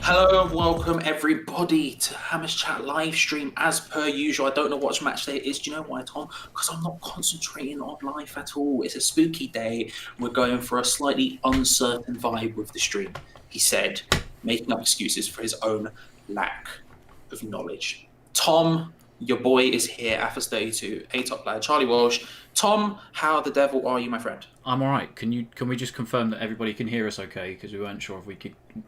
Hello and welcome everybody to Hammers Chat live stream as per usual. I don't know what match day it is. Do you know why, Tom? Because I'm not concentrating on life at all. It's a spooky day. We're going for a slightly uncertain vibe with the stream, he said, making up excuses for his own lack of knowledge. Tom, your boy is here, Athos32, A-Top Lad, Charlie Walsh. Tom, how the devil are you, my friend? I'm all right. Can we just confirm that everybody can hear us okay? Because we weren't sure if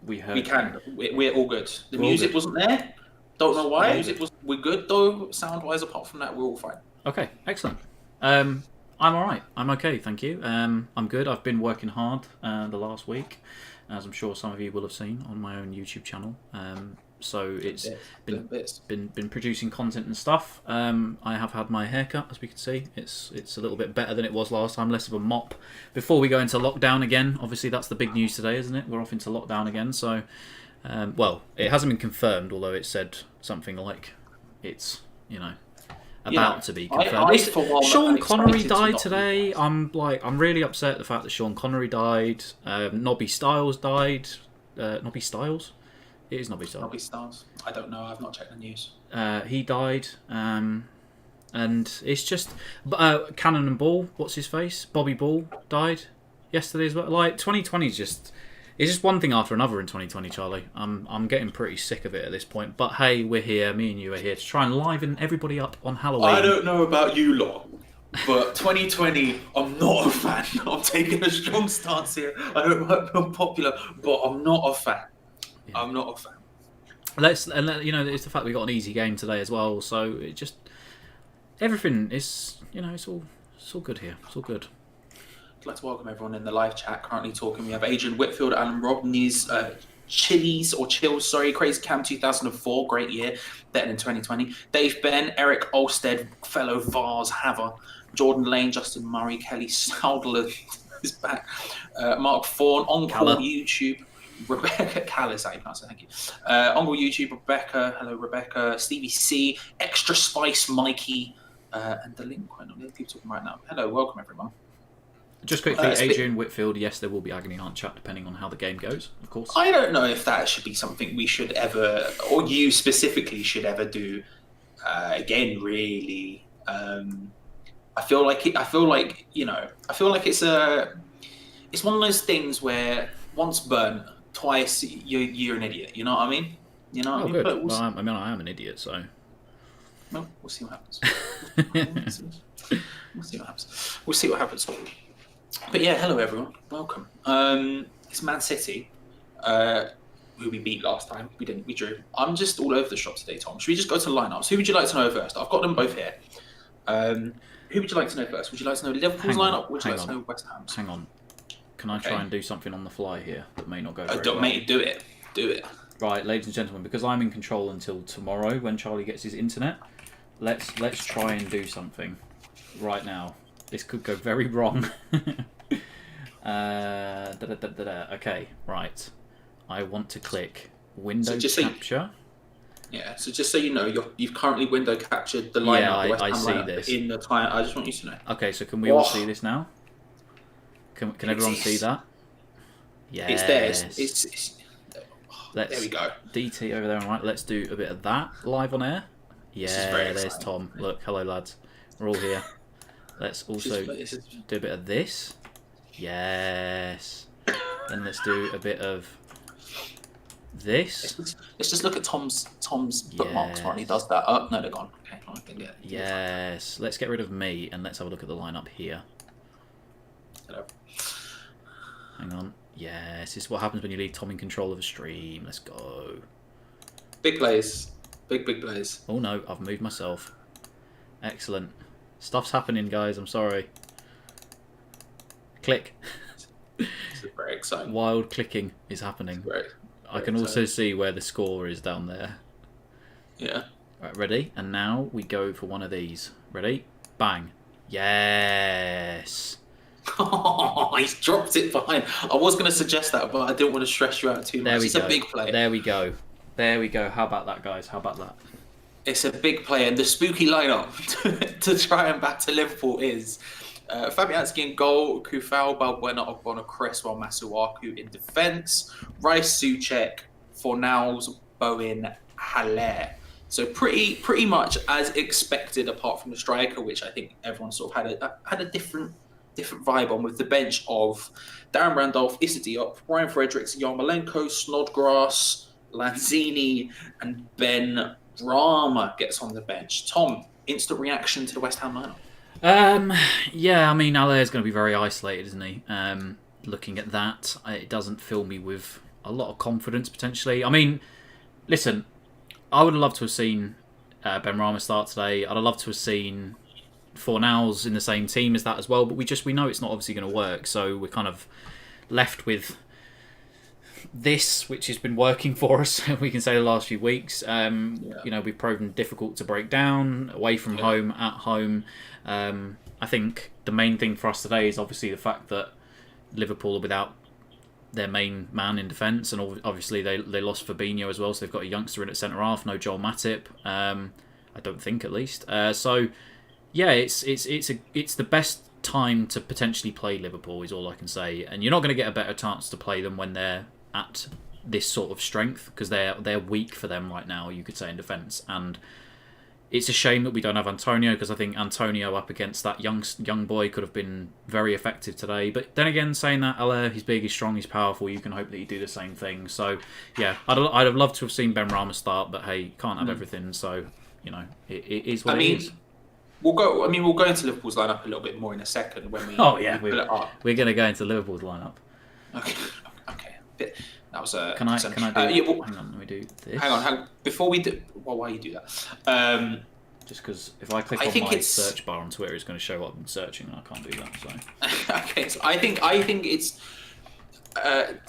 we heard. We can. We're all good. The music wasn't there. Don't know why. We're good though, sound-wise. Apart from that, we're all fine. Okay, excellent. I'm all right. I'm okay, thank you. I'm good. I've been working hard the last week, as I'm sure some of you will have seen on my own YouTube channel. So it's been producing content and stuff. I have had my haircut, as we can see. It's a little bit better than it was last time, less of a mop. Before we go into lockdown again, obviously that's the big news today, isn't it? We're off into lockdown again. So, well, it hasn't been confirmed, although it said something like it's about to be confirmed. Sean Connery died today. I'm really upset at the fact that Sean Connery died. Nobby Styles died. Nobby Styles. It is Nobby Styles. Nobby Styles. I don't know. I've not checked the news. He died, and it's just Cannon and Ball. What's his face? Bobby Ball died yesterday as well. Like 2020 is just one thing after another in 2020, Charlie. I'm getting pretty sick of it at this point. But hey, we're here. Me and you are here to try and liven everybody up on Halloween. I don't know about you lot, but 2020, I'm not a fan. I'm taking a strong stance here. I don't know if I'm popular, but I'm not a fan. Yeah. I'm not a fan. It's the fact we got an easy game today as well. So it just everything is it's all good here. It's all good. I'd like to welcome everyone in the live chat. Currently talking, we have Adrian Whitfield and Rodney's Chills, Crazy Cam 2004, great year, better than 2020. Dave Ben, Eric Olstead, fellow Vars Haver, Jordan Lane, Justin Murray, Kelly Soudler is back, Mark Fawn, On-Call YouTube. Rebecca Callis, how you pronounce it, thank you. On YouTube, Rebecca, hello Rebecca, Stevie C, Extra Spice, Mikey, and Delinquent. I'm the people talking right now. Hello, welcome everyone. Just quickly, Adrian Whitfield, yes, there will be Agony Aunt chat depending on how the game goes, of course. I don't know if that should be something we should ever, or you specifically should ever do again, really. I feel like it's one of those things where once burnt, twice you're an idiot. You know what I mean? You know what I mean? Good. I am an idiot, so. Well, we'll see what happens. We'll see what happens. But yeah, hello everyone. Welcome. It's Man City, who we beat last time. We didn't. We drew. I'm just all over the shop today, Tom. Should we just go to the lineups? Who would you like to know first? I've got them both here. Who would you like to know first? Would you like to know Liverpool's lineup? Or would you like to know West Ham's? Hang on. Can I try and do something on the fly here that may not go very well? Mate, do it. Do it. Right, ladies and gentlemen, because I'm in control until tomorrow when Charlie gets his internet, let's try and do something right now. This could go very wrong. Okay, right. I want to click window capture. So just so you know, you've currently window captured the lineup. Yeah, I see this. In the time, I just want you to know. Okay, so can we all see this now? Can everyone see that? Yeah. It's there. There we go. DT over there, right? Let's do a bit of that live on air. Yeah, there's Tom. Look, hello lads. We're all here. Let's also do a bit of this. Yes. Then let's do a bit of this. Let's just look at Tom's bookmarks while he does that. Oh, no, they're gone. Okay, yes. Let's get rid of me and let's have a look at the lineup here. Hello. Hang on. Yes, this is what happens when you leave Tom in control of a stream. Let's go. Big plays. Big plays. Oh no, I've moved myself. Excellent. Stuff's happening, guys. I'm sorry. Click. This is very exciting. Wild clicking is happening. I can also see where the score is down there. Yeah. Right, ready? And now we go for one of these. Ready? Bang. Yes. Oh, he's dropped it behind. I was going to suggest that, but I didn't want to stress you out too much. It's a big play. There we go. How about that, guys? How about that? It's a big play, and the spooky lineup to try and back to Liverpool is Fabianski in goal, Kufal, Balbuena, Ogbonna, Cresswell, Masuaku in defence, Rice, Souček, Fornals, Bowen, Haller. So pretty much as expected, apart from the striker, which I think everyone sort of had a different vibe on, with the bench of Darren Randolph, Issa Diop, Ryan Fredericks, Yarmolenko, Snodgrass, Lanzini, and Ben Rama gets on the bench. Tom, instant reaction to the West Ham lineup? Yeah, I mean, Haller is going to be very isolated, isn't he? Looking at that, it doesn't fill me with a lot of confidence, potentially. I mean, listen, I would have loved to have seen Ben Rama start today. I'd have loved to have seen Fornals in the same team as that as well, but we know it's not obviously going to work, so we're kind of left with this, which has been working for us, we can say, the last few weeks. You know, we've proven difficult to break down, away from home, at home. I think the main thing for us today is obviously the fact that Liverpool are without their main man in defence, and obviously they lost Fabinho as well, so they've got a youngster in at centre-half, no Joel Matip, I don't think, at least. So, yeah, it's the best time to potentially play Liverpool, is all I can say. And you're not going to get a better chance to play them when they're at this sort of strength, because they're weak for them right now, you could say, in defence. And it's a shame that we don't have Antonio, because I think Antonio up against that young boy could have been very effective today. But then again, saying that, Haller, he's big, he's strong, he's powerful. You can hope that he'd do the same thing. So yeah, I'd have loved to have seen Ben Rama start, but hey, can't have everything. So you know, it is what it is. We'll go into Liverpool's lineup a little bit more in a second when we. Oh yeah, we're going to go into Liverpool's lineup. Okay. That was a. Can I do? Hang on, let me do this. Hang on. Before we do, well, why you do that? Just because if I click on my search bar on Twitter, it's going to show what I'm searching, and I can't do that. So. Okay, so I think it's.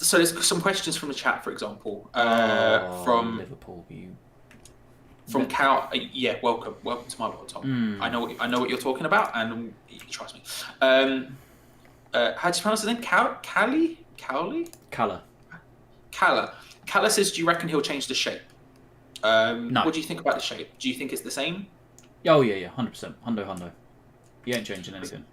So there's some questions from the chat, for example, from Liverpool. From Cal. Yeah, welcome to my world, Tom. I know what you're talking about, and you can trust me. How do you pronounce his name? Cowley? Calla says, do you reckon he'll change the shape? No. What do you think about the shape? Do you think it's the same? Oh, yeah, 100%. Hundo. He ain't changing anything.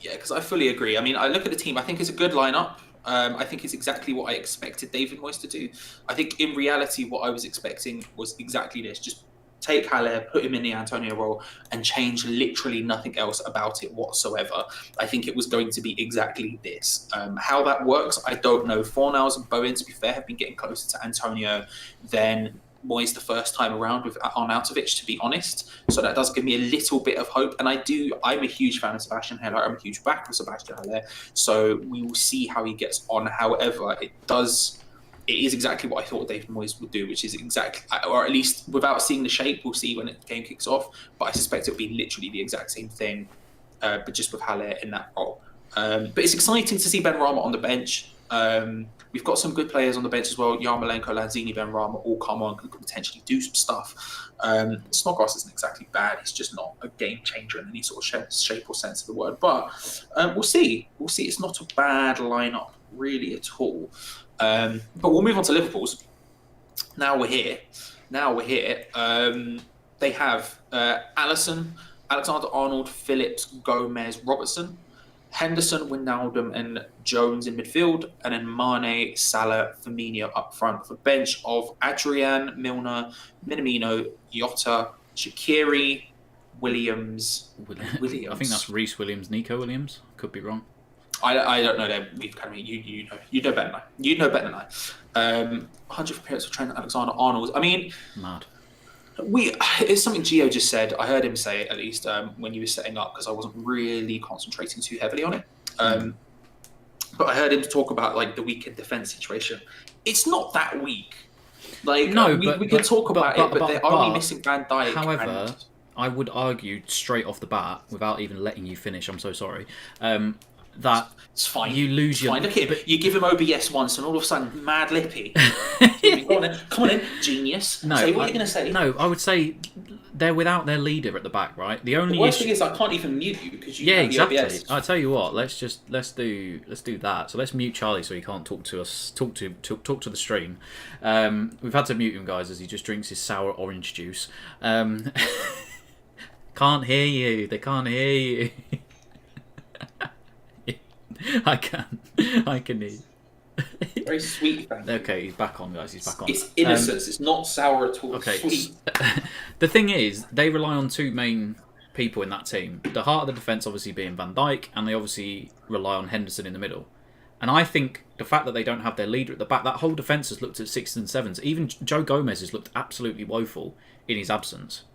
Yeah, because I fully agree. I mean, I look at the team, I think it's a good lineup. I think it's exactly what I expected David Moyes to do. I think in reality, what I was expecting was exactly this. Just take Haller, put him in the Antonio role, and change literally nothing else about it whatsoever. I think it was going to be exactly this. How that works, I don't know. Fornals and Bowen, to be fair, have been getting closer to Antonio than Moyes the first time around with Arnautovic, to be honest. So that does give me a little bit of hope. And I'm a huge fan of Sebastian Haller. I'm a huge backer of Sebastian Haller. So we will see how he gets on. However, it is exactly what I thought David Moyes would do, which is exactly, or at least without seeing the shape, we'll see when the game kicks off. But I suspect it'll be literally the exact same thing, but just with Haller in that role. But it's exciting to see Ben Rama on the bench. We've got some good players on the bench as well. Yarmolenko, Lanzini, Ben Rama all come on, who could potentially do some stuff. Snodgrass isn't exactly bad. He's just not a game changer in any sort of shape or sense of the word. But we'll see. It's not a bad lineup, really, at all. But we'll move on to Liverpool's. Now we're here. They have Alisson, Alexander-Arnold, Phillips, Gomez, Robertson, Henderson, Wijnaldum, and Jones in midfield, and then Mane, Salah, Firmino up front, with a bench of Adrian, Milner, Minamino, Jota, Shaqiri, Williams. I think that's Reece Williams, Nico Williams. Could be wrong. I don't know them. You know better than I. You know better than I. 100 appearances for Trent Alexander-Arnold. I mean, mad. It's something Gio just said. I heard him say it, at least when he was setting up, because I wasn't really concentrating too heavily on it. But I heard him talk about like the weakened defense situation. It's not that weak. Like we can talk about it, but they're only missing Van Dijk. However, I would argue straight off the bat, without even letting you finish. I'm so sorry. That it's fine. You lose your. Fine. Look at him. You give him OBS once, and all of a sudden, mad lippy. Come on in, genius. No, say what you're going to say. No, I would say they're without their leader at the back, right? The worst thing is I can't even mute you because you have exactly. The OBS. I tell you what, let's do that. So let's mute Charlie so he can't talk to us. Talk to the stream. We've had to mute him, guys, as he just drinks his sour orange juice. Can't hear you. They can't hear you. I can hear. Very sweet. Thank you. Okay, he's back on, guys. He's back on. It's innocence. It's not sour at all. Okay. It's sweet. The thing is, they rely on two main people in that team. The heart of the defence obviously being Van Dijk, and they obviously rely on Henderson in the middle. And I think the fact that they don't have their leader at the back, that whole defence has looked at 6s and 7s. Even Joe Gomez has looked absolutely woeful in his absence.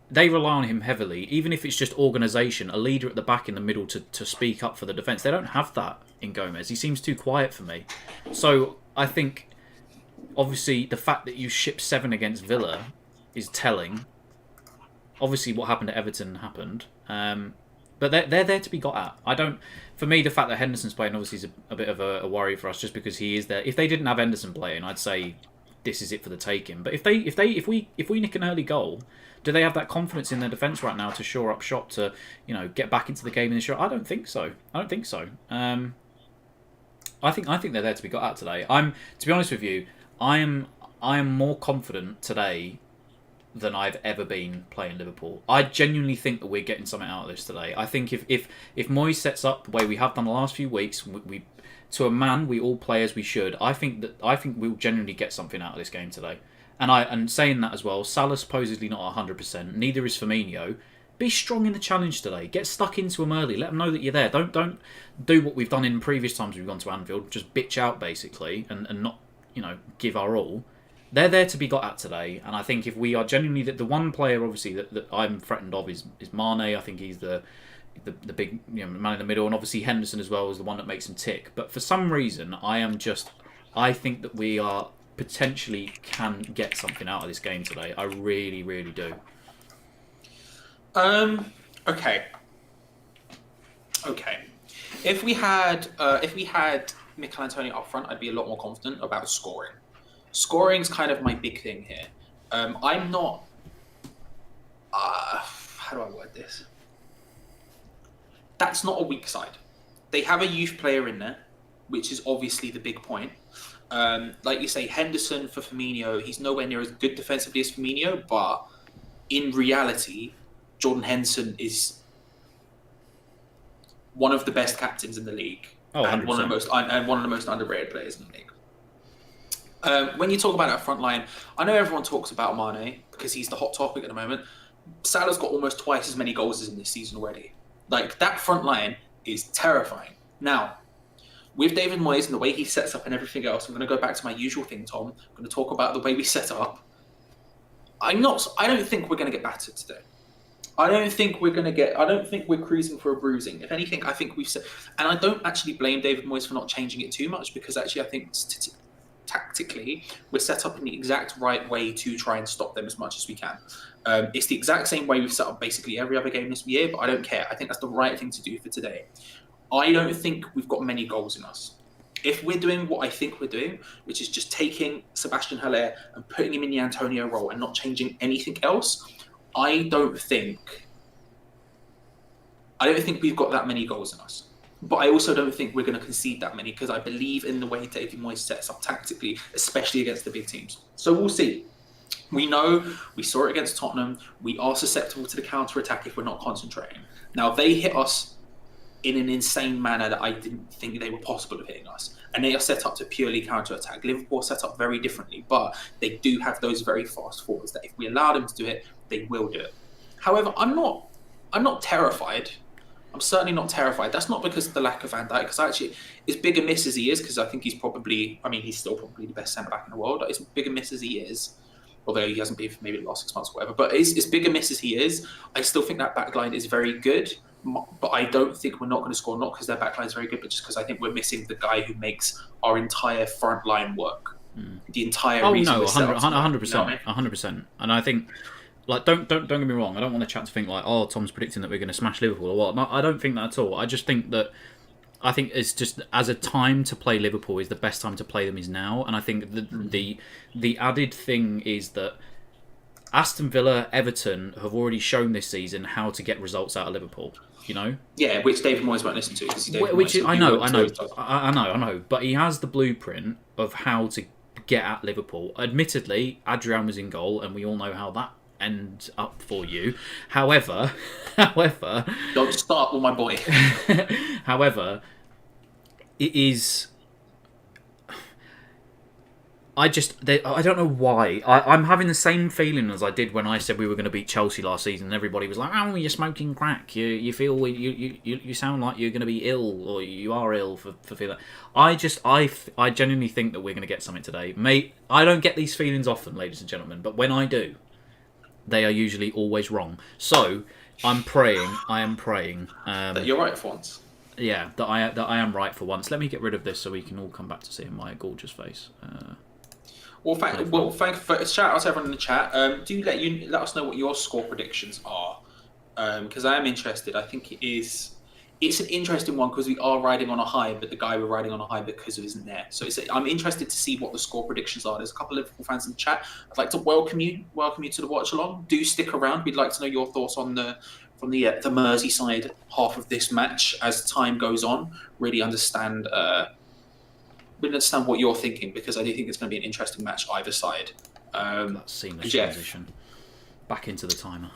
They rely on him heavily, even if it's just organisation, a leader at the back in the middle to speak up for the defence. They don't have that in Gomez. He seems too quiet for me. So I think, obviously, the fact that you shipped 7 against Villa is telling. Obviously, what happened at Everton happened. But they're there to be got at. For me, the fact that Henderson's playing obviously is a bit of a worry for us, just because he is there. If they didn't have Henderson playing, I'd say this is it for the taking. But if we nick an early goal, do they have that confidence in their defence right now to shore up shop to get back into the game in the shot? I don't think so. I think they're there to be got at today. To be honest with you, I am more confident today than I've ever been playing Liverpool. I genuinely think that we're getting something out of this today. I think if Moyes sets up the way we have done the last few weeks, we to a man, we all play as we should. I think we'll genuinely get something out of this game today. And saying that as well, Salah's supposedly not 100%. Neither is Firmino. Be strong in the challenge today. Get stuck into them early. Let them know that you're there. Don't do what we've done in previous times we've gone to Anfield. Just bitch out basically and not give our all. They're there to be got at today, and I think if we are genuinely the one player, obviously that I'm threatened of is Mane. I think he's the big man in the middle, and obviously Henderson as well is the one that makes him tick. But for some reason, I think that we are potentially can get something out of this game today. I really, really do. Okay. If we had Mikel Antonio up front, I'd be a lot more confident about scoring. Scoring's kind of my big thing here. I'm not. How do I word this? That's not a weak side. They have a youth player in there, which is obviously the big point. Like you say, Henderson for Firmino, he's nowhere near as good defensively as Firmino, but in reality, Jordan Henderson is one of the best captains in the league. And one of the most underrated players in the league. When you talk about that front line, I know everyone talks about Mane because he's the hot topic at the moment. Salah's got almost twice as many goals as in this season already. Like, that front line is terrifying. Now, with David Moyes and the way he sets up and everything else, I'm going to go back to my usual thing, Tom. I'm going to talk about the way we set up. I don't think we're going to get battered today. I don't think we're cruising for a bruising. If anything, I think we've set, and I don't actually blame David Moyes for not changing it too much, because actually I think tactically we're set up in the exact right way to try and stop them as much as we can. It's the exact same way we've set up basically every other game this year, but I don't care. I think that's the right thing to do for today. I don't think we've got many goals in us. If we're doing what I think we're doing, which is just taking Sebastian Haller and putting him in the Antonio role and not changing anything else, I don't think we've got that many goals in us. But I also don't think we're going to concede that many, because I believe in the way David Moyes sets up tactically, especially against the big teams. So we'll see. We saw it against Tottenham. We are susceptible to the counter-attack if we're not concentrating. Now, they hit us in an insane manner that I didn't think they were possible of hitting us. And they are set up to purely counter-attack. Liverpool are set up very differently, but they do have those very fast forwards that if we allow them to do it, they will do it. However, I'm not terrified. I'm certainly not terrified. That's not because of the lack of Van Dijk, because actually, as big a miss as he is, because I think he's still probably the best centre-back in the world. As big a miss as he is, although he hasn't been for maybe the last 6 months or whatever, but as big a miss as he is, I still think that backline is very good. But I don't think we're not going to score, not because their backline is very good, but just because I think we're missing the guy who makes our entire front line work. The entire reason. 100%. And I think, like, don't get me wrong. I don't want the chat to think like, oh, Tom's predicting that we're going to smash Liverpool or what. No, I don't think that at all. I just think that it's just, as a time to play Liverpool, is the best time to play them is now. And I think the added thing is that Aston Villa, Everton have already shown this season how to get results out of Liverpool. Yeah, which David Moyes won't listen to. I know. But he has the blueprint of how to get at Liverpool. Admittedly, Adrian was in goal, and we all know how that end up for you. However, don't start with my boy. However, it is. I don't know why. I'm having the same feeling as I did when I said we were going to beat Chelsea last season. And everybody was like, "Oh, you're smoking crack. You feel you sound like you're going to be ill, or you are ill for feeling." I genuinely think that we're going to get something today, mate. I don't get these feelings often, ladies and gentlemen, but when I do, they are usually always wrong. So I'm praying. I am praying that you're right for once. Yeah, that I am right for once. Let me get rid of this so we can all come back to seeing my gorgeous face. Thank for shout out to everyone in the chat. Do let us know what your score predictions are, because I am interested. I think it's an interesting one because we are riding on a high, but the guy we're riding on a high because of isn't there. So I'm interested to see what the score predictions are. There's a couple of Liverpool fans in the chat. I'd like to welcome you to the watch along. Do stick around. We'd like to know your thoughts on the Merseyside half of this match as time goes on. Really understand what you're thinking, because I do think it's going to be an interesting match either side. That seamless transition back into the timer.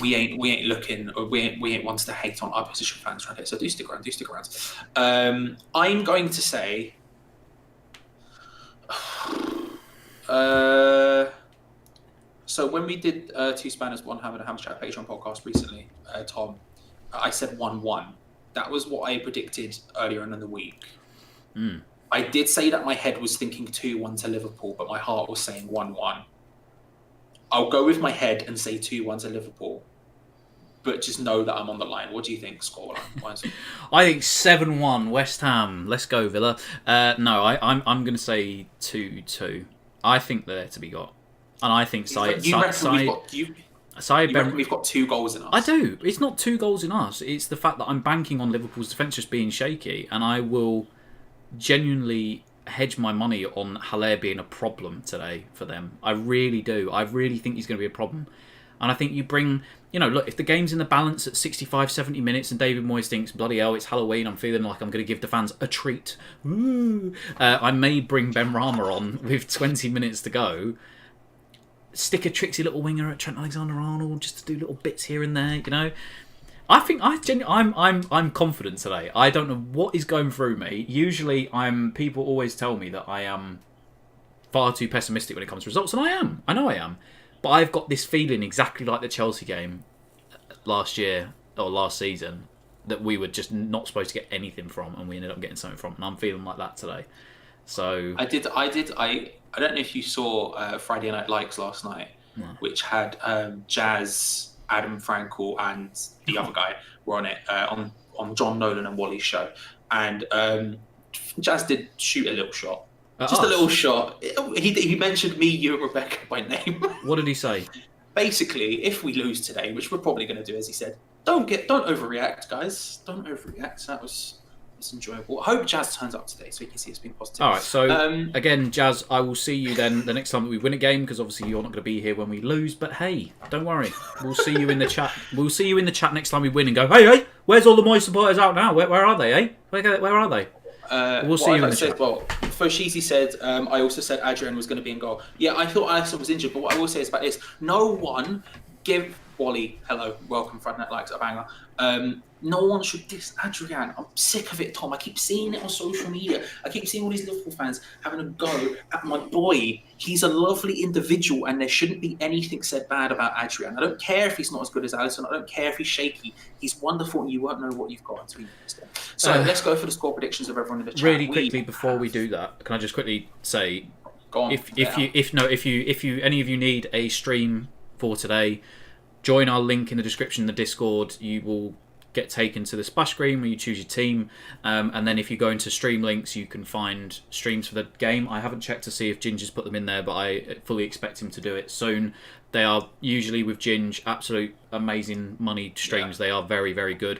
We ain't looking, or we ain't ones to hate on opposition fans right here. So do stick around. I'm going to say, so when we did Two Spanners, One Ham and a Ham Chat Patreon podcast recently, Tom, I said 1-1. That was what I predicted earlier in the week. I did say that my head was thinking 2-1 to Liverpool, but my heart was saying 1-1. I'll go with my head and say 2-1 to Liverpool, but just know that I'm on the line. What do you think, scoreline? I think 7-1 West Ham. Let's go, Villa. No, I'm going to say 2-2. I think they're to be got, and I think you reckon we've got 2 goals in us? I do. It's not 2 goals in us. It's the fact that I'm banking on Liverpool's defence just being shaky, and I will genuinely hedge my money on Haller being a problem today for them. I really do. I really think he's going to be a problem. And I think you bring, look, if the game's in the balance at 65, 70 minutes and David Moyes thinks, bloody hell, it's Halloween, I'm feeling like I'm going to give the fans a treat. I may bring Ben Rama on with 20 minutes to go. Stick a tricksy little winger at Trent Alexander-Arnold just to do little bits here and there, I think I'm confident today. I don't know what is going through me. Usually, people always tell me that I am far too pessimistic when it comes to results, and I am. I know I am, but I've got this feeling exactly like the Chelsea game last year or last season that we were just not supposed to get anything from, and we ended up getting something from. And I'm feeling like that today. So I don't know if you saw Friday Night Likes last night, which had Jazz, Adam Frankel and the other guy were on it, on John Nolan and Wally's show. And Jazz did shoot a little shot. Just a little shot. He mentioned me, you and Rebecca by name. What did he say? Basically, if we lose today, which we're probably going to do, as he said, don't overreact, guys. Don't overreact. That was enjoyable. I hope Jazz turns up today so you can see it's been positive. All right, so again, Jazz, I will see you then the next time that we win a game, because obviously you're not going to be here when we lose. But hey, don't worry, we'll see you in the chat. We'll see you in the chat next time we win and go, hey, where's all the Moyes supporters out now? Where are they? Eh? Where are they? We'll see you in the chat. Well, Foshizi said, I also said Adrian was going to be in goal. Yeah, I thought Alisson was injured, but what I will say is about this: no one give Wally, hello, welcome, Friday Night Likes, a banger. No one should diss Adrian. I'm sick of it, Tom. I keep seeing it on social media. I keep seeing all these Liverpool fans having a go at my boy. He's a lovely individual, and there shouldn't be anything said bad about Adrian. I don't care if he's not as good as Alisson. I don't care if he's shaky. He's wonderful, and you won't know what you've got until you use them. So let's go for the score predictions of everyone in the chat. Really quickly before we do that, can I just quickly say, go on, if you any of you need a stream for today, join our link in the description in the Discord. You will get taken to the splash screen where you choose your team, and then if you go into stream links, you can find streams for the game. I haven't checked to see if Ginger's put them in there, but I fully expect him to do it soon. They are usually, with Ginge, absolute amazing money streams. Yeah. They are very, very good.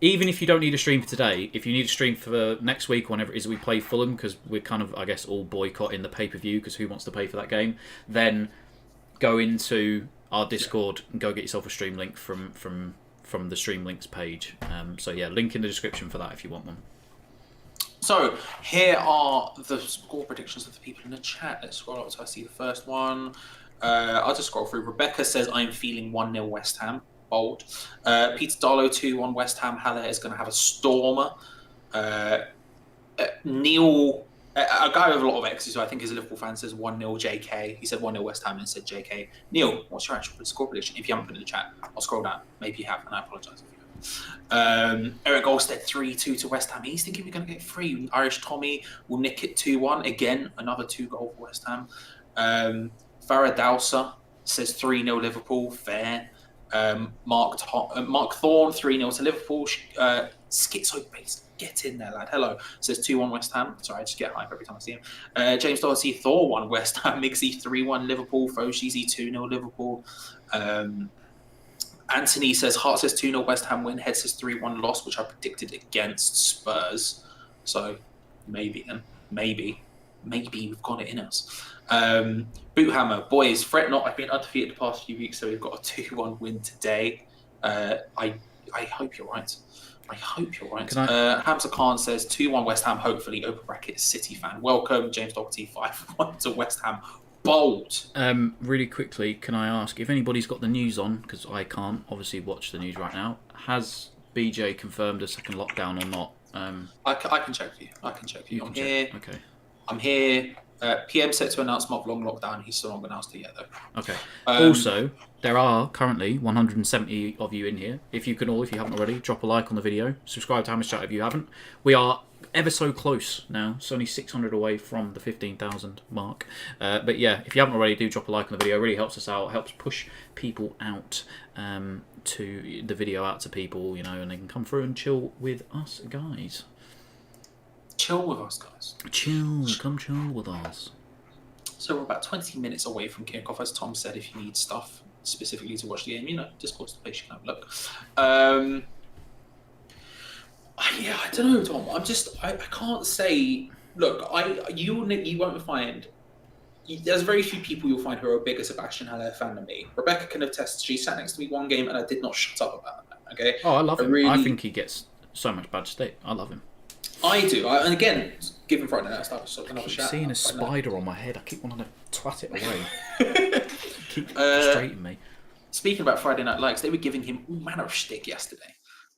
Even if you don't need a stream for today, if you need a stream for next week, whenever it is we play Fulham, because we're kind of, I guess, all boycotting the pay-per-view, because who wants to pay for that game, then go into our Discord and go get yourself a stream link from the stream links page. So yeah, link in the description for that if you want one. So here are the score predictions of the people in the chat. Let's scroll up so I see the first one. I'll just scroll through. Rebecca says, I'm feeling 1-0 West Ham. Bold. Peter Darlow 2-1 West Ham. Haller is going to have a stormer. Neil A guy with a lot of X's, who I think is a Liverpool fan, says 1-0 JK. He said 1-0 West Ham and said JK. Neil, what's your actual score prediction? If you haven't put it in the chat, I'll scroll down. Maybe you have, and I apologise if you have. Eric Olstead 3-2 to West Ham. He's thinking we're going to get 3. Irish Tommy will nick it 2-1. Again, another 2-goal for West Ham. Farah Dowser says 3-0 Liverpool. Fair. Mark Thorne 3-0 to Liverpool. Schizo Base, get in there, lad. Hello. Says 2-1 West Ham. Sorry, I just get hype every time I see him. James Doherty, Thor 1 West Ham. Mixie 3-1 Liverpool. Foshizi 2-0 Liverpool. Anthony says Hart says 2-0 West Ham win. Head says 3-1 loss, which I predicted against Spurs. So maybe then. Maybe we've got it in us. Boothammer, boys, fret not. I've been undefeated the past few weeks, so we've got a 2-1 win today. I hope you're right. I hope you're right. Hamza Khan says 2-1 West Ham, hopefully, open bracket, City fan. Welcome, James Doherty, 5-1 to West Ham. Bold. Really quickly, can I ask if anybody's got the news on, because I can't obviously watch the news right now, has BJ confirmed a second lockdown or not? I can check for you. I'm here. Okay. I'm here. PM set to announce month-long lockdown. He's still not announced it yet, though. Okay. Also, there are currently 170 of you in here. If you haven't already, drop a like on the video. Subscribe to Hammers Chat if you haven't. We are ever so close now. It's only 600 away from the 15,000 mark. But yeah, if you haven't already, do drop a like on the video. It really helps us out. It helps push people out to the video out to people, and they can come through and chill with us, guys. Chill with us, guys. Come chill with us. So we're about 20 minutes away from kickoff, as Tom said. If you need stuff specifically to watch the game, Discord's the place you can have a look. I don't know, Tom. I can't say. Look, you won't find. There's very few people you'll find who are a bigger Sebastian Haller fan than me. Rebecca can attest. She sat next to me one game and I did not shut up about that. Okay. Oh, I love him. I think he gets so much bad state. I love him. I do. And again, given Friday night stuff, so another shout. I keep seeing a spider on my head. I keep wanting to twat it away. Keep frustrating me. Speaking about Friday Night Lights, they were giving him all manner of shtick yesterday.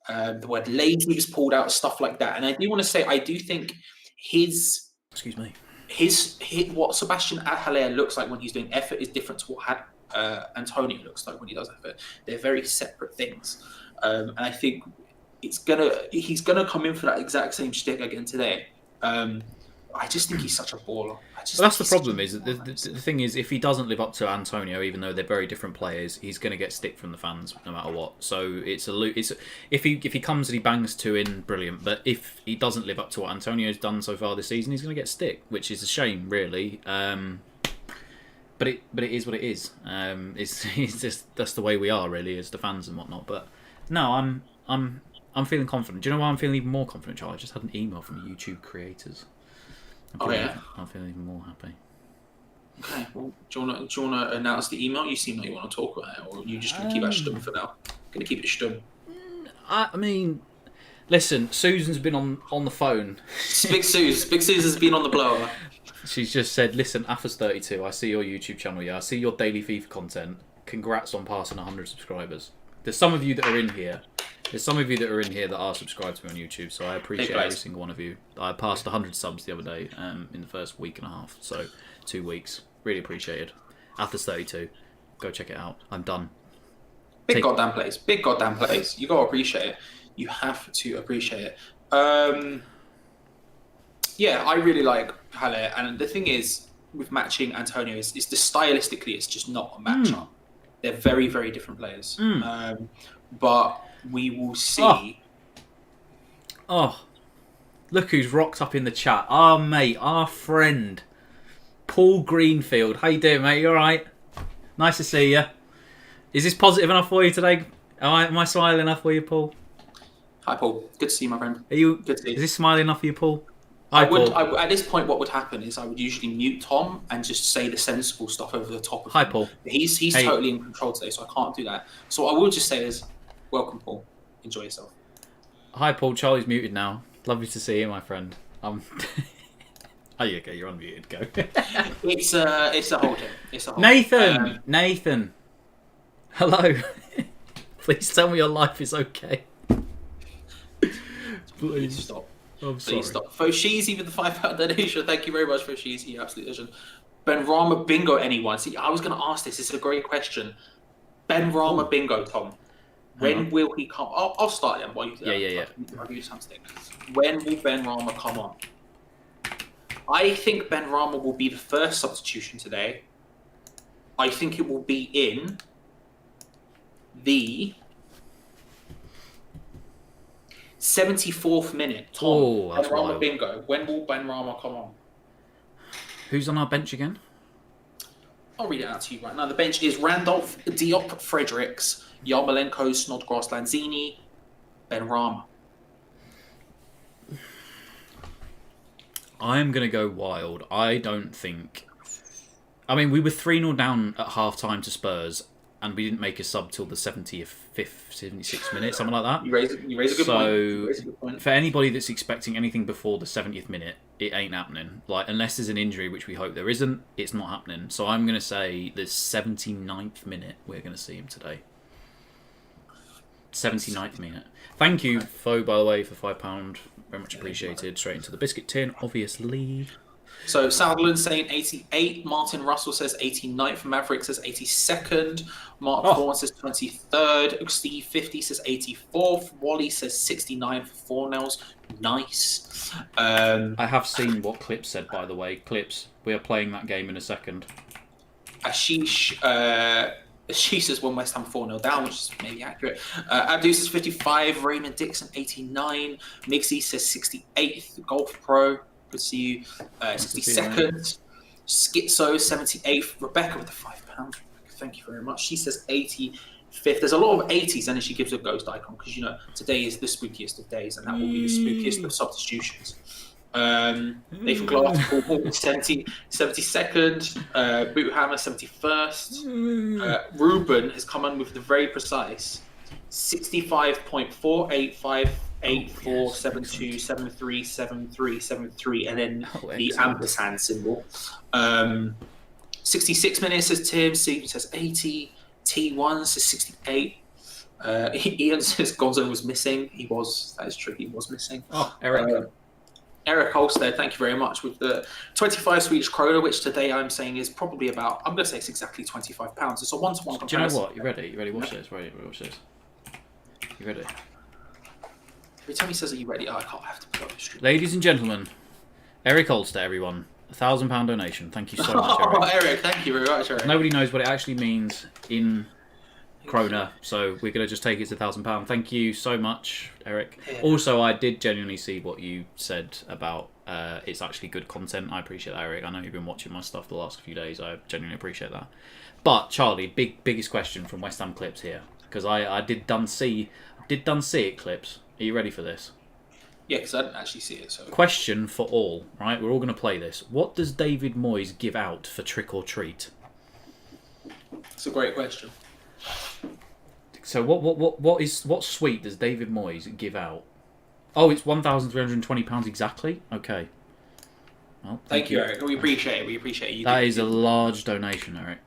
The word lazy was pulled out, stuff like that. And I do want to say, I do think his what Sebastian Haller looks like when he's doing effort is different to what Antonio looks like when he does effort. They're very separate things. And I think he's gonna come in for that exact same shtick again today. I just think he's such a baller. That's the problem. The thing is, if he doesn't live up to Antonio, even though they're very different players, he's going to get stick from the fans no matter what. So if he comes and he bangs 2 in, brilliant. But if he doesn't live up to what Antonio's done so far this season, he's going to get stick, which is a shame, really. But it is what it is. It's just that's the way we are, really, as the fans and whatnot. But no, I'm feeling confident. Do you know why I'm feeling even more confident, Charlie? I just had an email from YouTube creators. I'm feeling even more happy. Okay, well, do you want to announce the email? You seem like you want to talk about it, or are you just going to keep that stum for now? Going to keep it stum? I mean, listen, Susan's been on the phone. Big Susan's been on the blower. She's just said, listen, Athos32, I see your YouTube channel, I see your daily FIFA content. Congrats on passing 100 subscribers. There's some of you that are in here. That are subscribed to me on YouTube, so I appreciate every single one of you. I passed 100 subs the other day in the first week and a half, so 2 weeks. Really appreciated. Athos32, go check it out. I'm done. Big goddamn plays. You gotta appreciate it. You have to appreciate it. Yeah, I really like Haller, and the thing is with matching Antonio is stylistically it's just not a matchup. They're very, very different players. But we will see. Oh, look who's rocked up in the chat. Our mate, our friend, Paul Greenfield. How you doing, mate? You all right? Nice to see you. Is this positive enough for you today? Am I smiling enough for you, Paul? Hi, Paul. Good to see you, my friend. Are you? Good to see you. Is this smiling enough for you, Paul? At this point, what would happen is I would usually mute Tom and just say the sensible stuff over the top of him. Hi, Paul. He's totally in control today, so I can't do that. So what I will just say is, welcome, Paul. Enjoy yourself. Hi, Paul. Charlie's muted now. Lovely to see you, my friend. Oh, yeah, okay, you're unmuted. Go. It's a whole thing. It's a whole Nathan. Hello. Please tell me your life is okay. Please stop. I'm sorry. Please stop. Foshizi with the £5 donation. Thank you very much, Foshizi. You absolute legend. Ben Rama Bingo, anyone? See, I was going to ask this. It's a great question. Ben Rama Bingo, Tom. When will he come? I'll start him while you. Yeah. I'll give you something. When will Ben Rama come on? I think Ben Rama will be the first substitution today. I think it will be in the 74th minute. Tom, Oh, that's Ben Rama wild. Bingo. When will Ben Rama come on? Who's on our bench again? I'll read it out to you right now. The bench is Randolph, Diop, Fredericks, Yarmolenko, Snodgrass, Lanzini, Ben Rama. I'm going to go wild. I don't think... I mean, we were 3-0 down at half-time to Spurs, and we didn't make a sub till the 75th, 76th minute, something like that. You raise a good point. For anybody that's expecting anything before the 70th minute, it ain't happening. Like, unless there's an injury, which we hope there isn't, it's not happening. So I'm going to say the 79th minute, we're going to see him today. 79th minute. Thank you, Fo, by the way, for £5. Very much appreciated. Straight into the biscuit tin, obviously. So Sutherland saying 88. Martin Russell says 89th. Maverick says 82nd. Mark Vaughan says 23rd. Steve 50 says 84th. Wally says 69 for 4-0. Nice. I have seen what Clips said, by the way. Clips, we are playing that game in a second. Ashish says when West Ham 4-0 down, which is maybe accurate. Abdu says 55. Raymond Dixon 89. Migsy says 68th. Golf Pro. Good to see you. 62nd. Schizo 78th. Rebecca with the £5. Thank you very much. She says 85th. There's a lot of 80s, and then she gives a ghost icon because today is the spookiest of days, and that will be the spookiest of substitutions. Nathan Glass 72nd. Boot Hammer 71st. Ruben has come on with the very precise 65.485472737373, and then the ampersand symbol. 66 minutes says Tim. Steven says 80. T1 says 68. Ian says Gonzo was missing. That is true. He was missing. Oh, Eric. Eric Holstead, thank you very much, with the 25 Swedish krona, which today I'm saying is probably about, I'm going to say it's exactly £25. It's a one-to-one comparison. Do you know what? You ready? You ready? Watch this. Ready? Watch this. You ready? Every time he says, are you ready? Oh, I can't have to put up the stream. Ladies and gentlemen, Eric Holster, everyone. £1,000 donation. Thank you so much, Eric. Eric, thank you very much, Eric. Nobody knows what it actually means in krona, so we're going to just take it as £1,000. Thank you so much, Eric. Yeah. Also, I did genuinely see what you said about it's actually good content. I appreciate that, Eric. I know you've been watching my stuff the last few days. I genuinely appreciate that. But, Charlie, biggest question from West Ham Clips here, because I did done see it, Clips. Are you ready for this? Yeah, because I didn't actually see it. So. Question for all, right? We're all going to play this. What does David Moyes give out for trick or treat? It's a great question. So what sweet does David Moyes give out? Oh, it's £1,320 exactly. Okay. Well, thank you, Eric. We appreciate it. We appreciate you. That is a large donation, Eric.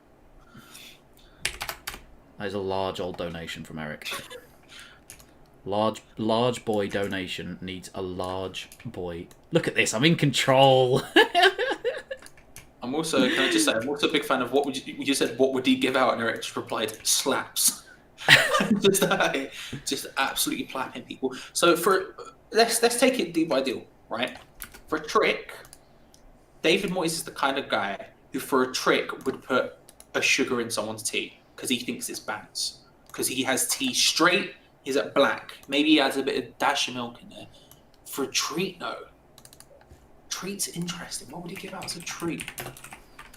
That is a large old donation from Eric. Large boy donation needs a large boy. Look at this. I'm in control. I'm also, can I just say, I'm also a big fan of what would you said, what would he give out? And Eric just replied, slaps. just absolutely plapping people. So let's take it deal by deal, right? For a trick, David Moyes is the kind of guy who for a trick would put a sugar in someone's tea because he thinks it's bounce. Because he has tea straight, he's at black. Maybe he adds a bit of dash of milk in there. For a treat, no. Treat's interesting. What would he give out as a treat?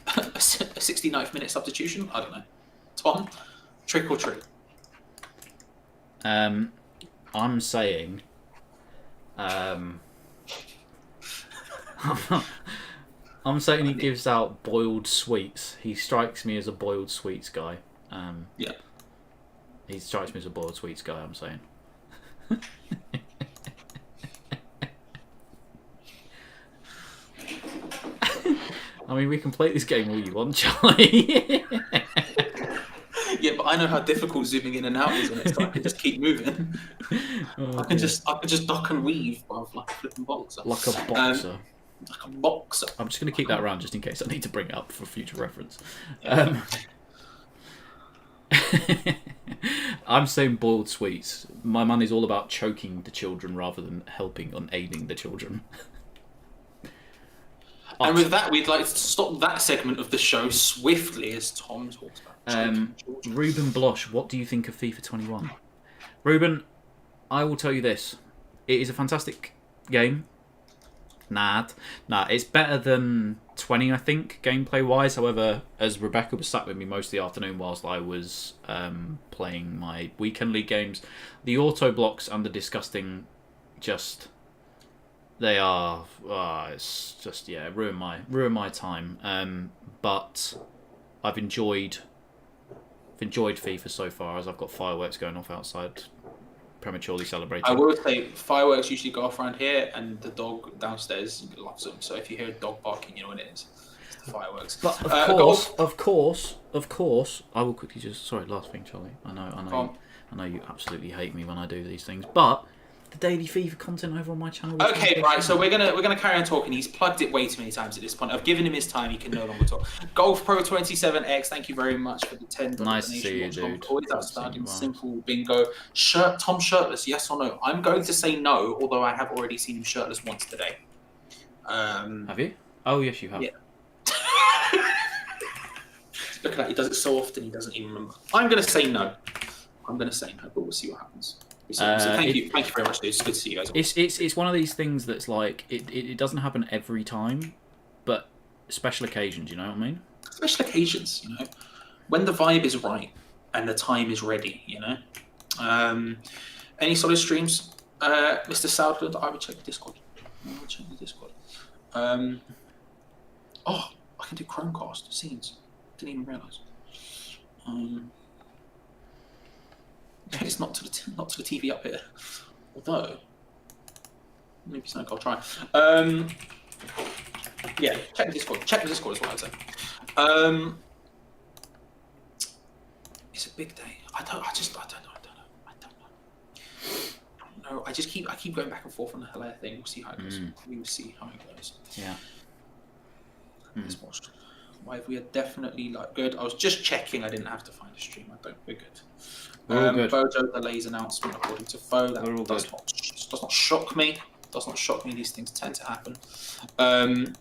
A 69th minute substitution? I don't know. Tom, trick or treat? I'm saying I'm saying he gives out boiled sweets. He strikes me as a boiled sweets guy. Yeah. He strikes me as a boiled sweets guy, I'm saying. I mean, we can play this game all you want, Charlie. Yeah, but I know how difficult zooming in and out is on it, so I can just keep moving. I can just duck and weave, bruv, like a flipping boxer. Like a boxer. Like a boxer. I'm just going to keep that around just in case I need to bring it up for future reference. Yeah. I'm saying boiled sweets. My man is all about choking the children rather than helping on aiding the children. And with that, we'd like to stop that segment of the show swiftly as Tom talks about choking children. Ruben Blosh, what do you think of FIFA 21? Ruben, I will tell you this. It is a fantastic game. Nah, it's better than 20, I think, gameplay-wise. However, as Rebecca was sat with me most of the afternoon whilst I was playing my weekend league games, the auto blocks and the disgusting they are. It's just ruin my time. But I've enjoyed FIFA so far, as I've got fireworks going off outside, prematurely celebrating. I will say fireworks usually go off around here, and the dog downstairs loves them. So if you hear a dog barking, you know what it is. It's the fireworks. But of course, I will quickly just. Sorry, last thing, Charlie. I know you absolutely hate me when I do these things, but the daily FIFA content over on my channel. Okay, right. So we're gonna carry on talking. He's plugged it way too many times at this point. I've given him his time. He can no longer talk. Golf Pro 27X. Thank you very much for the $10 Nice to donation. see you, dude. Always outstanding. Simple bingo. Tom shirtless? Yes or no? I'm going to say no. Although I have already seen him shirtless once today. Have you? Oh yes, you have. Yeah. Look at that. He does it so often. He doesn't even remember. I'm going to say no. But we'll see what happens. So thank you very much, dude. It's good to see you guys. It's one of these things that's like it doesn't happen every time, but special occasions. You know what I mean? Special occasions, you know, when the vibe is right and the time is ready. You know. Any solid streams, Mr. Southland? I would check the Discord. I can do Chromecast scenes. Didn't even realise. It's not to the TV up here. Although, maybe something I'll try. Yeah, check the Discord. Check the Discord is what I'd say. It's a big day. I don't know. I keep going back and forth on the Haller thing. We'll see how it goes. We will see how it goes. Yeah. Let's watch. We are definitely good. I was just checking. I didn't have to find a stream. We're good. Bojo delays announcement according to Foe. That does not shock me. These things tend to happen. The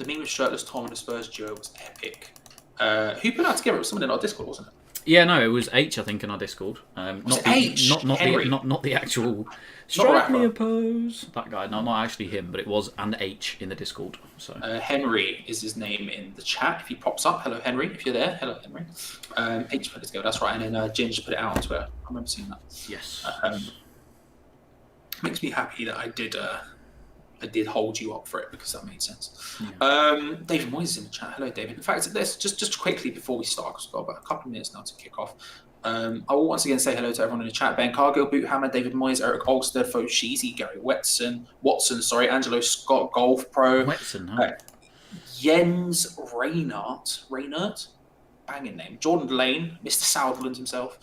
meme with shirtless Tom and the Spurs duo was epic. Who put that together? It was someone in our Discord, wasn't it? Yeah, no, it was H, I think, in our Discord. Not the actual. Strike me a pose. That guy, no, not actually him, but it was an H in the Discord. So Henry is his name in the chat. If he pops up, hello Henry. If you're there, hello Henry. H put it together. That's right. And then Ginger put it out on Twitter. I remember seeing that. Yes. Makes me happy that I did hold you up for it because that made sense. Yeah. David Moyes is in the chat. Hello, David. In fact, let's just quickly before we start, because we've got about a couple of minutes now to kick off. I will once again say hello to everyone in the chat. Ben Cargill, Boothammer, David Moyes, Eric Olster, Fo Sheezy, Gary Watson, Angelo Scott, Golf Pro, Watson, huh? Jens Reinert, banging name, Jordan Lane, Mr. Southland himself,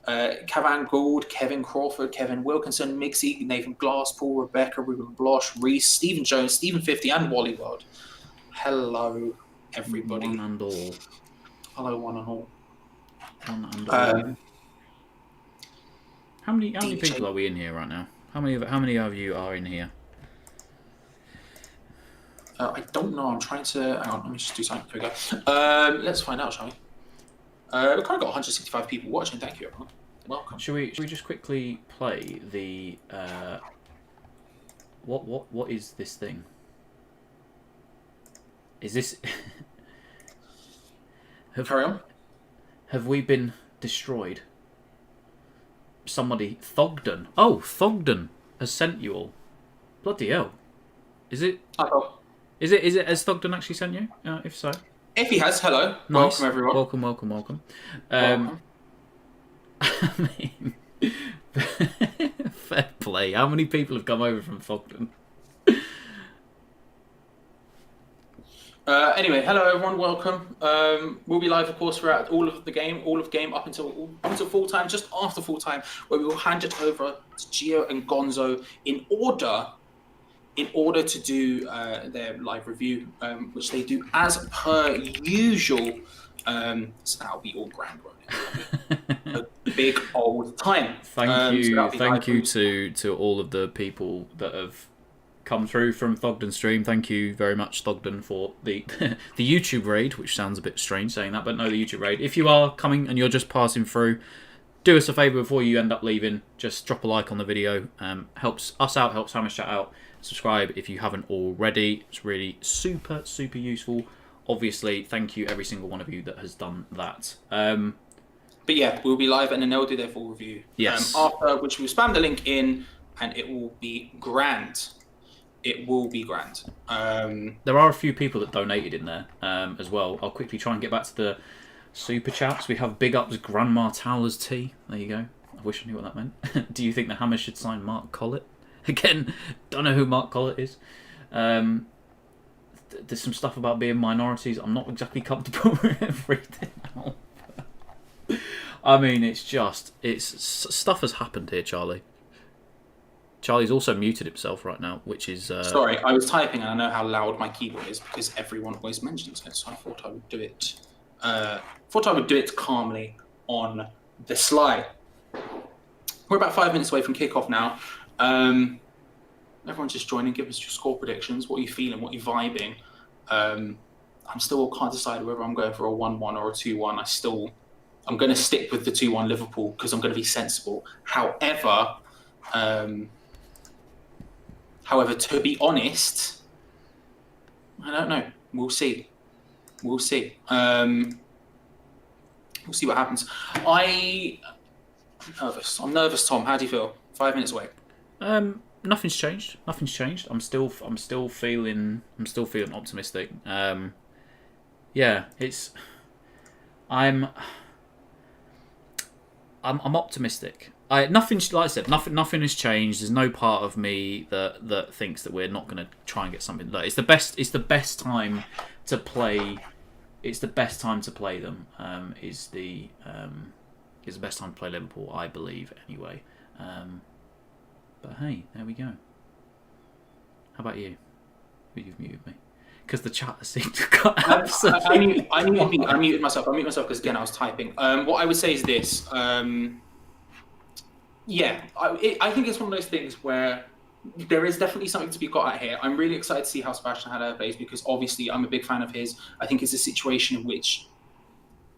Cavan Gould, Kevin Crawford, Kevin Wilkinson, Mixie, Nathan Glass, Paul, Rebecca, Ruben Blosh, Reese, Stephen Jones, Stephen 50, and Wally World. Hello, everybody. One and all. Hello, one and all. One and all. How many people are we in here right now? How many of you are in here? I don't know. I'm trying to. Hang on, let me just do something quicker. Let's find out, shall we? We've kind of got 165 people watching. Thank you, everyone. Welcome. Should we just quickly play the what is this thing? Is this Carry on. Have we been destroyed? Somebody Thogden. Oh, Thogden has sent you all. Bloody hell. Is it? Is it? Has Thogden actually sent you? If so. If he has, hello. Nice. Welcome, everyone. Welcome. Welcome. I mean, fair play. How many people have come over from Thogden? Anyway, hello everyone, welcome. We'll be live, of course, throughout all of game up until full time, just after full time, where we will hand it over to Gio and Gonzo in order to do their live review, which they do as per usual. So that'll be all grand, a big old time. Thank you to all of the people that have come through from Thogden stream. Thank you very much, Thogden, for the the YouTube raid, which sounds a bit strange saying that, but no, the YouTube raid. If you are coming and you're just passing through, do us a favour before you end up leaving. Just drop a like on the video. Helps us out, helps Hamish chat out. Subscribe if you haven't already. It's really super useful. Obviously, thank you every single one of you that has done that. But yeah, we'll be live and then they'll do their full review. Yes. After which we'll spam the link in and it will be grand. It will be grand. There are a few people that donated in there as well. I'll quickly try and get back to the super chats. We have big ups Grandma Towler's tea. There you go. I wish I knew what that meant. Do you think the Hammer should sign Mark Collett? Again, don't know who Mark Collett is. There's some stuff about being minorities. I'm not exactly comfortable with reading out. I mean, it's stuff has happened here, Charlie. Charlie's also muted himself right now, which is... Sorry, I was typing and I know how loud my keyboard is because everyone always mentions it, so I thought I would do it. Calmly on the sly. We're about 5 minutes away from kickoff now. Everyone's just joining. Give us your score predictions. What are you feeling? What are you vibing? Can't decide whether I'm going for a 1-1 or a 2-1. I'm going to stick with the 2-1 Liverpool because I'm going to be sensible. However, to be honest, I don't know. We'll see. We'll see what happens. I'm nervous, Tom. How do you feel? 5 minutes away. Nothing's changed. I'm still feeling optimistic. Yeah, I'm optimistic. Nothing has changed. There's no part of me that thinks that we're not going to try and get something. It's the best time to play. It's the best time to play them. Is the best time to play Liverpool, I believe, anyway. But hey, there we go. How about you? You've muted me. Because the chat seemed to cut absolutely. I muted myself. I muted myself because again I was typing. What I would say is this. Yeah, I think it's one of those things where there is definitely something to be got at here. I'm really excited to see how Sebastian Haller plays because obviously I'm a big fan of his. I think it's a situation in which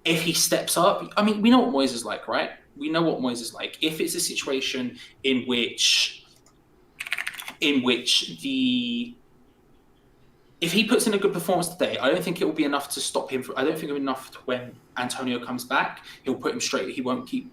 if he steps up, I mean, we know what Moyes is like, right? We know what Moyes is like. If it's a situation in which if he puts in a good performance today, I don't think it will be enough to stop him. I don't think it'll be enough to when Antonio comes back. He'll put him straight. He won't keep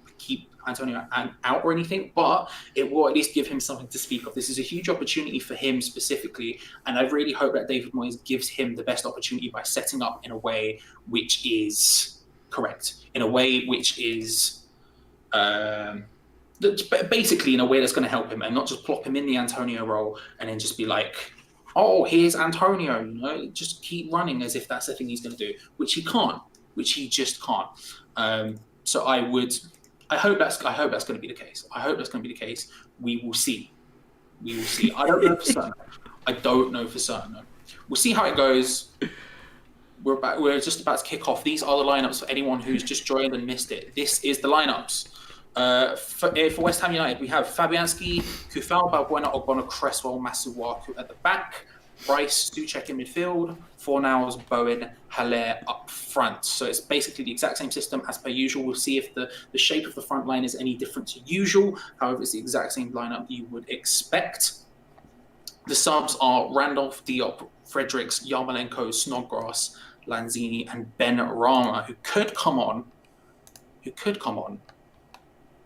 Antonio out or anything, but it will at least give him something to speak of. This is a huge opportunity for him specifically, and I really hope that David Moyes gives him the best opportunity by setting up in a way which is correct, in a way which is basically in a way that's going to help him and not just plop him in the Antonio role and then just be like, oh, here's Antonio, just keep running as if that's the thing he's going to do, which he just can't. So I hope that's going to be the case. We will see. I don't know for certain. We'll see how it goes. We're just about to kick off. These are the lineups for anyone who's just joined and missed it. This is the lineups. For West Ham United, we have Fabianski, Kufal, Balbuena, Ogbonna, Cresswell, Masuaku at the back, Bryce, Stuchek in midfield, Fornals, Bowen, Haller up front. So it's basically the exact same system as per usual. We'll see if the shape of the front line is any different to usual. However, it's the exact same lineup you would expect. The subs are Randolph, Diop, Fredericks, Yarmolenko, Snodgrass, Lanzini, and Ben Rama, who could come on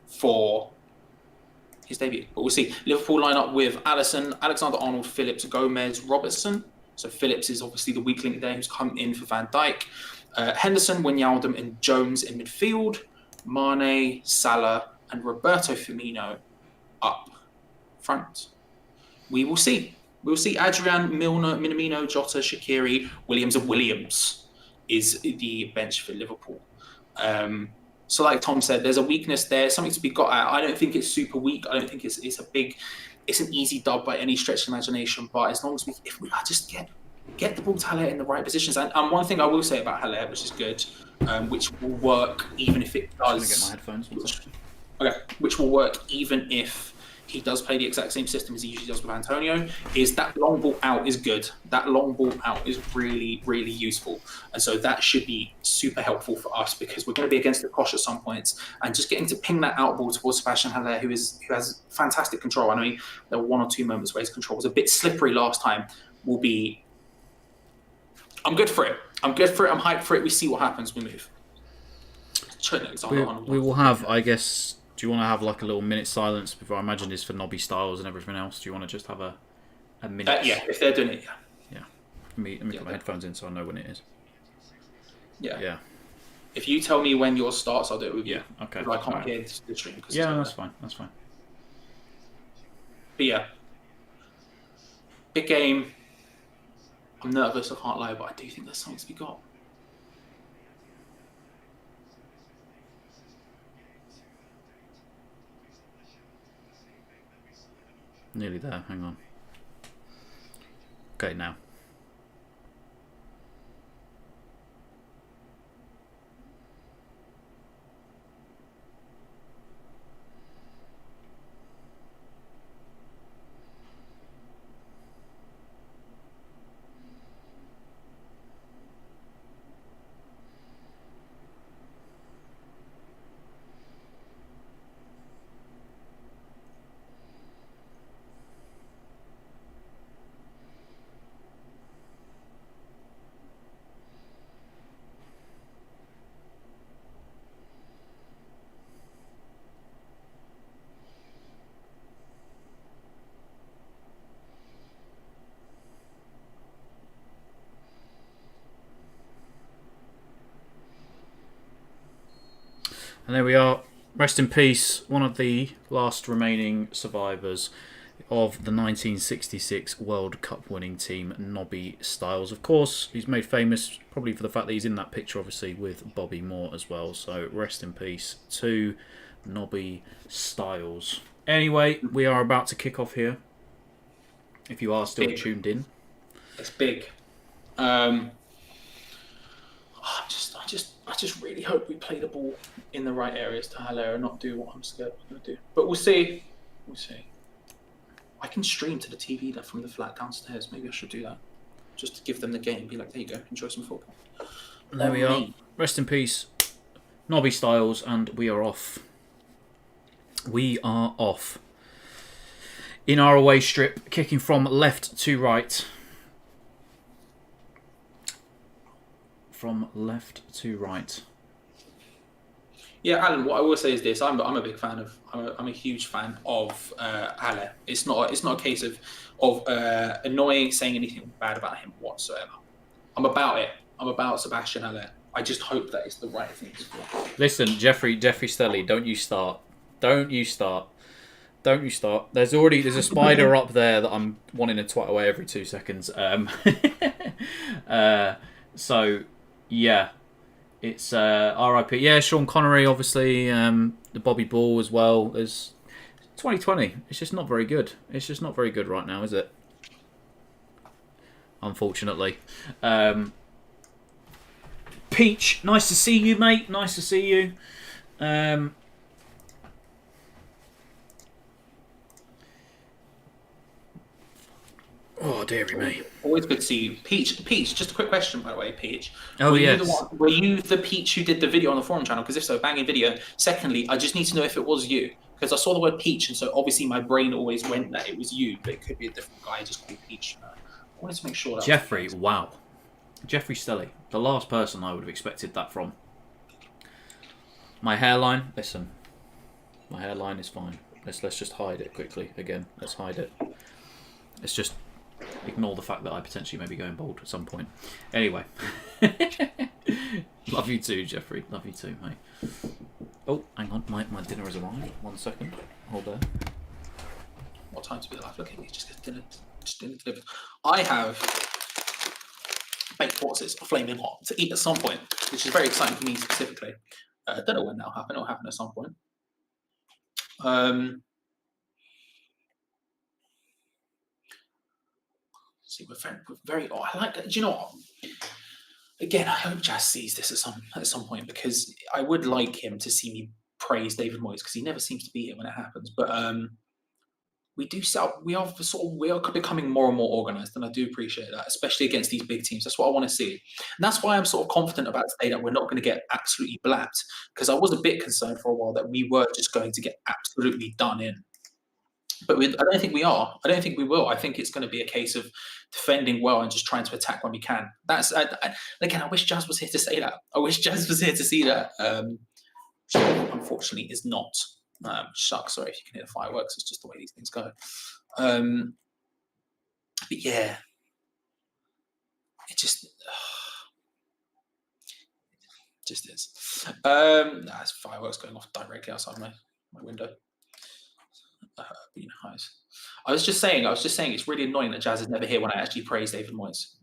for his debut. But we'll see. Liverpool line up with Alisson, Alexander-Arnold, Phillips, Gomez, Robertson. So Phillips is obviously the weak link there who's come in for Van Dijk. Henderson, Wijnaldum, and Jones in midfield. Mane, Salah, and Roberto Firmino up front. We will see. We'll see Adrian, Milner, Minamino, Jota, Shaqiri, Williams, and Williams is the bench for Liverpool. So like Tom said, there's a weakness there, something to be got at. I don't think it's super weak. I don't think it's an easy dub by any stretch of imagination. But as long as if we just get the ball to Haller in the right positions. And one thing I will say about Haller, which is good, which will work even if it does. Just gonna get my headphones. Okay, which will work even if he does play the exact same system as he usually does with Antonio, is that long ball out is good. That long ball out is really, really useful. And so that should be super helpful for us because we're going to be against the Kosh at some points. And just getting to ping that out ball towards Sebastian Haller, who has fantastic control. I know there were 1 or 2 moments where his control was a bit slippery last time, will be... I'm good for it. I'm hyped for it. We see what happens. We move. We will have, I guess... Do you want to have like a little minute silence before? I imagine it's for Nobby Styles and everything else. Do you want to just have a minute? Yeah, if they're doing it, yeah. Yeah. Let me put my headphones in so I know when it is. Yeah. Yeah. If you tell me when yours starts, I'll do it with you. Yeah, okay. I can't hear the stream. Yeah, that's fine. That's fine. But yeah. Big game. I'm nervous, I can't lie, but I do think there's something to be got. Nearly there, hang on. Okay, now. And there we are. Rest in peace, one of the last remaining survivors of the 1966 World Cup winning team, Nobby Styles. Of course, he's made famous probably for the fact that he's in that picture, obviously, with Bobby Moore as well. So rest in peace to Nobby Styles. Anyway, we are about to kick off here. If you are still tuned in. It's big. I just really hope we play the ball in the right areas to Haller and not do what I'm scared we're going to do. But we'll see. We'll see. I can stream to the TV from the flat downstairs. Maybe I should do that. Just to give them the game. Be like, there you go. Enjoy some football. There we are. Rest in peace, Nobby Styles, and we are off. We are off. In our away strip, kicking from left to right. From left to right. Yeah, Alan. What I will say is this: I'm a big fan of. I'm a huge fan of Haller. It's not a case of annoying saying anything bad about him whatsoever. I'm about it. I'm about Sebastian Haller. I just hope that it's the right thing to do. Listen, Jeffrey Stelly, don't you start. Don't you start. Don't you start. There's a spider up there that I'm wanting to twat away every 2 seconds. So yeah, it's RIP. Yeah, Sean Connery, obviously, the Bobby Ball as well. There's 2020. It's just not very good. It's just not very good right now, is it? Unfortunately. Peach, nice to see you, mate. Nice to see you. Oh, dearie me. Always good to see you. Peach, just a quick question, by the way, Peach. Oh, yes. Were you the Peach who did the video on the forum channel? Because if so, banging video. Secondly, I just need to know if it was you. Because I saw the word Peach, and so obviously my brain always went that it was you, but it could be a different guy just called Peach. I wanted to make sure that Jeffrey, wow. Jeffrey Stelly, the last person I would have expected that from. My hairline, listen. My hairline is fine. Let's just hide it quickly again. Let's hide it. Let's just ignore the fact that I potentially may be going bald at some point. Anyway. Love you too, Jeffrey. Love you too, mate. Oh, hang on. My dinner has arrived. 1 second. Hold there. What time to be live? Look at me. Just get dinner. I have baked horses flaming hot to eat at some point, which is very exciting for me specifically. I don't know when that'll happen. It'll happen at some point. See, we're very. Oh, I like that. Do you know what? Again, I hope Jazz sees this at some point, because I would like him to see me praise David Moyes, because he never seems to be here when it happens. But we are becoming more and more organised, and I do appreciate that, especially against these big teams. That's what I want to see, and that's why I'm sort of confident about today that we're not going to get absolutely blapped, because I was a bit concerned for a while that we were just going to get absolutely done in. But I don't think we are. I don't think we will. I think it's going to be a case of defending well and just trying to attack when we can. Again, I wish Jazz was here to say that. I wish Jazz was here to see that. Unfortunately, is not. Shucks, sorry if you can hear the fireworks. It's just the way these things go. But yeah, it just is. There's fireworks going off directly outside my window. Being nice. I was just saying it's really annoying that Jazz is never here when I actually praise David Moyes.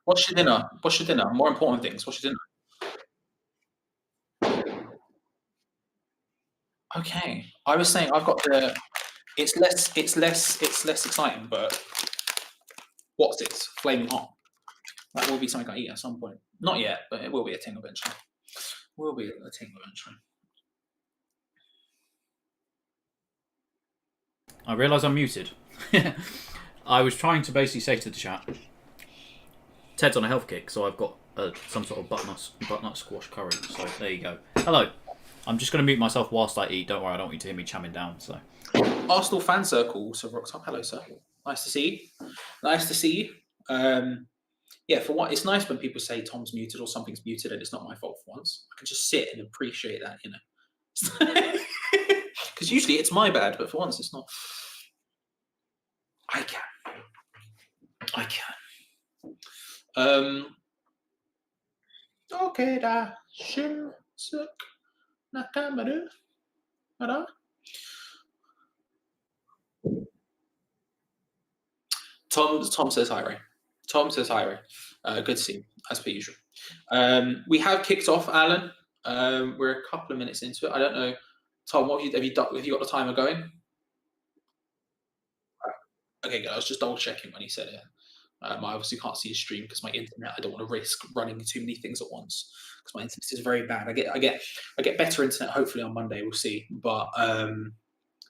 What's your dinner? What's your dinner? More important things. What's your dinner? Okay. I was saying I've got the. It's less exciting, but what's it? Flaming hot. That will be something I eat at some point. Not yet, but it will be a thing eventually. I realise I'm muted. I was trying to basically say to the chat, Ted's on a health kick, so I've got some sort of butternut squash curry. So there you go. Hello. I'm just going to mute myself whilst I eat. Don't worry, I don't want you to hear me chamming down. So, Arsenal fan circle also rocked up. Hello, sir. Nice to see you. Yeah, for what, it's nice when people say Tom's muted or something's muted and it's not my fault for once. I can just sit and appreciate that, you know. Because usually it's my bad, but for once it's not. I can. Okay, da shin suk nakamaru. Tom says hi, Ray. Tom says hi, Ray. Good to see you, as per usual. We have kicked off, Alan. We're a couple of minutes into it. I don't know, Tom. What have you got the timer going? Okay, good. I was just double checking when he said it. I obviously can't see his stream because my internet. I don't want to risk running too many things at once because my internet is very bad. I get better internet hopefully on Monday. We'll see, but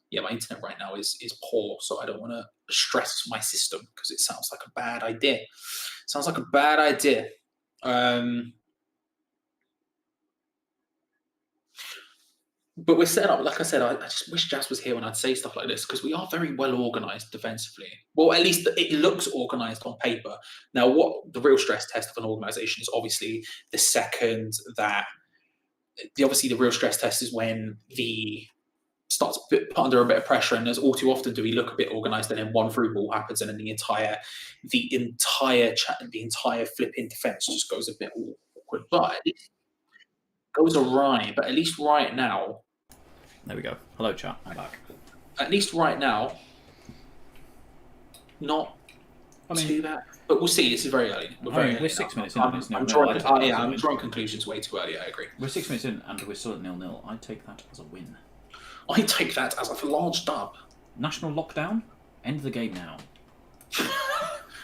yeah, my internet right now is poor, so I don't want to stress my system because it sounds like a bad idea. But we're set up, like I said, I just wish Jazz was here when I'd say stuff like this, because we are very well organised defensively. Well, at least it looks organised on paper. Now, what the real stress test of an organisation is obviously the second that... Obviously, the real stress test is when the starts put under a bit of pressure, and as all too often do we look a bit organised, and then one through ball happens, and then the entire flipping defence just goes a bit awkward. But it goes awry. But at least right now... There we go. Hello, chat. I'm back. At least right now, not too bad. But we'll see. This is very early. We're 6 minutes in. I'm drawing conclusions way too early. I agree. We're 6 minutes in, and we're still at 0-0. I take that as a win. I take that as a large dub. National lockdown. End the game now.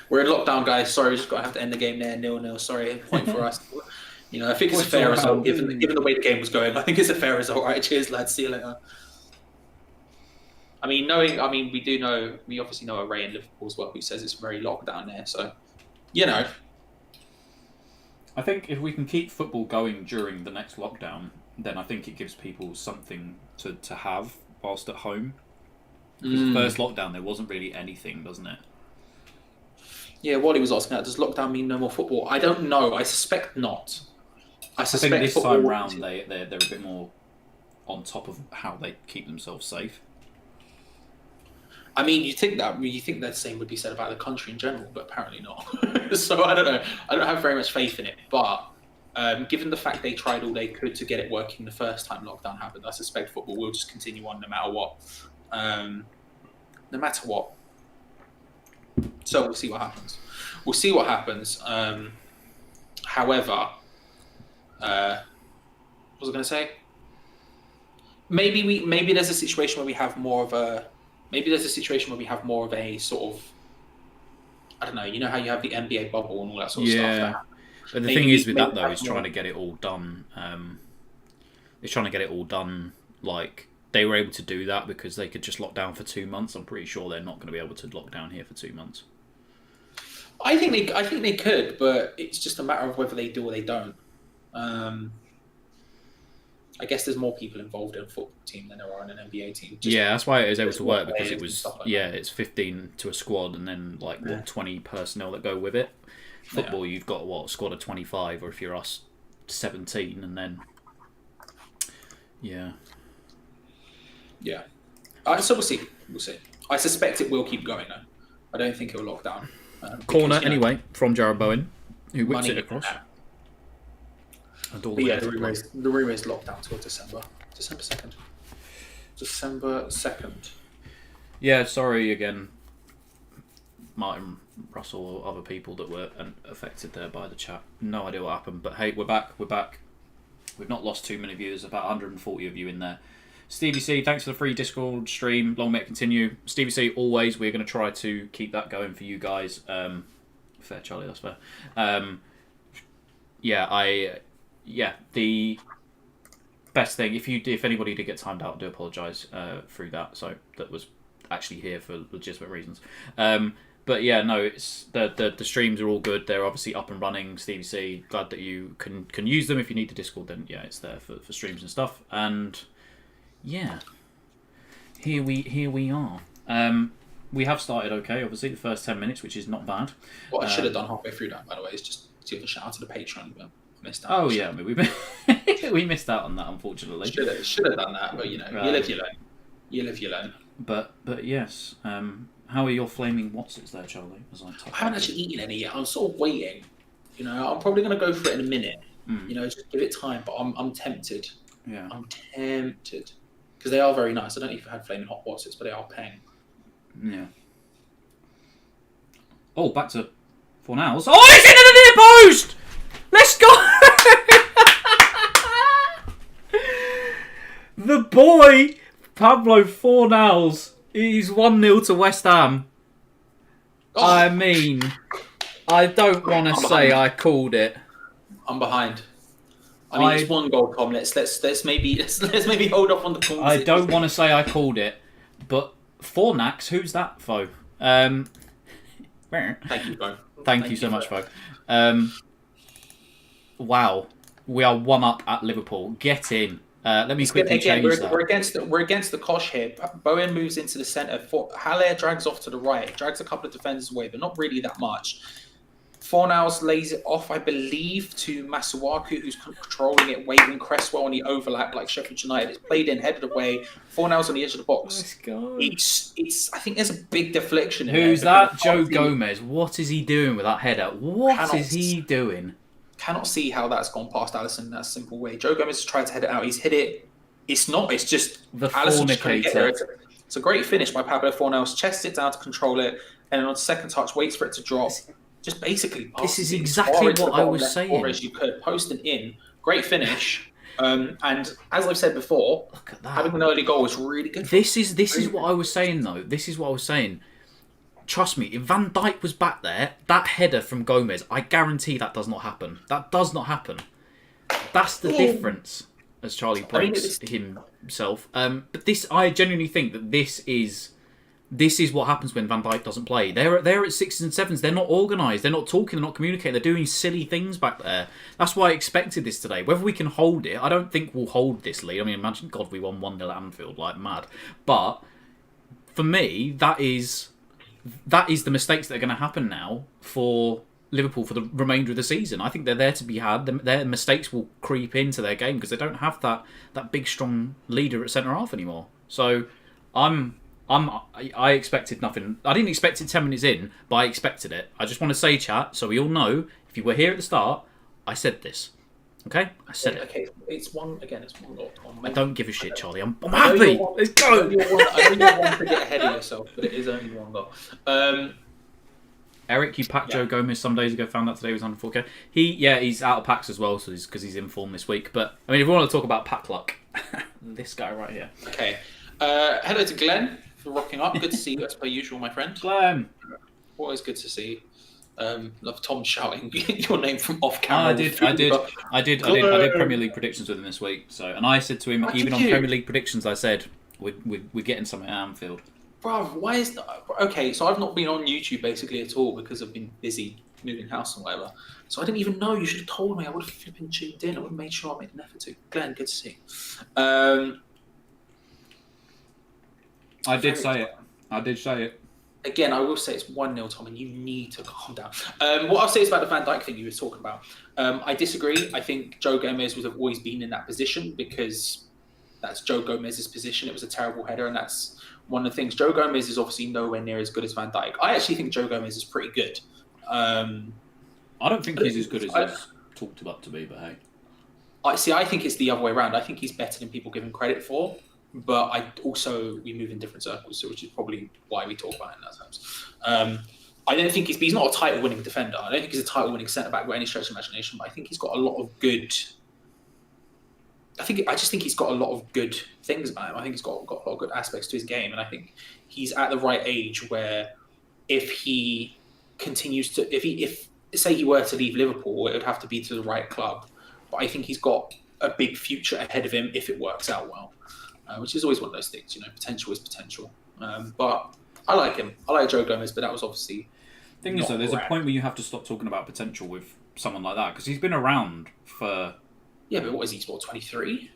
We're in lockdown, guys. Sorry, we're just got to have to end the game there. 0-0. Sorry, point for us. You know, I think it's a fair result given the way the game was going. I think it's a fair result. Right, cheers, lads. See you later. We obviously know a Ray in Liverpool as well, who says it's very locked down there. So, you know. I think if we can keep football going during the next lockdown, then I think it gives people something to have whilst at home. Because the first lockdown, there wasn't really anything, doesn't it? Yeah, Wally was asking that. Does lockdown mean no more football? I don't know. I suspect not. I I suspect think this football time round they're a bit more on top of how they keep themselves safe. I mean, you think the same would be said about the country in general, but apparently not. So I don't know. I don't have very much faith in it. But given the fact they tried all they could to get it working the first time lockdown happened, I suspect football will just continue on no matter what. No matter what. So we'll see what happens. We'll see what happens. However, what was I going to say? Maybe there's a situation where we have more of a sort of, I don't know. You know how you have the NBA bubble and all that sort of stuff. But the thing is with that though is trying to get it all done. It's trying to get it all done. Like they were able to do that because they could just lock down for 2 months. I'm pretty sure they're not going to be able to lock down here for 2 months. I think they could, but it's just a matter of whether they do or they don't. I guess there's more people involved in a football team than there are in an NBA team. That's why it was able to work because it was it's 15 to a squad and then 20 personnel that go with it. Football, you've got a squad of 25, or if you're us, 17, and then so we'll see. I suspect it will keep going though. I don't think it will lock down. Corner anyway from Jared Bowen, who whips it across. The rumour is locked down till December 2nd. December 2nd. Yeah, sorry again, Martin, Russell, or other people that were affected there by the chat. No idea what happened, but hey, we're back. We've not lost too many viewers, about 140 of you in there. Stevie C, thanks for the free Discord stream. Long may it continue. Stevie C, always, we're going to try to keep that going for you guys. Fair, Charlie, that's fair. The best thing, if anybody did get timed out, I do apologise through that. So that was actually here for legitimate reasons. But yeah, no, it's the streams are all good. They're obviously up and running. Stevie C, glad that you can use them. If you need the Discord, then yeah, it's there for streams and stuff. And yeah, here we are. We have started okay. Obviously, the first 10 minutes, which is not bad. What I should have done halfway through that, by the way, is just give a shout out to the Patreon. But I missed out. Oh yeah, I mean, we missed out on that, unfortunately. Should have done that, but you live, you learn. But yes. How are your flaming Watsits there, Charlie? I haven't actually eaten any yet. I'm sort of waiting. I'm probably going to go for it in a minute. Just give it time. But I'm tempted. Yeah. I'm tempted because they are very nice. I don't know if you've had flaming hot Watsits, but they are peng. Yeah. Oh, back to Fornals. Oh, he's into the near post! Let's go! The boy, Pablo Fornals. He's 1-0 to West Ham. Oh. I mean, I don't want to say I called it. I'm behind. I mean, it's one goal, Tom. Let's maybe hold off on the call. I don't want to say I called it, but Fornax, who's that, Fo? Thank you, Fo. Thank you so much, Fo. Wow, we are 1 up at Liverpool. Get in. Let me quickly change that. We're against the Kosh here. Bowen moves into the centre. Haller drags off to the right. Drags a couple of defenders away, but not really that much. Fornals lays it off, I believe, to Masuaku, who's controlling it, waiting Cresswell on the overlap like Sheffield United. It's played in, headed away. Fornals on the edge of the box. Let's go. It's. I think there's a big deflection. Who's that? Joe Gomez. What is he doing with that header? What is he doing? Cannot see how that's gone past Alisson in that simple way. Joe Gomez has tried to head it out. He's hit it. It's not. It's just the Alisson just couldn't get there. fornicator. It's a great finish by Pablo Fornals. Chests it down to control it, and then on second touch, waits for it to drop. Just basically. This is exactly what I was saying. As you could post and in. Great finish. And as I've said before, look at that. Having an early goal was really good. This is what I was saying though. This is what I was saying. Trust me, if Van Dijk was back there, that header from Gomez, I guarantee that does not happen. That does not happen. That's the difference, as Charlie breaks himself. But this, I genuinely think that this is what happens when Van Dijk doesn't play. They're at 6s and 7s. They're not organised. They're not talking. They're not communicating. They're doing silly things back there. That's why I expected this today. Whether we can hold it, I don't think we'll hold this lead. I mean, imagine, God, we won 1-0 at Anfield like mad. But for me, that is the mistakes that are going to happen now for Liverpool for the remainder of the season. I think they're there to be had. Their mistakes will creep into their game because they don't have that big, strong leader at centre half anymore. So I expected nothing. I didn't expect it 10 minutes in, but I expected it. I just want to say, chat, so we all know, if you were here at the start, I said this. Okay? I said it. Okay, it's one goal. I don't give a shit, Charlie. I'm happy. Let's go. I know you want to get ahead of yourself, but it is only one goal. Eric, you packed Joe Gomez some days ago. Found out today he was under 4K. He's out of packs as well, so because he's in form this week. But I mean, if we want to talk about pack luck, this guy right here. Okay. Hello to Glenn for rocking up. Good to see you as per usual, my friend. Glenn, always good to see. Love Tom shouting your name from off camera. I did Premier League predictions with him this week. So, and I said to him, even on Premier League predictions, I said we're getting something at Anfield. Bro, why is that? Okay, so I've not been on YouTube basically at all because I've been busy moving house and whatever. So I didn't even know. You should have told me. I would have flipping tuned in. I would have made sure I made an effort to. Glenn, good to see you. I did say it. Again, I will say it's 1-0, Tom, and you need to calm down. What I'll say is about the Van Dijk thing you were talking about. I disagree. I think Joe Gomez would have always been in that position because that's Joe Gomez's position. It was a terrible header, and that's one of the things. Joe Gomez is obviously nowhere near as good as Van Dijk. I actually think Joe Gomez is pretty good. I don't think he's as good as he's talked about to be, but hey. I think it's the other way around. I think he's better than people give him credit for. But we move in different circles, so which is probably why we talk about it in that terms. I don't think he's not a title-winning defender. I don't think he's a title-winning centre-back by any stretch of imagination, but I think he's got a lot of good... I just think he's got a lot of good things about him. I think he's got a lot of good aspects to his game, and I think he's at the right age where if he continues to... If say he were to leave Liverpool, it would have to be to the right club. But I think he's got a big future ahead of him if it works out well. Which is always one of those things, potential is potential. But I like him. I like Joe Gomez, but that was obviously... The thing is, though, there's a point where you have to stop talking about potential with someone like that, because he's been around for... Yeah, but what is he, 23?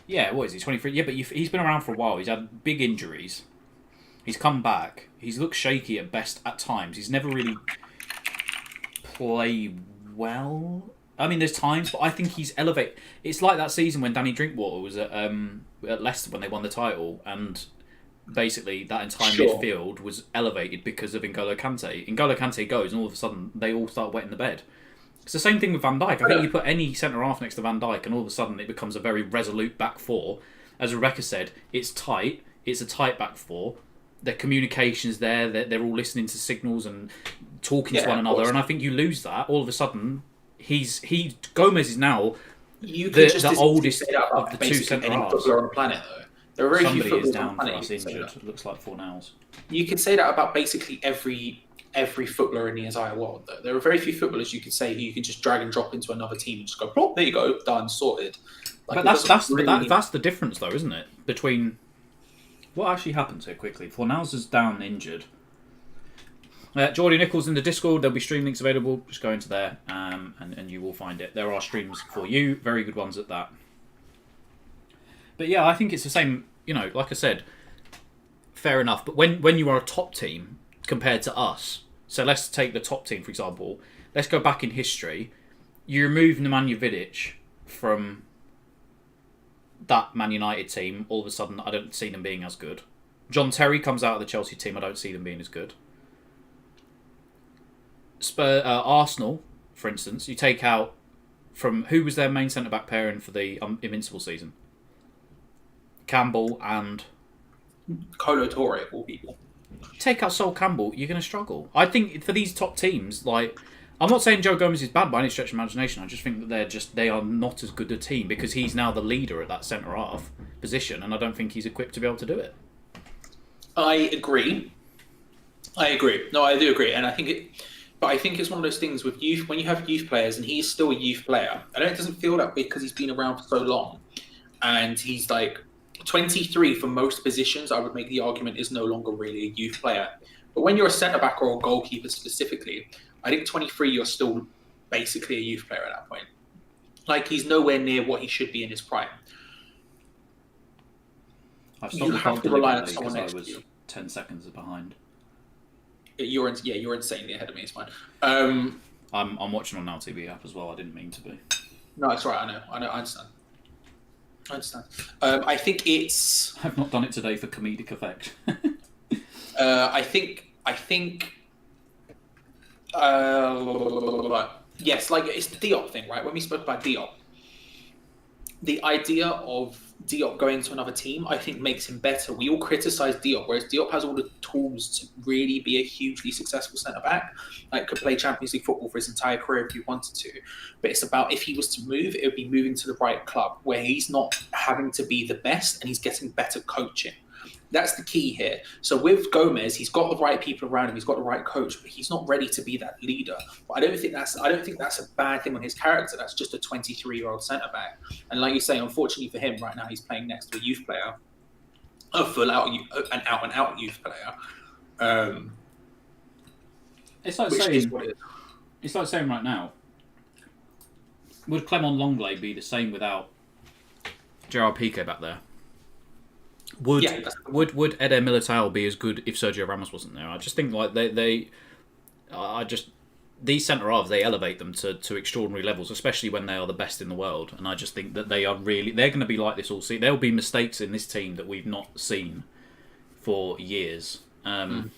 Yeah, what is he, 23? Yeah, but he's been around for a while. He's had big injuries. He's come back. He's looked shaky at best at times. He's never really played well... I mean, there's times, but I think he's elevated. It's like that season when Danny Drinkwater was at Leicester when they won the title, and basically that entire midfield was elevated because of N'Golo Kante. N'Golo Kante goes, and all of a sudden they all start wetting the bed. It's the same thing with Van Dijk. I think you put any centre half next to Van Dijk, and all of a sudden it becomes a very resolute back four. As Rebecca said, it's tight. It's a tight back four. Their communication's there. They're all listening to signals and talking to one another. And I think you lose that all of a sudden. Gomez is now the oldest of the two centre halves. Footballer on the planet, though. There are very few footballers on the planet. Somebody is down for us injured. Looks like Fornals. You could say that about basically every footballer in the entire world. Though there are very few footballers you could say who you can just drag and drop into another team and just go, plop, there you go, done, sorted. But that's the difference, though, isn't it? Between what actually happens here quickly. Fornals is down injured. Geordie Nichols in the Discord. There'll be stream links available. Just go into there and you will find it. There are streams for you. Very good ones at that. But yeah, I think it's the same. Like I said, fair enough. But when you are a top team compared to us, so let's take the top team, for example. Let's go back in history. You remove Nemanja Vidic from that Man United team. All of a sudden, I don't see them being as good. John Terry comes out of the Chelsea team. I don't see them being as good. Arsenal, for instance, you take out from who was their main centre-back pairing for the Invincible season? Campbell and Kolo Touré, of all people. Take out Sol Campbell, you're going to struggle. I think for these top teams, I'm not saying Joe Gomez is bad by any stretch of imagination. I just think that they are not as good a team because he's now the leader at that centre half position, and I don't think he's equipped to be able to do it. I agree. No, I do agree, and I think But I think it's one of those things with youth, when you have youth players, and he's still a youth player. I know it doesn't feel that way because he's been around for so long. And he's 23 for most positions, I would make the argument, is no longer really a youth player. But when you're a centre-back or a goalkeeper specifically, I think 23, you're still basically a youth player at that point. He's nowhere near what he should be in his prime. You have to rely on someone next to you. 10 seconds behind. You're insanely ahead of me. It's fine. I'm watching on Now TV app as well. I didn't mean to be. No, it's right. I know. I understand. I think it's. I've not done it today for comedic effect. I think. Yes, like it's the Diop thing, right? When we spoke about Diop, the idea of Diop going to another team, I think, makes him better. We all criticise Diop, whereas Diop has all the tools to really be a hugely successful centre back. Like, could play Champions League football for his entire career if he wanted to. But it's about, if he was to move, it would be moving to the right club where he's not having to be the best and he's getting better coaching. That's the key here. So with Gomez, he's got the right people around him, he's got the right coach, but he's not ready to be that leader. But I don't think that's a bad thing on his character. That's just a 23-year-old centre back. And like you say, unfortunately for him, right now he's playing next to a youth player, an out and out youth player. It's like saying right now, would Clement Longley be the same without Gerard Piqué back there? Would Eder Militao be as good if Sergio Ramos wasn't there? I just think like these centre halves, they elevate them to extraordinary levels, especially when they are the best in the world. And I just think that they're going to be like this all season. There'll be mistakes in this team that we've not seen for years. And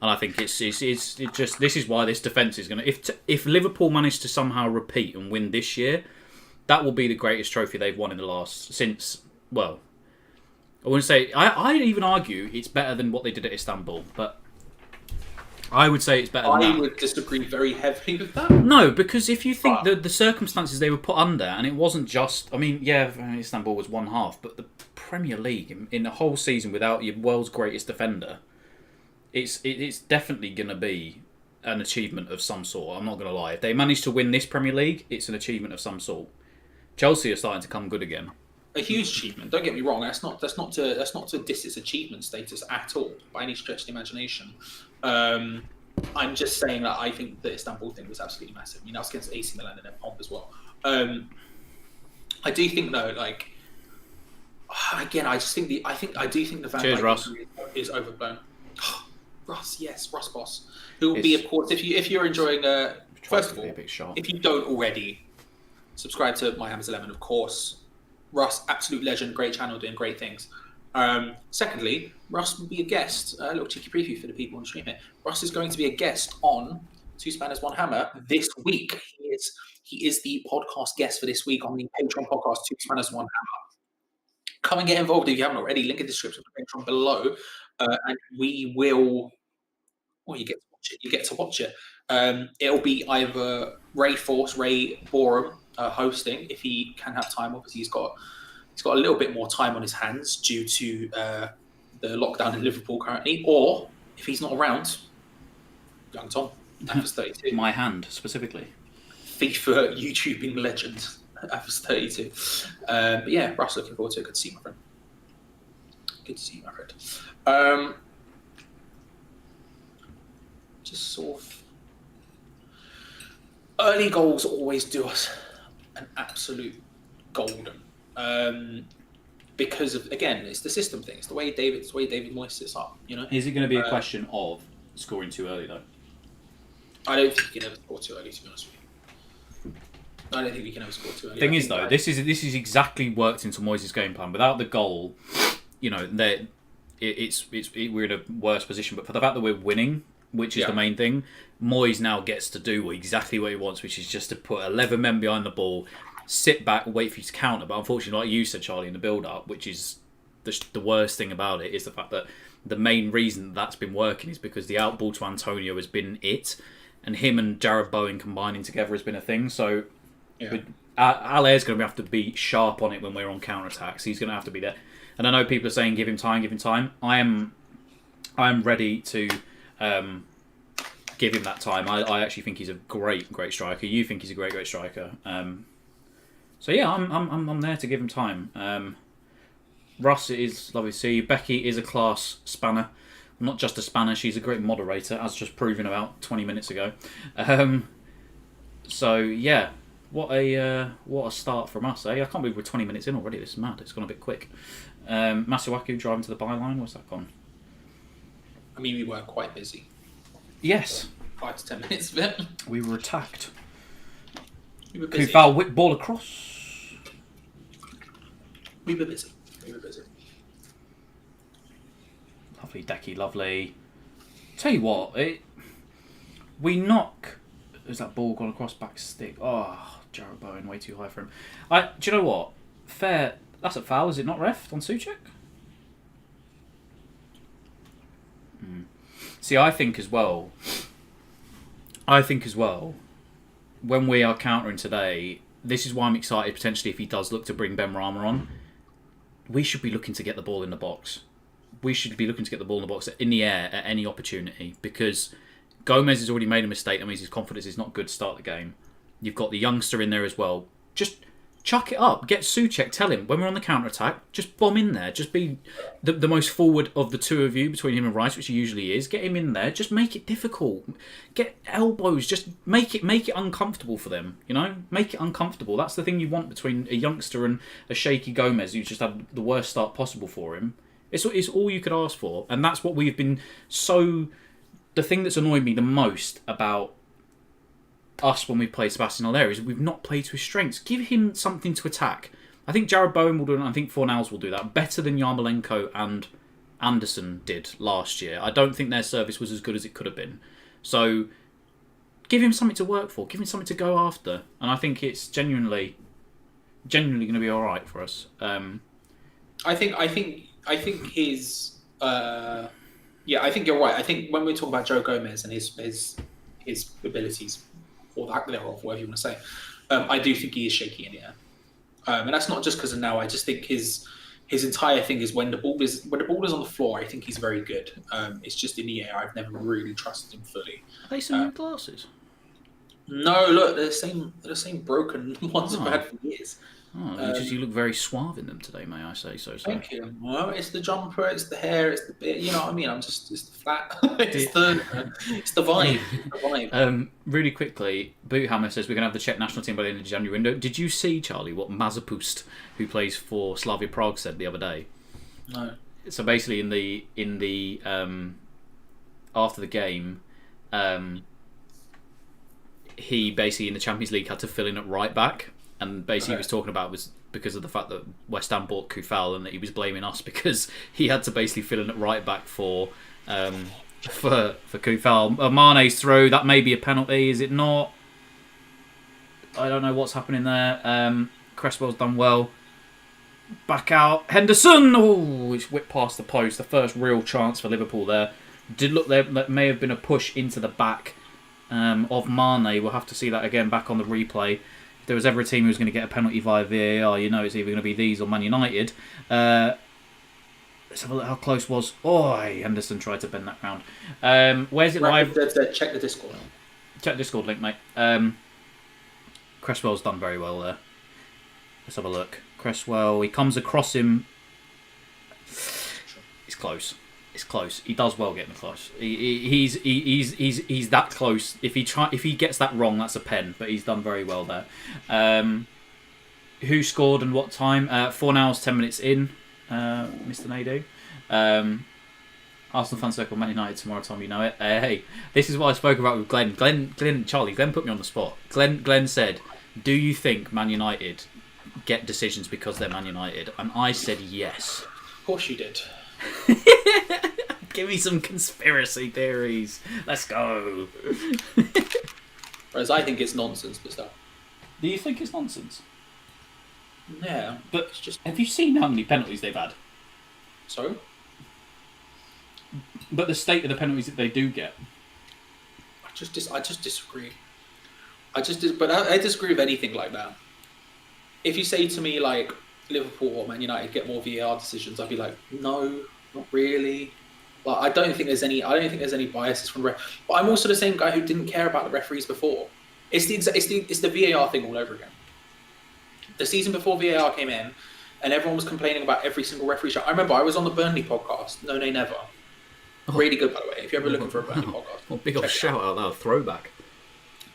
I think this is why this defence is going to. If Liverpool manage to somehow repeat and win this year, that will be the greatest trophy they've won in the last I wouldn't say. I'd even argue it's better than what they did at Istanbul, but I would say it's better than that. I would disagree very heavily with that. No, because if you think the circumstances they were put under, and it wasn't just. I mean, yeah, Istanbul was one half, but the Premier League in the whole season without your world's greatest defender, it's definitely going to be an achievement of some sort. I'm not going to lie. If they manage to win this Premier League, it's an achievement of some sort. Chelsea are starting to come good again. A huge achievement. Don't get me wrong. That's not to diss its achievement status at all by any stretch of the imagination. I'm just saying that I think the Istanbul thing was absolutely massive. I mean, that was against AC Milan and then Pomp as well. I do think though, like again, I do think the Van Dijk is overblown. Russ, yes, Russ Boss, who will be, of course, if you're enjoying. First of all, if you don't already subscribe to My Hammers 11, of course. Russ, absolute legend, great channel, doing great things. Secondly, Russ will be a guest. A little cheeky preview for the people on stream here. Russ is going to be a guest on Two Spanners, One Hammer this week. He is the podcast guest for this week on the Patreon podcast, Two Spanners, One Hammer. Come and get involved if you haven't already. Link in the description for Patreon below. And we will... Well, you get to watch it. It'll be either Ray Borum, hosting, if he can have time. Obviously, he's got a little bit more time on his hands due to the lockdown in Liverpool currently, or if he's not around, young Tom, AFS 32. My hand, specifically. FIFA YouTubing legend, AFS 32. But yeah, Russ, looking forward to it. Good to see you, my friend. Good to see you, my friend. Just sort of... Early goals always do us an absolute golden, because of, again, it's the system thing. It's the way David Moyes sits up. You know. Is it going to be a question of scoring too early though? I don't think you can ever score too early. To be honest with you, I don't think we can ever score too early. Thing is though, this is exactly worked into Moyes' game plan. Without the goal, you know, we're in a worse position. But for the fact that we're winning, which is the main thing, Moyes now gets to do exactly what he wants, which is just to put 11 men behind the ball, sit back, wait for you to counter. But unfortunately, like you said, Charlie, in the build-up, which is the worst thing about it, is the fact that the main reason that's been working is because the outball to Antonio has been it, and him and Jared Bowen combining together has been a thing. So Haller's going to have to be sharp on it when we're on counter-attacks. He's going to have to be there. And I know people are saying, give him time. I am ready to... give him that time. I actually think he's a great striker. You think he's a great striker. So yeah, I'm there to give him time. Russ is lovely to see. Becky is a class spanner. Not just a spanner, she's a great moderator, as just proven about 20 minutes ago. So yeah, what a start from us, eh? I can't believe we're 20 minutes in already. This is mad. It's gone a bit quick. Masuaku driving to the byline. What's that gone? I mean, we were quite busy. Yes. 5 to 10 minutes of it. We were attacked. We were busy. Kufal whip ball across. We were busy. Lovely, Decky, lovely. Tell you what, we knock. Is that ball gone across back stick? Oh, Jarrett Bowen, way too high for him. Do you know what? Fair. That's a foul, is it not, ref, on Souček? See, I think as well, when we are countering today, this is why I'm excited potentially if he does look to bring Ben Rama on. We should be looking to get the ball in the box. We should be looking to get the ball in the box in the air at any opportunity, because Gomez has already made a mistake. That means his confidence is not good to start the game. You've got the youngster in there as well. Just chuck it up. Get Souček. Tell him when we're on the counter attack, just bomb in there. Just be the most forward of the two of you between him and Rice, which he usually is. Get him in there. Just make it difficult. Get elbows. Just make it uncomfortable for them. You know, make it uncomfortable. That's the thing you want between a youngster and a shaky Gomez, who's just had the worst start possible for him. It's all you could ask for, and that's what we've been so. The thing that's annoyed me the most about us when we play Sebastian Haller is we've not played to his strengths. Give him something to attack. I think Jarrett Bowen will do it, and I think Fornals will do that better than Yarmolenko and Anderson did last year. I don't think their service was as good as it could have been. So give him something to work for. Give him something to go after, and I think it's genuinely going to be all right for us. I think his. Yeah, I think you're right. I think when we talk about Joe Gomez and his abilities, or lack thereof, whatever you want to say, I do think he is shaky in the air, and that's not just because of now. I just think his entire thing is when the ball is on the floor. I think he's very good. It's just in the air. I've never really trusted him fully. Are they some new glasses? No, look, they're the same broken ones I've had for years. Oh, you look very suave in them today, may I say so? Thank you. Well, it's the jumper, it's the hair, it's the bit. You know what I mean? It's the flat. it's the vibe. Really quickly, Boothammer says we're going to have the Czech national team by the end of the January window. Did you see, Charlie, what Mazepust, who plays for Slavia Prague, said the other day? No. So basically, in the after the game, he basically in the Champions League had to fill in at right back. And basically, he was talking about was because of the fact that West Ham bought Kufal, and that he was blaming us because he had to basically fill in at right back for Kufal. Mane's through, that may be a penalty, is it not? I don't know what's happening there. Cresswell's done well. Back out, Henderson. Oh, it's whipped past the post. The first real chance for Liverpool there. Did look there that may have been a push into the back of Mane. We'll have to see that again back on the replay. There was ever a team who was going to get a penalty via VAR, you know it's either going to be these or Man United. Let's have a look how close was. Oh, Henderson tried to bend that round. Where's it live? Check the Discord. Check the Discord link, mate. Cresswell's done very well there. Let's have a look. Cresswell, he comes across him. It's close. It's close. He does well getting close. He's that close. If he gets that wrong, that's a pen. But he's done very well there. Who scored and what time? 4 hours 10 minutes in. Mr. Nadu. Arsenal fan circle, Man United tomorrow. Tom, you know it. Hey, this is what I spoke about with Glenn. Glenn put me on the spot. Glenn said, "Do you think Man United get decisions because they're Man United?" And I said yes. Of course you did. Give me some conspiracy theories. Let's go. Whereas I think it's nonsense, but stuff. Do you think it's nonsense? Yeah, but it's just. Have you seen how many penalties they've had? Sorry? But the state of the penalties that they do get. I just disagree. I disagree with anything like that. If you say to me like Liverpool or Man United get more VAR decisions, I'd be like, no, not really. Like, I don't think there's any biases from the ref. But I'm also the same guy who didn't care about the referees before. It's the VAR thing all over again. The season before VAR came in, and everyone was complaining about every single referee shot. I remember I was on the Burnley podcast. No, Nay Never. Really good, by the way. If you're ever looking for a Burnley podcast, well, big old shout out now, throwback.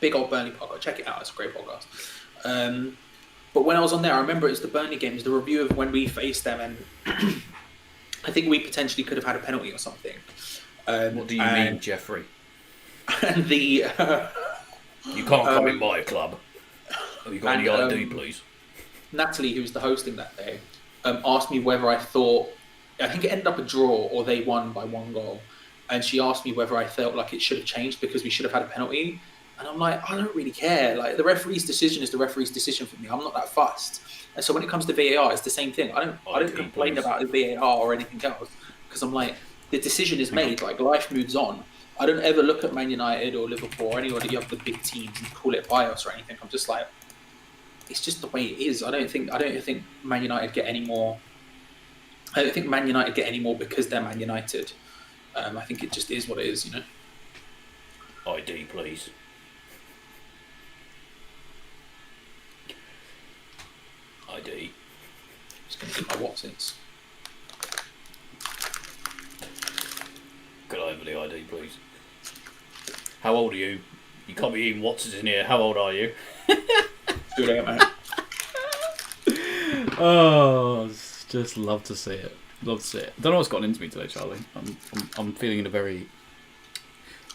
Big old Burnley podcast. Check it out. It's a great podcast. But when I was on there, I remember it was the Burnley game. It was the review of when we faced them, and I think we potentially could have had a penalty or something. What do you mean, Jeffrey? And the You can't come in my club. Have you got any ID, please? Natalie, who's the hosting that day, asked me whether I thought, I think it ended up a draw or they won by 1 goal. And she asked me whether I felt like it should have changed because we should have had a penalty. And I'm like, I don't really care. Like, the referee's decision is the referee's decision for me. I'm not that fussed. And so when it comes to VAR, it's the same thing. I don't complain about the VAR or anything else because I'm like, the decision is made. Like, life moves on. I don't ever look at Man United or Liverpool or any of the other big teams and call it bias or anything. I'm just like, it's just the way it is. I don't think Man United get any more. I don't think Man United get any more because they're Man United. I think it just is what it is, you know. ID, please. ID. Just going to get my Watsons. Could I have the ID, please? How old are you? You can't be eating Watsons in here. How old are you? Too late, mate. Oh, just love to see it. Love to see it. I don't know what's gotten into me today, Charlie. I'm feeling in a very,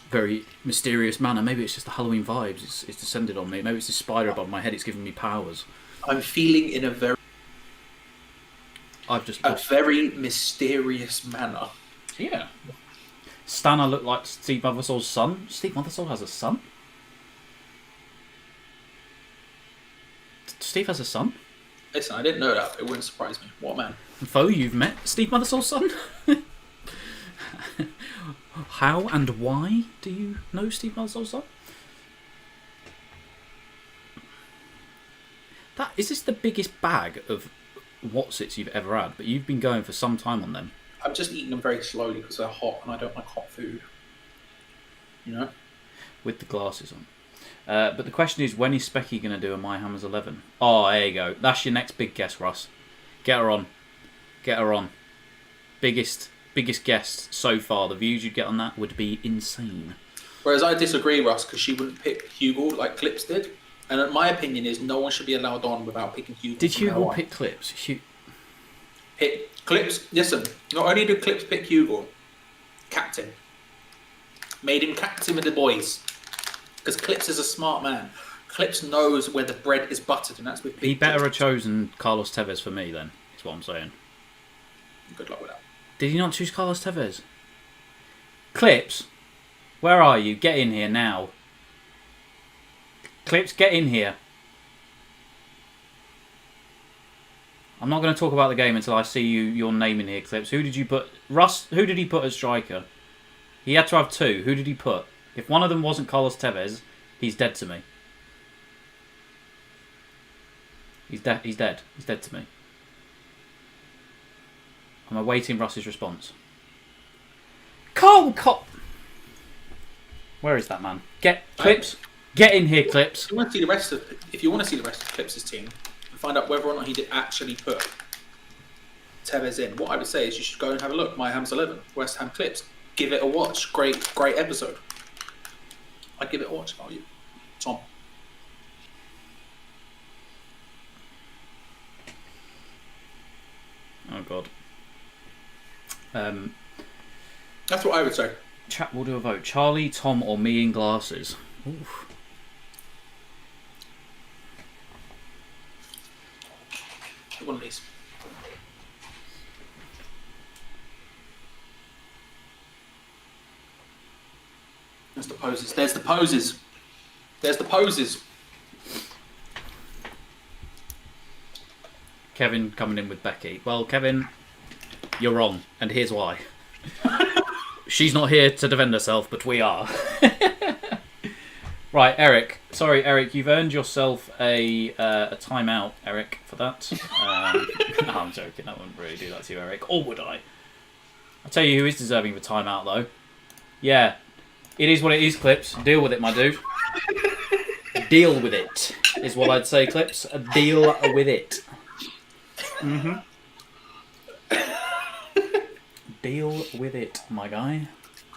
very mysterious manner. Maybe it's just the Halloween vibes. It's descended on me. Maybe it's the spider above my head. It's giving me powers. I'm feeling in a very very mysterious manner. Yeah. Stan, I look like Steve Mothersoul's son. Steve Mothersoul has a son? Steve has a son? Listen, I didn't know that. It wouldn't surprise me. What man? Fo, you've met Steve Mothersoul's son? How and why do you know Steve Mothersoul's son? Is this the biggest bag of Watsits you've ever had? But you've been going for some time on them. I've just eaten them very slowly because they're hot and I don't like hot food. You know? With the glasses on. But the question is, when is Specky going to do a My Hammers 11? Oh, there you go. That's your next big guest, Russ. Get her on. Get her on. Biggest guest so far. The views you'd get on that would be insane. Whereas I disagree, Russ, because she wouldn't pick Hugo like Clips did. And my opinion is no one should be allowed on without picking Hugo. Did Hugo pick Clips? Pick Clips. Listen, not only did Clips pick Hugo, captain. Made him captain with the boys. Because Clips is a smart man. Clips knows where the bread is buttered, and that's with big. He better have chosen Carlos Tevez for me, then, is what I'm saying. Good luck with that. Did he not choose Carlos Tevez? Clips, where are you? Get in here now. Clips, get in here. I'm not going to talk about the game until I see your name in here, Clips. Who did you put? Russ, who did he put as striker? He had to have 2. Who did he put? If one of them wasn't Carlos Tevez, he's dead to me. He's dead. He's dead to me. I'm awaiting Russ's response. Cole! Where is that man? Clips. Get in here, Clips. If you want to see the rest of Clips' team and find out whether or not he did actually put Tevez in, what I would say is you should go and have a look. My Ham's 11, West Ham Clips. Give it a watch. Great episode. I'd give it a watch. How are you, Tom? Oh God. That's what I would say. Chat will do a vote. Charlie, Tom, or me in glasses. Oof. One of these. There's the poses. There's the poses. There's the poses. Kevin coming in with Becky. Well, Kevin, you're wrong, and here's why. She's not here to defend herself, but we are. Right, Eric. Sorry, Eric, you've earned yourself a timeout, Eric, for that. No, I'm joking. I wouldn't really do that to you, Eric. Or would I? I'll tell you who is deserving of a timeout, though. Yeah, it is what it is, Clips. Deal with it, my dude. Deal with it, is what I'd say, Clips. Deal with it. Mm-hmm. Deal with it, my guy.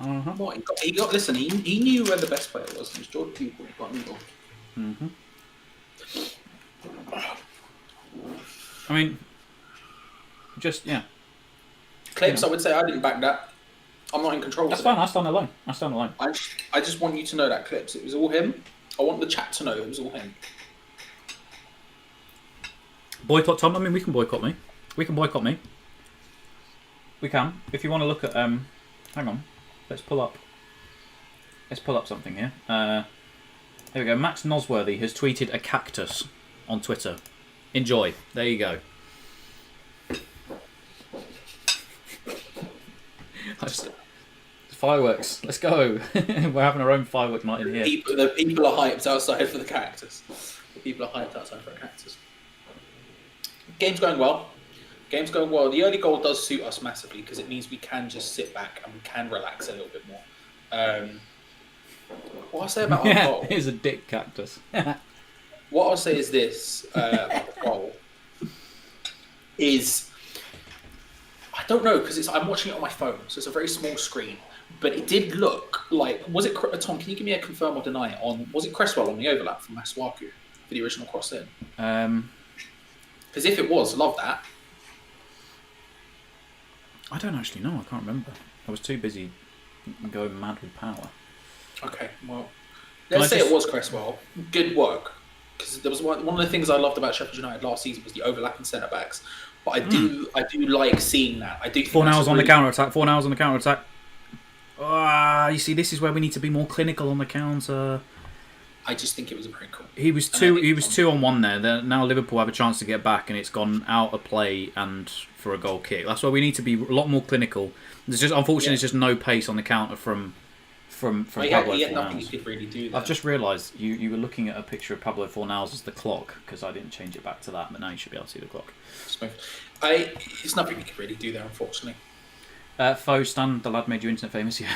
Uh-huh. What he got? Listen, he knew where the best player was. It was Jordan Pupil. He got him involved. Mm-hmm. I mean, just yeah. Clips, I would say I didn't back that. I'm not in control. That's fine. I stand alone. I just want you to know that clips. It was all him. I want the chat to know it was all him. Boycott Tom. I mean, we can boycott me. We can. If you want to look at hang on. Let's pull up something here. There we go. Max Nosworthy has tweeted a cactus on Twitter. Enjoy. There you go. Fireworks. Let's go. We're having our own firework night in here. The people are hyped outside for the cactus. The people are hyped outside for a cactus. Game's going well. The early goal does suit us massively because it means we can just sit back and we can relax a little bit more. What I'll say about our goal... Here's a dick cactus. What I'll say is this about the goal is... I don't know because I'm watching it on my phone, so it's a very small screen. But it did look like... Was it... Tom, can you give me a confirm or deny on... Was it Cresswell on the overlap from Masuaku for the original cross in? Because if it was, love that. I don't actually know. I can't remember. I was too busy going mad with power. Okay, well, let's say it was Cresswell. Good work. Because there was one of the things I loved about Sheffield United last season was the overlapping centre backs. But I do like seeing that. I do. Think 4 hours on the counter attack. 4 hours on the counter attack. You see, this is where we need to be more clinical on the counter. I just think it was very cool. He was 2-on-1 there. Now Liverpool have a chance to get back, and it's gone out of play and for a goal kick. That's why we need to be a lot more clinical. There's just unfortunately, there's just no pace on the counter from Pablo. He had nothing he could really do there. I've just realised you were looking at a picture of Pablo Fornals as the clock because I didn't change it back to that, but now you should be able to see the clock. It's nothing he could really do there, unfortunately. Faux Stan, the lad made you internet famous. Yeah,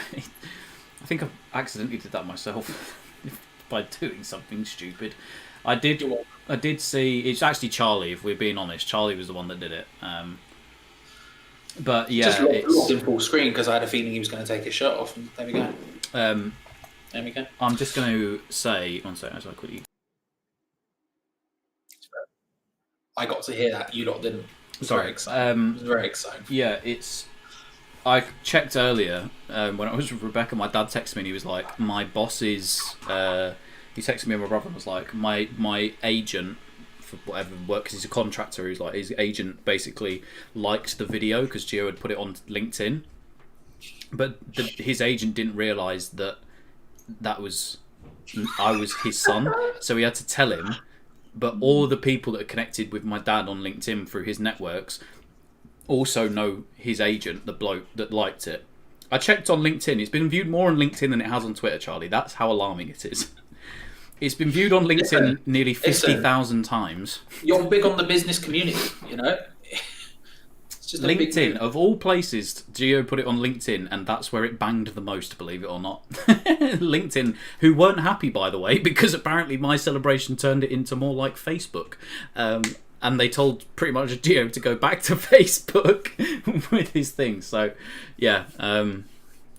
I think I accidentally did that myself. By doing something stupid. I did see... It's actually Charlie, if we're being honest. Charlie was the one that did it. But yeah... Just logged in full screen because I had a feeling he was going to take his shirt off. And there we go. There we go. I'm just going to say... One second, as I quickly... I got to hear that. You lot didn't. It was very exciting. It was very exciting. Yeah, it's... I checked earlier when I was with Rebecca. My dad texted me and he was like, "My boss is." He texted me and my brother and was like, "My agent for whatever work because he's a contractor. He was like, his agent basically liked the video because Gio had put it on LinkedIn, but his agent didn't realise that I was his son, so he had to tell him. But all of the people that are connected with my dad on LinkedIn through his networks." Also know his agent, the bloke that liked it. I checked on LinkedIn. It's been viewed more on LinkedIn than it has on Twitter, Charlie. That's how alarming it is. It's been viewed on LinkedIn nearly 50,000 times. You're big on the business community, you know? It's just LinkedIn, of all places, Gio put it on LinkedIn, and that's where it banged the most, believe it or not. LinkedIn, who weren't happy, by the way, because apparently my celebration turned it into more like Facebook. And they told pretty much Gio to go back to Facebook with his thing. So, yeah,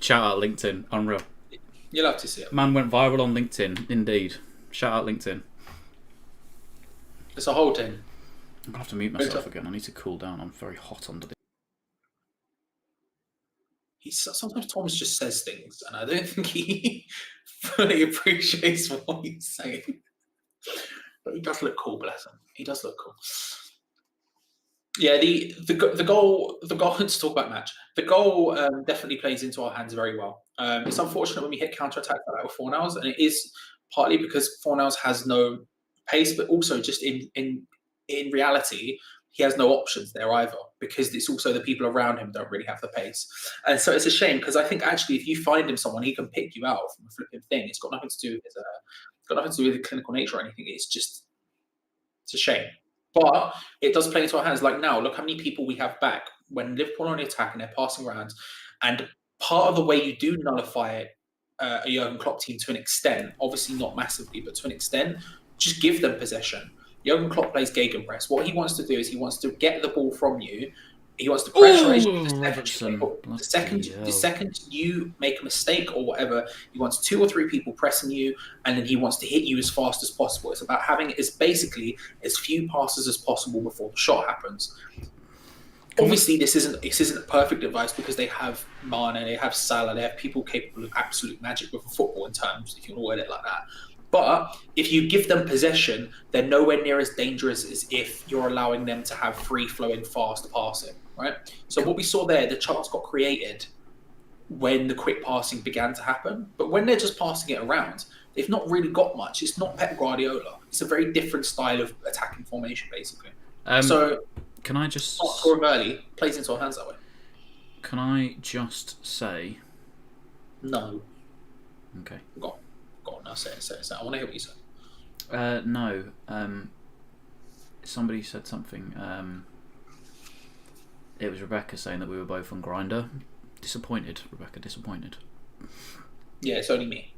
shout out LinkedIn, unreal. You'll have to see it. Man went viral on LinkedIn, indeed. Shout out LinkedIn. It's a whole thing. I'm gonna have to mute myself again. I need to cool down. I'm very hot under this. Sometimes Thomas just says things, and I don't think he fully appreciates what he's saying. But he does look cool, bless him. He does look cool. Yeah, the goal. Let's talk about match. The goal definitely plays into our hands very well. It's unfortunate when we hit counter attack like that with Fornals, and it is partly because Fornals has no pace, but also just in reality, he has no options there either, because it's also the people around him don't really have the pace. And so it's a shame, because I think actually if you find him someone, he can pick you out from a flipping thing. It's got nothing to do with the clinical nature or anything. It's a shame. But it does play into our hands. Like now, look how many people we have back when Liverpool are on the attack and they're passing around. And part of the way you do nullify a Jurgen Klopp team to an extent, obviously not massively, but to an extent, just give them possession. Jurgen Klopp plays gegenpress. What he wants to do is he wants to get the ball from you. He wants to pressurize the second you make a mistake or whatever, he wants 2 or 3 people pressing you, and then he wants to hit you as fast as possible. It's about having basically as few passes as possible before the shot happens. Obviously, this isn't perfect advice because they have Mane, they have Salah, they have people capable of absolute magic with football in terms, if you want to word it like that. But if you give them possession, they're nowhere near as dangerous as if you're allowing them to have free-flowing, fast passing, right? So what we saw there, the chance got created when the quick passing began to happen. But when they're just passing it around, they've not really got much. It's not Pep Guardiola. It's a very different style of attacking formation, basically. So can I just not score early, plays into our hands that way. Can I just say no? Okay. Go on. Now say it. I want to hear what you say. No. Somebody said something. It was Rebecca saying that we were both on Grinder. Disappointed, Rebecca. Disappointed. Yeah, it's only me.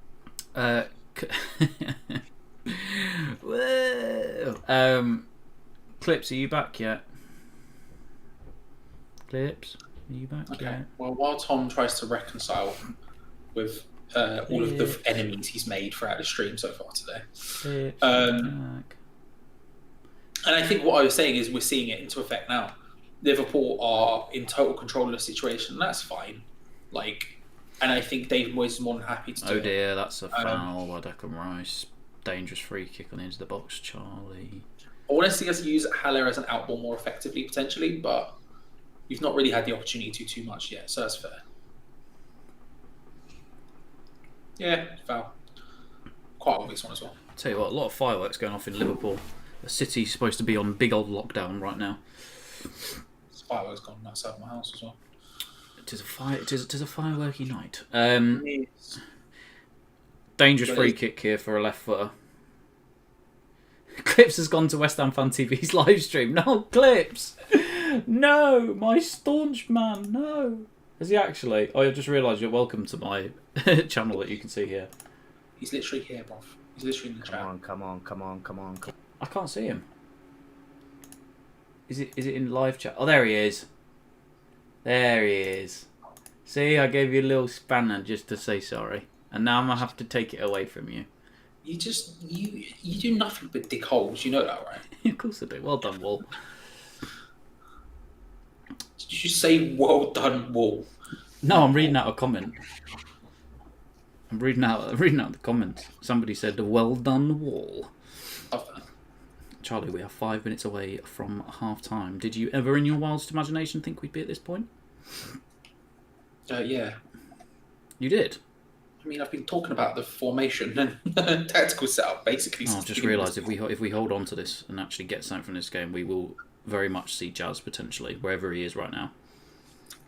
Clips, are you back yet? Clips, are you back yet? Well, while Tom tries to reconcile with all of the enemies he's made throughout the stream so far today. Clips, and I think what I was saying is we're seeing it into effect now. Liverpool are in total control of the situation, and that's fine. And I think David Moyes is more than happy to do it. Oh dear, that's a foul by Declan Rice. Dangerous free kick on into the box, Charlie. I want to see us use Haller as an outball more effectively, potentially, but we've not really had the opportunity to too much yet, so that's fair. Yeah, foul. Quite obvious one as well. Tell you what, a lot of fireworks going off in Liverpool. The city's supposed to be on big old lockdown right now. There's fireworks gone outside my house as well. It is a fireworky night. Yes. Dangerous free kick here for a left footer. Clips has gone to West Ham Fan TV's live stream. No, Clips! No! My staunch man, no! Has he actually? Oh, I've just realised you're welcome to my channel that you can see here. He's literally here, bruv. He's literally in the chat. Come on. I can't see him. Is it in live chat? Oh, there he is. There he is. See, I gave you a little spanner just to say sorry. And now I'm going to have to take it away from you. You do nothing but dig holes, you know that, right? Of course I do. Well done, Wall. Did you say well done, Wall? No, I'm reading out a comment. I'm reading out the comments. Somebody said, well done, Wall. Charlie, we are 5 minutes away from half time. Did you ever in your wildest imagination think we'd be at this point? Yeah. You did? I mean, I've been talking about the formation and tactical setup, basically. I've just realised if we hold on to this and actually get something from this game, we will very much see Jazz potentially, wherever he is right now.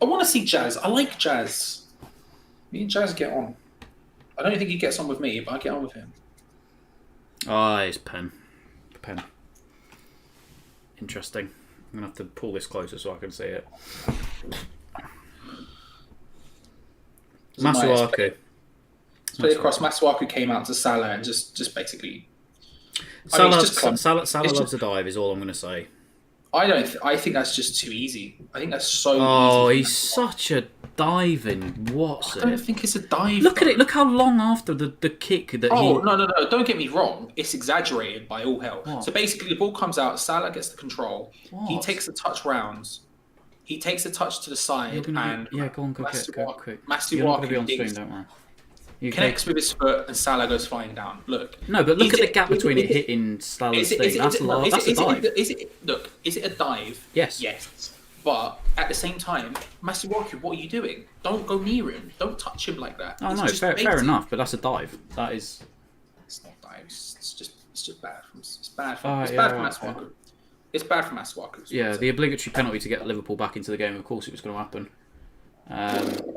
I want to see Jazz. I like Jazz. Me and Jazz get on. I don't think he gets on with me, but I get on with him. Ah, it's Pen. Interesting. I'm going to have to pull this closer so I can see it. Masuaku. Play across. Masuaku came out to Salah and just basically. Salah loves a dive. Is all I'm going to say. I think that's just too easy. I think that's so easy. Oh, he's such a diving. What's it? I don't think it's a dive. Look at it. Look how long after the kick that no. Don't get me wrong. It's exaggerated by all hell. What? So basically, the ball comes out. Salah gets the control. What? He takes the touch rounds. He takes the touch to the side and go on, go quick. Masuaku You're not going to be on stream, don't worry. Connects with his foot and Salah goes flying down. Look. No, but look at the gap between it hitting Salah's thing. That's a dive. Is it a dive? Yes. Yes. But at the same time, Masuaku, what are you doing? Don't go near him. Don't touch him like that. Oh no, fair enough. But that's a dive. That is. It's not dive. It's just bad. It's bad for Masuaku. It's bad for Masuaku. Yeah, the obligatory penalty to get Liverpool back into the game. Of course, it was going to happen.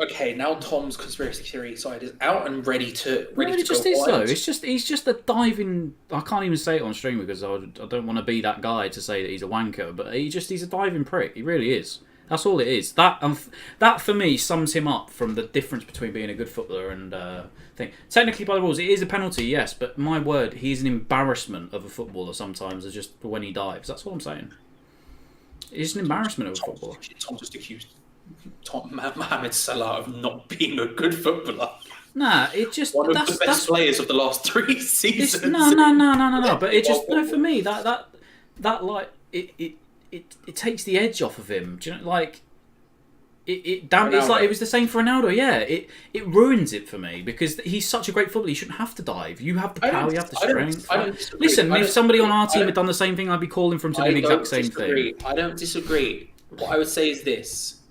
Okay, now Tom's conspiracy theory side is out and ready to it just go is wild. though. He's just a diving. I can't even say it on stream because I don't want to be that guy to say that he's a wanker. But he's a diving prick. He really is. That's all it is. That for me sums him up from the difference between being a good footballer and thing. Technically, by the rules, it is a penalty, yes. But my word, he's an embarrassment of a footballer sometimes. Just when he dives. That's all I'm saying. He's an embarrassment of a footballer. Tom just accused Mohamed Salah of not being a good footballer. Nah, it just one of the best players of the last 3 seasons. No. But it just for me that like it it takes the edge off of him. Do you know, like it's Ronaldo. like it was the same for Ronaldo. Yeah, it ruins it for me because he's such a great footballer. He shouldn't have to dive. You have the power. You have the strength. Listen, if somebody on our team had done the same thing, I'd be calling for him to do the exact same thing. I don't disagree. What I would say is this: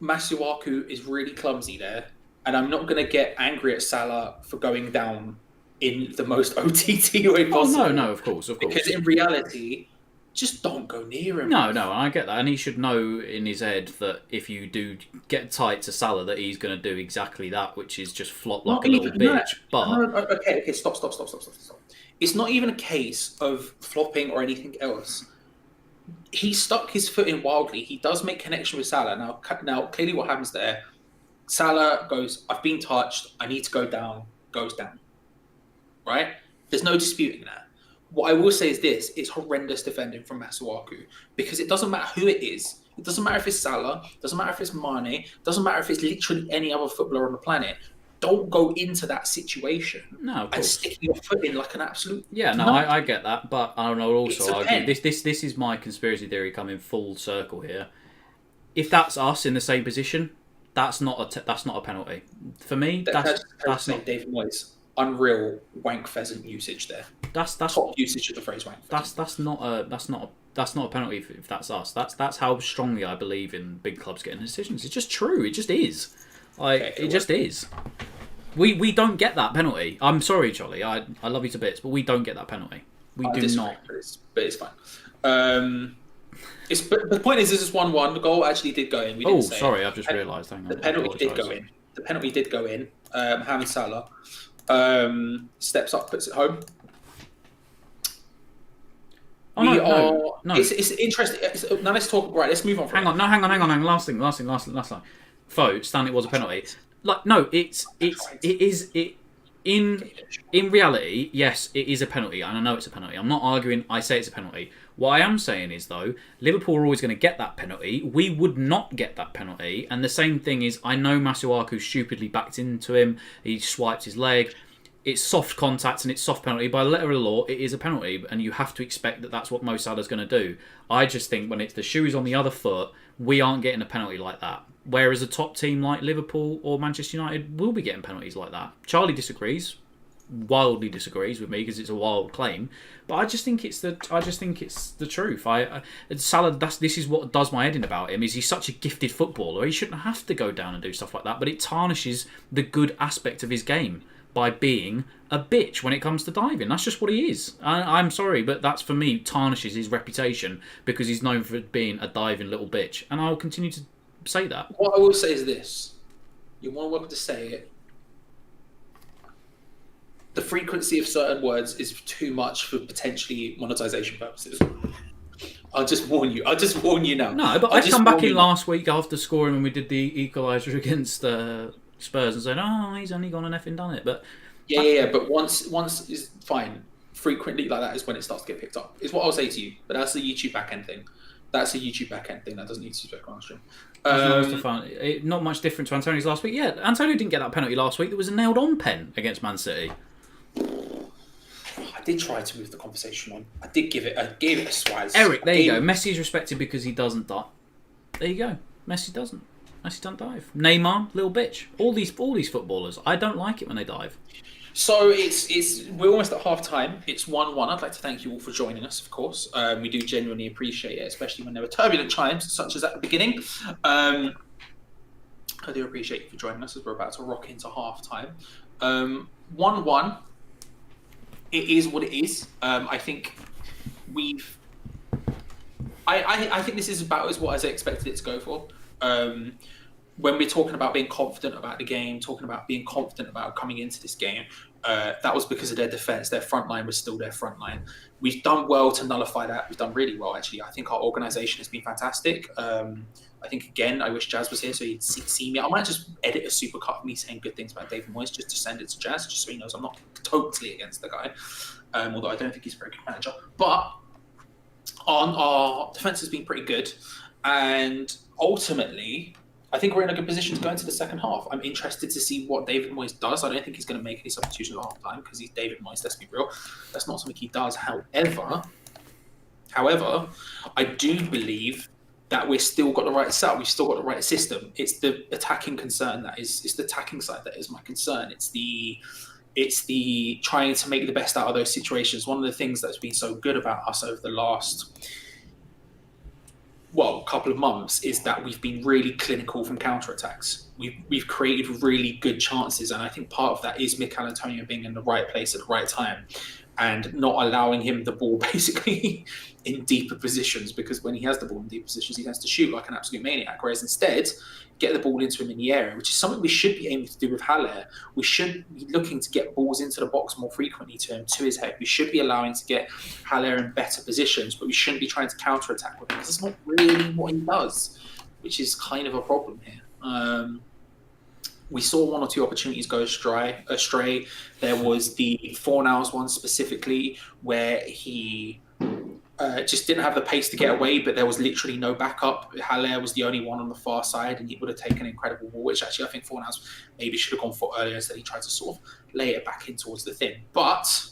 Masuaku is really clumsy there, and I'm not going to get angry at Salah for going down in the most OTT way possible. Oh no, of course. Because in reality, just don't go near him. No, I get that, and he should know in his head that if you do get tight to Salah, that he's going to do exactly that, which is just flop like a little bitch. But okay, stop. It's not even a case of flopping or anything else. He stuck his foot in wildly. He does make connection with Salah. Now, clearly what happens there, Salah goes, I've been touched, I need to go down, goes down. Right? There's no disputing that. What I will say is this, it's horrendous defending from Masuaku because it doesn't matter who it is. It doesn't matter if it's Salah, it doesn't matter if it's Mane, it doesn't matter if it's literally any other footballer on the planet. Don't go into that situation and stick your foot in like an absolute... Yeah, no, I get that, but I don't know. Also argue this is my conspiracy theory coming full circle here. If that's us in the same position, that's not a penalty for me. That's not David Moyes. Unreal wank pheasant usage there. That's top usage of the phrase wank pheasant. That's not a penalty if that's us. That's how strongly I believe in big clubs getting decisions. It's just true. It just is. It just is. We don't get that penalty. I'm sorry, Charlie. I love you to bits, but we don't get that penalty. We do not. But it's fine. But the point is, this is 1-1. The goal actually did go in. Sorry, I've just realised. Hang on. The penalty did go in. Mohamed Salah steps up, puts it home. No. It's interesting. Now let's talk. Right, let's move on. Hang on. Last thing. Fo, Stan, it was a penalty. Like, no, it is. In reality, yes, it is a penalty, and I know it's a penalty. I'm not arguing. I say it's a penalty. What I am saying is, though, Liverpool are always going to get that penalty. We would not get that penalty, and the same thing is, I know Masuaku stupidly backed into him. He swiped his leg. It's soft contact and it's soft penalty. By the letter of the law, it is a penalty, and you have to expect that that's what Mo Salah's going to do. I just think when it's the shoe is on the other foot, we aren't getting a penalty like that. Whereas a top team like Liverpool or Manchester United will be getting penalties like that. Charlie disagrees, wildly disagrees with me because it's a wild claim. But I just think it's the truth. Salah, this is what does my head in about him. Is he's such a gifted footballer? He shouldn't have to go down and do stuff like that. But it tarnishes the good aspect of his game by being a bitch when it comes to diving. That's just what he is. I'm sorry, but that's, for me, tarnishes his reputation because he's known for being a diving little bitch. And I'll continue to say that. What I will say is this. You're more welcome to say it. The frequency of certain words is too much for potentially monetization purposes. I'll just warn you now. No, but I've come back in last week after scoring when we did the equaliser against Spurs and said, "Oh, he's only gone and effing done it." But yeah. But once is fine. Frequently like that is when it starts to get picked up. Is what I'll say to you. But that's the YouTube backend thing. That doesn't need to be on stream. Not much different to Antonio's last week. Yeah, Antonio didn't get that penalty last week. There was a nailed-on pen against Man City. I did try to move the conversation on. I gave it a swaz. Eric, there you go. Messi is respected because he doesn't dive. There you go. Messi doesn't dive. Neymar, little bitch. All these footballers. I don't like it when they dive. So we're almost at half time. It's 1-1. I'd like to thank you all for joining us, of course. We do genuinely appreciate it, especially when there were turbulent times, such as at the beginning. I do appreciate you for joining us as we're about to rock into half time. 1-1. It is what it is. I think I think this is about as what I expected it to go for. When we're talking about being confident about the game, talking about being confident about coming into this game, that was because of their defence. Their front line was still their front line. We've done well to nullify that. We've done really well, actually. I think our organisation has been fantastic. I think, again, I wish Jazz was here so he'd see me. I might just edit a super cut of me saying good things about David Moyes just to send it to Jazz, just so he knows I'm not totally against the guy, although I don't think he's a very good manager. But our defence has been pretty good, and ultimately, I think we're in a good position to go into the second half. I'm interested to see what David Moyes does. I don't think he's going to make any substitutions at half time because he's David Moyes, let's be real. That's not something he does. However, However, I do believe that we've still got the right setup. We've still got the right system. It's the attacking concern that is. It's the attacking side that is my concern. It's the trying to make the best out of those situations. One of the things that's been so good about us over the last couple of months is that we've been really clinical from counterattacks. We've created really good chances, and I think part of that is Mikel Antonio being in the right place at the right time and not allowing him the ball basically in deeper positions, because when he has the ball in deeper positions, he has to shoot like an absolute maniac. Whereas instead, get the ball into him in the area, which is something we should be aiming to do with Haller. We should be looking to get balls into the box more frequently to him, to his head. We should be allowing to get Haller in better positions, but we shouldn't be trying to counter-attack with him, because it's not really what he does, which is kind of a problem here. We saw one or two opportunities go astray. There was the Fornals one specifically, where he just didn't have the pace to get away, but there was literally no backup. Haller was the only one on the far side, and he would have taken an incredible ball, which actually I think Fornals maybe should have gone for earlier, instead he tried to sort of lay it back in towards the thin. But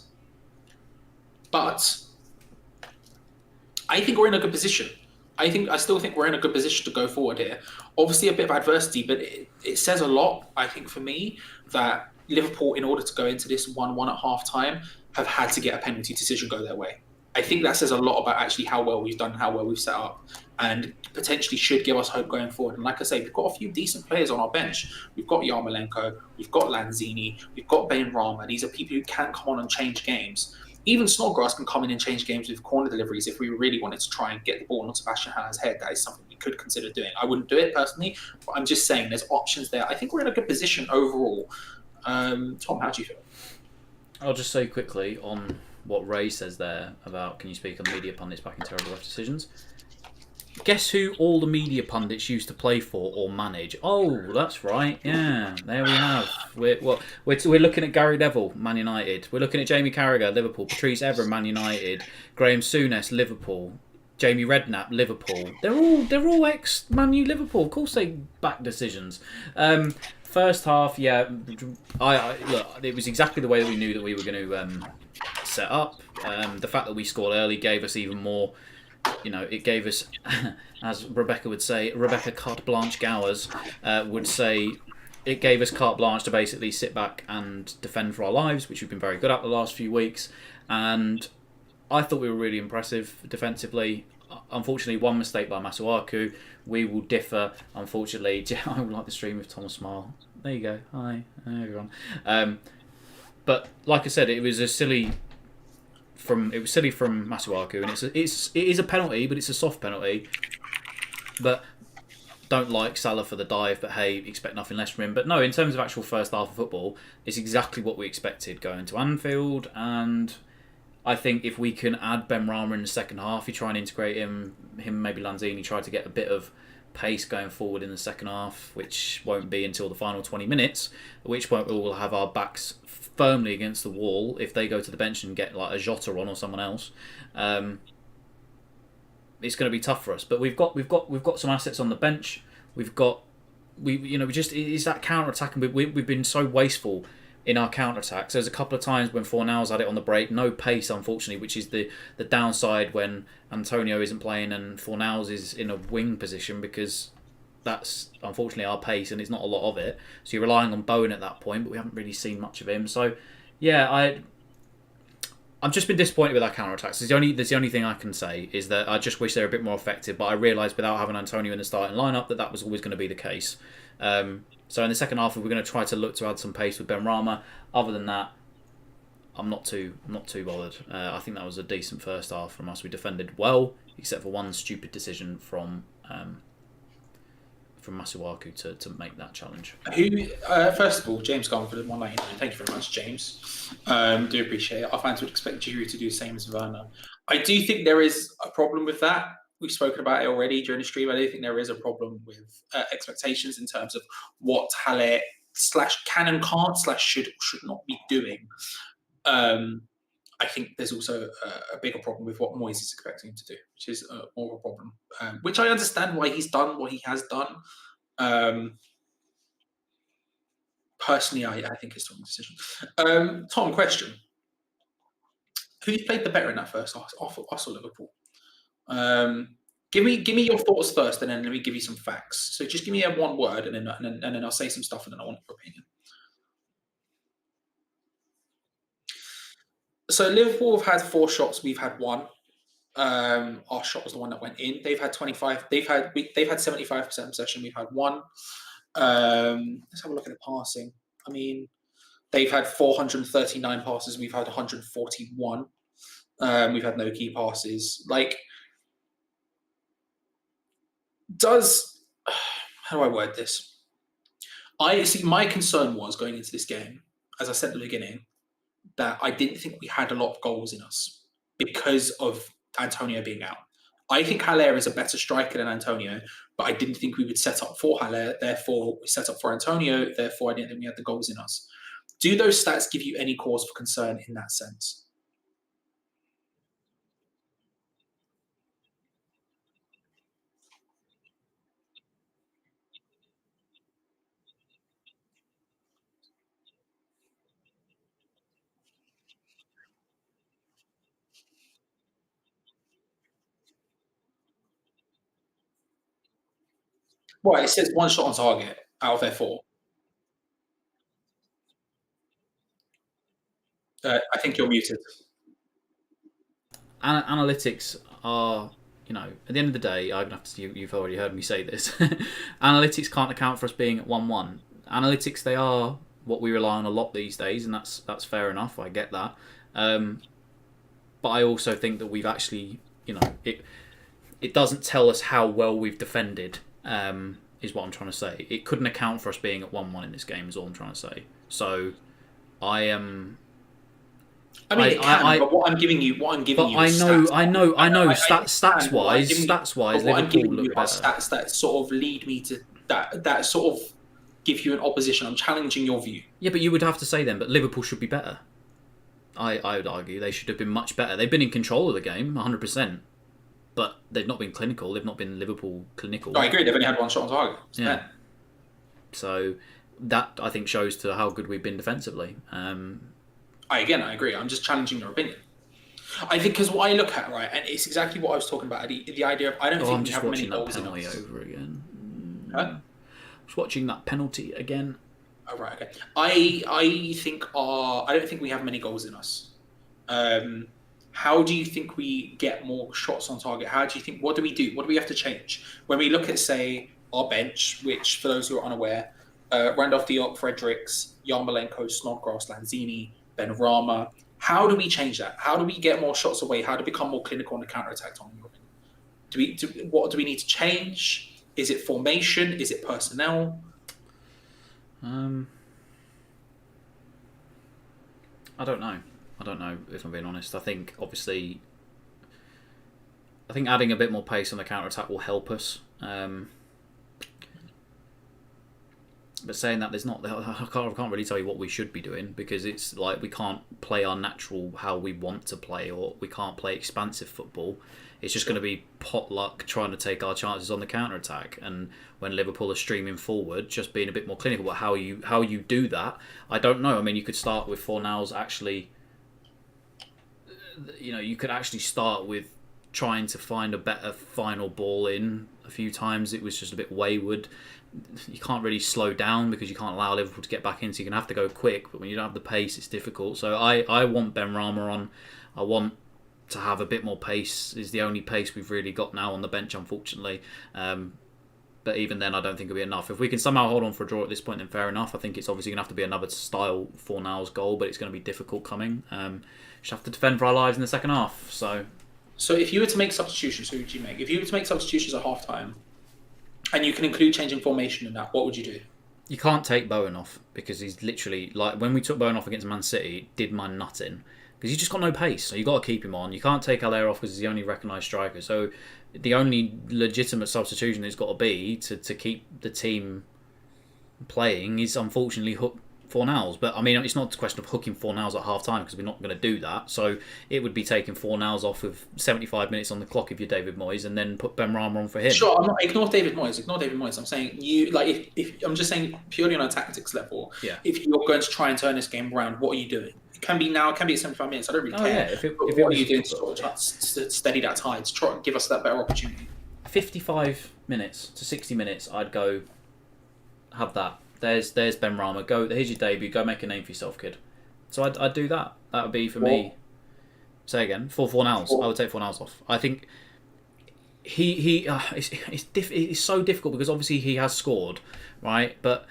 I think we're in a good position. I still think we're in a good position to go forward here. Obviously a bit of adversity, but it says a lot, I think, for me, that Liverpool, in order to go into this 1-1 at half-time, have had to get a penalty decision go their way. I think that says a lot about actually how well we've done, how well we've set up, and potentially should give us hope going forward. And like I say, we've got a few decent players on our bench. We've got Yarmolenko, we've got Lanzini, we've got Benrahma. These are people who can come on and change games. Even Snodgrass can come in and change games with corner deliveries if we really wanted to try and get the ball on Sebastian Haller's head. That is something we could consider doing. I wouldn't do it personally, but I'm just saying there's options there. I think we're in a good position overall. Tom, how do you feel? I'll just say quickly on what Ray says there about, can you speak on media pundits backing terrible ref decisions? Guess who all the media pundits used to play for or manage? Oh, that's right. Yeah, there we have. We're looking at Gary Neville, Man United. We're looking at Jamie Carragher, Liverpool. Patrice Evra, Man United. Graham Souness, Liverpool. Jamie Redknapp, Liverpool. They're all ex-Man U Liverpool. Of course they back decisions. First half, yeah. Look, it was exactly the way that we knew that we were going to set up. The fact that we scored early gave us even more. It gave us, as Rebecca would say, Rebecca Carte Blanche Gowers would say, it gave us carte blanche to basically sit back and defend for our lives, which we've been very good at the last few weeks. And I thought we were really impressive defensively. Unfortunately, one mistake by Masuaku. We will differ, unfortunately. I would like the stream with Thomas Smile. There you go. Hi, everyone. But like I said, it was silly from Masuaku, and it is a penalty, but it's a soft penalty. But don't like Salah for the dive, but hey, expect nothing less from him. But no, in terms of actual first half of football, it's exactly what we expected going to Anfield, and I think if we can add Benrahma in the second half, you try and integrate him maybe Lanzini, try to get a bit of pace going forward in the second half, which won't be until the final 20 minutes, at which point we will have our backs firmly against the wall. If they go to the bench and get like a Jota on or someone else, it's going to be tough for us. But we've got some assets on the bench. It's that counter attack, and we've been so wasteful in our counter attacks. There's a couple of times when Fornals had it on the break, no pace, unfortunately, which is the downside when Antonio isn't playing and Fornals is in a wing position, because that's unfortunately our pace and it's not a lot of it. So you're relying on Bowen at that point, but we haven't really seen much of him. So yeah, I've just been disappointed with our counter attacks. The only thing I can say is that I just wish they were a bit more effective. But I realised without having Antonio in the starting lineup that was always going to be the case. So in the second half, we're going to try to look to add some pace with Benrahma. Other than that, I'm not too bothered. I think that was a decent first half from us. We defended well, except for one stupid decision from Masuaku to make that challenge. First of all, James Garner for the 199. Thank you very much, James. Do appreciate it. Our fans would expect Giroud to do the same as Werner. I do think there is a problem with that. We've spoken about it already during the stream. I do think there is a problem with expectations in terms of what Haller / can and can't / should not be doing. I think there's also a bigger problem with what Moyes is expecting him to do, which is more of a problem. Which I understand why he's done what he has done. Personally, I think it's the wrong decision. Tom, question. Who's played the better in that first half, us or Liverpool? Give me your thoughts first, and then let me give you some facts. So just give me one word, and then I'll say some stuff, and then I want your opinion. So Liverpool have had 4 shots. We've had 1. Our shot was the one that went in. They've had 25. They've had 75% possession. We've had 1. Let's have a look at the passing. I mean, they've had 439 passes. We've had 141. We've had no key passes. Like, how do I word this? I see. My concern was going into this game, as I said at the beginning, that I didn't think we had a lot of goals in us because of Antonio being out. I think Haller is a better striker than Antonio, but I didn't think we would set up for Haller. Therefore, we set up for Antonio. Therefore, I didn't think we had the goals in us. Do those stats give you any cause for concern in that sense? Well, it says 1 shot on target out of their 4. I think you're muted. Analytics are, at the end of the day, I'm gonna have to. You've already heard me say this. Analytics can't account for us being at 1-1. Analytics, they are what we rely on a lot these days, and that's fair enough. I get that, but I also think that we've actually, it doesn't tell us how well we've defended. Is what I'm trying to say. It couldn't account for us being at 1-1 in this game. Is all I'm trying to say. So, I am. I mean, it can, but what I'm giving you, I know. Stats wise, what I'm giving you are better. stats that sort of lead me to that sort of give you an opposition. I'm challenging your view. Yeah, but you would have to say then, but Liverpool should be better. I would argue they should have been much better. They've been in control of the game, 100%, but they've not been clinical. They've not been Liverpool clinical. No, I agree. They've only had 1 shot on target. Yeah. So that I think shows to how good we've been defensively. I agree. I'm just challenging your opinion. I think because what I look at, right, and it's exactly what I was talking about, the idea of I don't think we have many goals in us. I'm just watching that penalty over again. Huh? I was watching that penalty again. Oh, right, okay. I don't think we have many goals in us. How do you think we get more shots on target? What do we do? What do we have to change? When we look at, say, our bench, which, for those who are unaware, Randolph Diop, Fredericks, Yarmolenko, Snodgrass, Lanzini, Benrahma. How do we change that? How do we get more shots away? How to become more clinical on the counter-attack? What do we need to change? Is it formation? Is it personnel? I don't know. I don't know, if I'm being honest. I think, obviously, adding a bit more pace on the counter-attack will help us. But saying that, I can't really tell you what we should be doing, because it's like we can't play our natural how we want to play, or we can't play expansive football. It's just going to be potluck trying to take our chances on the counter attack. And when Liverpool are streaming forward, just being a bit more clinical. But how you do that, I don't know. I mean, you could start with Fornals actually. You could actually start with trying to find a better final ball in. A few times it was just a bit wayward. You can't really slow down because you can't allow Liverpool to get back in, so you're going to have to go quick. But when you don't have the pace, it's difficult. So I want Benrahma on. I want to have a bit more pace. Is the only pace we've really got now on the bench, unfortunately. But even then, I don't think it'll be enough. If we can somehow hold on for a draw at this point, then fair enough. I think it's obviously going to have to be another style Fornals goal, but it's going to be difficult coming. Just have to defend for our lives in the second half. So if you were to make substitutions, who would you make? If you were to make substitutions at half-time, and you can include changing formation in that, what would you do? You can't take Bowen off, because he's literally, like, when we took Bowen off against Man City, it did my nut in. Because he's just got no pace, so you got to keep him on. You can't take Haller off because he's the only recognised striker. So the only legitimate substitution it's got to be to keep the team playing is, unfortunately, hook Fornals. But I mean, it's not a question of hooking Fornals at half time, because we're not going to do that. So it would be taking Fornals off with 75 minutes on the clock if you're David Moyes, and then put Benrahma on for him. Sure, ignore David Moyes. I'm saying if I'm just saying purely on a tactics level. Yeah. If you're going to try and turn this game around, what are you doing? Can be now, can be at 75 minutes. I don't really care. Yeah, if what are you doing to sort of steady that tide, to try and give us that better opportunity? 55 minutes to 60 minutes, I'd go have that. There's Ben Rama. Go. Here's your debut. Go make a name for yourself, kid. So I'd do that. That would be for me. Say again. 4 Fornals. I would take Fornals off. I think it's so difficult because obviously he has scored, right? But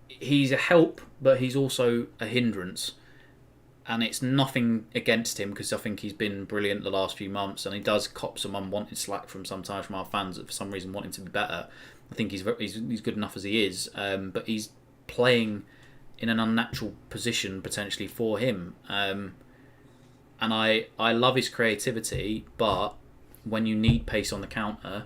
he's a help, but he's also a hindrance. And it's nothing against him because I think he's been brilliant the last few months, and he does cop some unwanted slack from sometimes from our fans that for some reason want him to be better. I think he's good enough as he is, but he's playing in an unnatural position potentially for him. And I love his creativity, but when you need pace on the counter,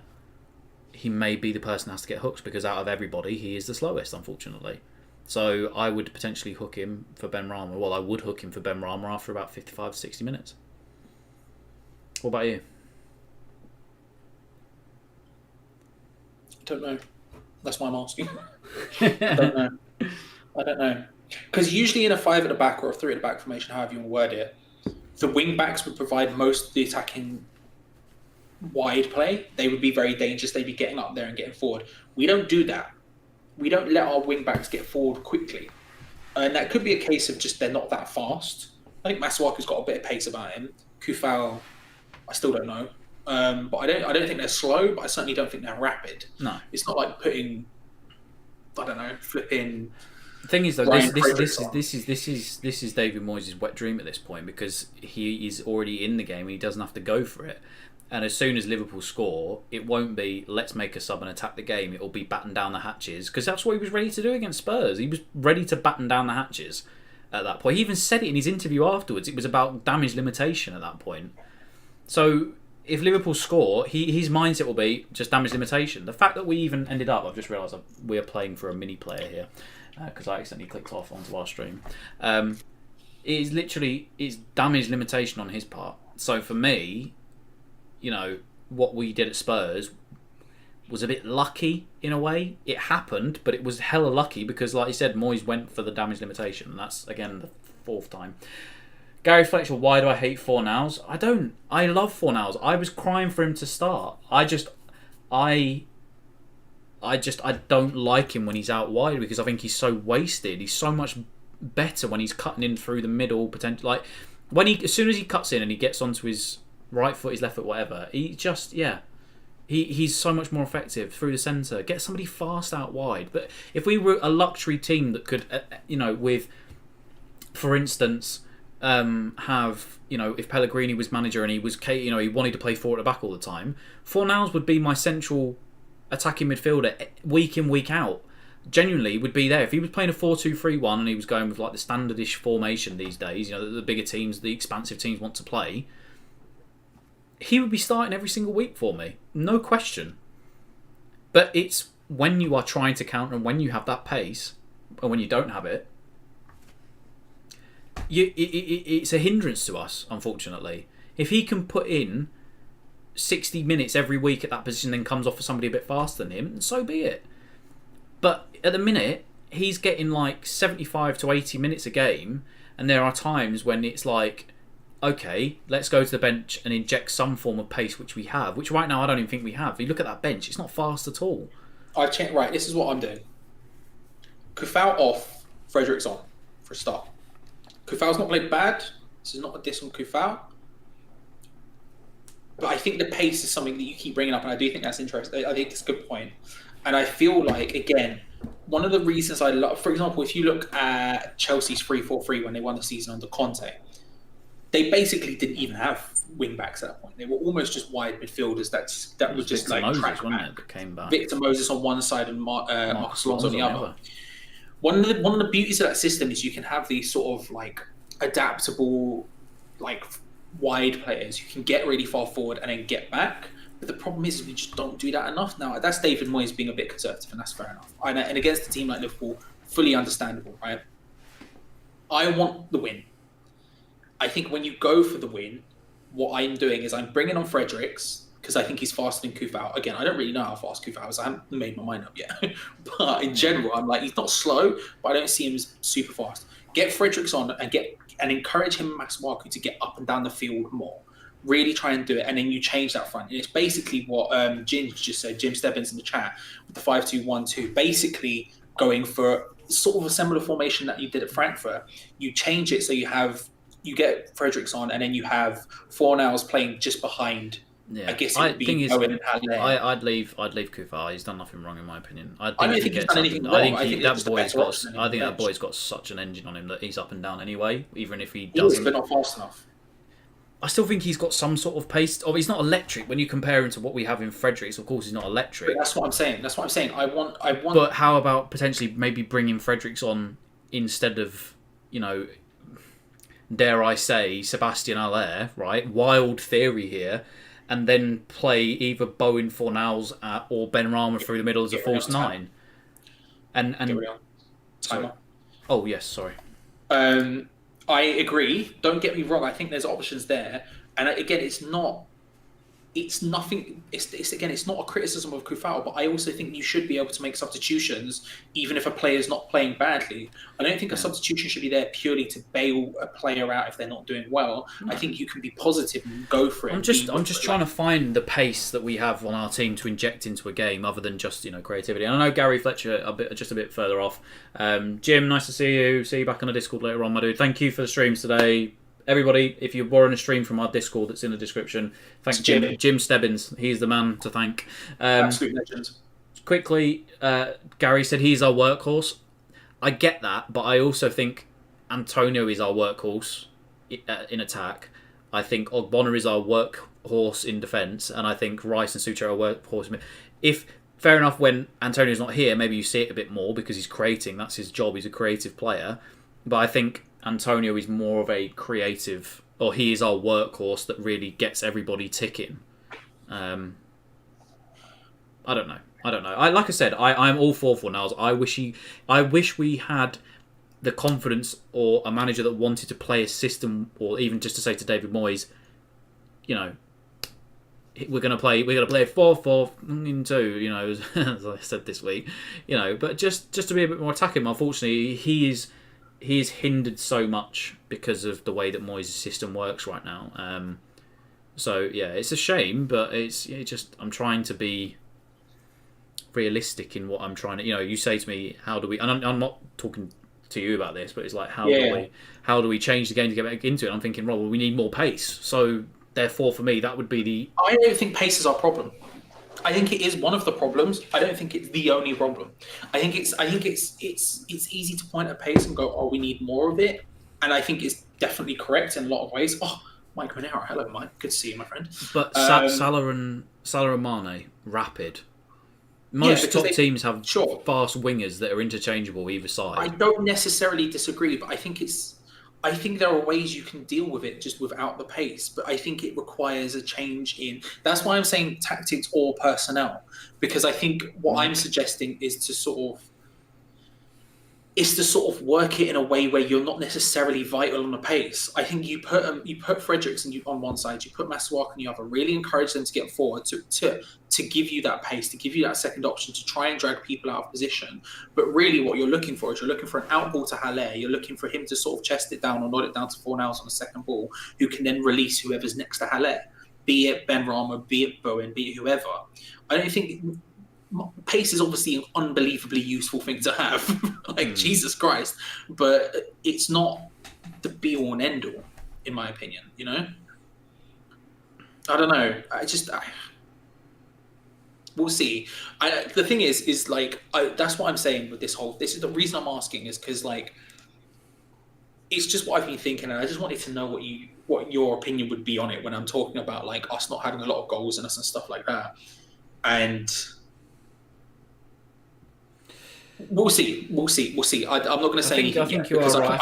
he may be the person that has to get hooked because out of everybody, he is the slowest, unfortunately. So I would potentially hook him for Ben Rama. Well, I would hook him for Ben Rama after about 55 to 60 minutes. What about you? Don't know. That's why I'm asking. I don't know. Because usually in a 5 at the back or a 3 at the back formation, however you want to word it, the wing backs would provide most of the attacking wide play. They would be very dangerous. They'd be getting up there and getting forward. We don't do that. We don't let our wing backs get forward quickly. And that could be a case of just they're not that fast. I think Masuaku's got a bit of pace about him. Kufal, I still don't know. But I don't think they're slow, but I certainly don't think they're rapid. No. It's not like putting, I don't know, flipping. The thing is, though, Brian this is David Moyes' wet dream at this point because he is already in the game and he doesn't have to go for it. And as soon as Liverpool score, it won't be let's make a sub and attack the game. It will be batten down the hatches because that's what he was ready to do against Spurs. He was ready to batten down the hatches at that point. He even said it in his interview afterwards. It was about damage limitation at that point. So if Liverpool score, his mindset will be just damage limitation. The fact that we even ended up, I've just realised we are playing for a mini player here because I accidentally clicked off onto our stream. It is literally it's damage limitation on his part. So for me, you know, what we did at Spurs was a bit lucky in a way. It happened, but it was hella lucky because, like you said, Moyes went for the damage limitation. And that's, again, the 4th time. Gary Fletcher, why do I hate Fornals? I don't. I love Fornals. I was crying for him to start. I don't like him when he's out wide because I think he's so wasted. He's so much better when he's cutting in through the middle. Potentially, like as soon as he cuts in and he gets onto his right foot, his left foot, whatever. He's so much more effective through the centre. Get somebody fast out wide. But if we were a luxury team that could, with, for instance, if Pellegrini was manager and he was, he wanted to play 4 at the back all the time, Fornals would be my central attacking midfielder week in, week out. Genuinely would be there. If he was playing a 4-2-3-1 and he was going with like the standardish formation these days, the bigger teams, the expansive teams want to play, he would be starting every single week for me. No question. But it's when you are trying to counter and when you have that pace, and when you don't have it, it's a hindrance to us, unfortunately. If he can put in 60 minutes every week at that position, then comes off for somebody a bit faster than him, so be it. But at the minute, he's getting like 75 to 80 minutes a game, and there are times when it's like, okay, let's go to the bench and inject some form of pace, which we have, which right now I don't even think we have. If you look at that bench, it's not fast at all. Right, this is what I'm doing. Kufal off, Fredericks on, for a start. Kufal's not played bad. This is not a diss on Kufal. But I think the pace is something that you keep bringing up, and I do think that's interesting. I think it's a good point. And I feel like, again, one of the reasons I love, for example, if you look at Chelsea's 3-4-3 when they won the season under Conte, they basically didn't even have wing backs at that point. They were almost just wide midfielders. That was just Victor like Moses, track wasn't back. it, that came back. Victor Moses on one side and Marcus Alonso on the other. Ever. One of the beauties of that system is you can have these sort of like adaptable, like wide players. You can get really far forward and then get back. But the problem is we just don't do that enough now. That's David Moyes being a bit conservative, and that's fair enough. And against a team like Liverpool, fully understandable, right? I want the win. I think when you go for the win, what I'm doing is I'm bringing on Fredericks because I think he's faster than Kufal. Again, I don't really know how fast Kufal is. I haven't made my mind up yet. But in general, I'm like, he's not slow, but I don't see him as super fast. Get Fredericks on and and encourage him and Masuaku to get up and down the field more. Really try and do it, and then you change that front. And it's basically what Jim just said, Jim Stebbins in the chat, with the 5-2-1-2, basically going for sort of a similar formation that you did at Frankfurt. You change it so you get Fredericks on, and then you have Fornals playing just behind. Yeah. I guess it would be Owen and Haller. I'd leave Kufar. He's done nothing wrong in my opinion. I don't think he's done anything wrong. I think that boy's got such an engine on him that he's up and down anyway, even if he doesn't. But not fast enough. I still think he's got some sort of pace. He's not electric when you compare him to what we have in Fredericks. Of course, he's not electric. But that's what I'm saying. I want. But how about potentially maybe bringing Fredericks on instead of, dare I say, Sebastian Haller, right? Wild theory here, and then play either Bowen Fornals or Ben Rama through the middle as a false nine. And timer. Oh yes, sorry. I agree. Don't get me wrong. I think there's options there, and again, it's nothing. It's not a criticism of Kufau, but I also think you should be able to make substitutions even if a player's not playing badly. I don't think a substitution should be there purely to bail a player out if they're not doing well. I think you can be positive and go for it. I'm just trying to find the pace that we have on our team to inject into a game, other than just creativity. And I know Gary Fletcher just a bit further off. Jim, nice to see you. See you back on the Discord later on, my dude. Thank you for the streams today. Everybody, if you're borrowing a stream from our Discord that's in the description, thanks Jim Stebbins. He's the man to thank. Absolute legend. Quickly, Gary said he's our workhorse. I get that, but I also think Antonio is our workhorse in attack. I think Ogbonna is our workhorse in defence, and I think Rice and Sucho are workhorse. Fair enough, when Antonio's not here, maybe you see it a bit more because he's creating. That's his job. He's a creative player. But I think Antonio is more of a creative, or he is our workhorse that really gets everybody ticking. I don't know. Like I said, I'm all for Fornals. I wish we had the confidence or a manager that wanted to play a system, or even just to say to David Moyes, we're gonna play a 4-4-2, as I said this week, but just to be a bit more attacking. Unfortunately, he is hindered so much because of the way that Moyes' system works right now. So yeah, it's a shame, but I'm trying to be realistic in what I'm trying to. You say to me, how do we? And I'm not talking to you about this, but it's like how do we change the game to get back into it? I'm thinking, well, we need more pace. So therefore, for me, that would be the. I don't think pace is our problem. I think it is one of the problems. I don't think it's the only problem. I think it's easy to point at pace and go, oh, we need more of it. And I think it's definitely correct in a lot of ways. Oh, Mike Monero, hello, Mike. Good to see you, my friend. But Salah and Mane, rapid. Most top teams have fast wingers that are interchangeable either side. I don't necessarily disagree, but I think there are ways you can deal with it just without the pace, but I think it requires a change in. That's why I'm saying tactics or personnel, because I think what I'm suggesting is to sort of work it in a way where you're not necessarily vital on the pace. I think you put Fredericks on one side, you put Masuaku on the other, really encourage them to get forward to give you that pace, to give you that second option, to try and drag people out of position. But really what you're looking for is you're looking for an out ball to Haller. You're looking for him to sort of chest it down or nod it down to Fornals on the second ball, who can then release whoever's next to Haller, be it Ben Rama, be it Bowen, be it whoever. I don't think pace is obviously an unbelievably useful thing to have, Jesus Christ, but it's not the be all and end all, in my opinion. I don't know. We'll see. The thing is that's what I'm saying with this whole. This is the reason I'm asking, is because it's just what I've been thinking, and I just wanted to know what your opinion would be on it when I'm talking about us not having a lot of goals in us and stuff like that, and. We'll see. I'm not going to say anything yet because I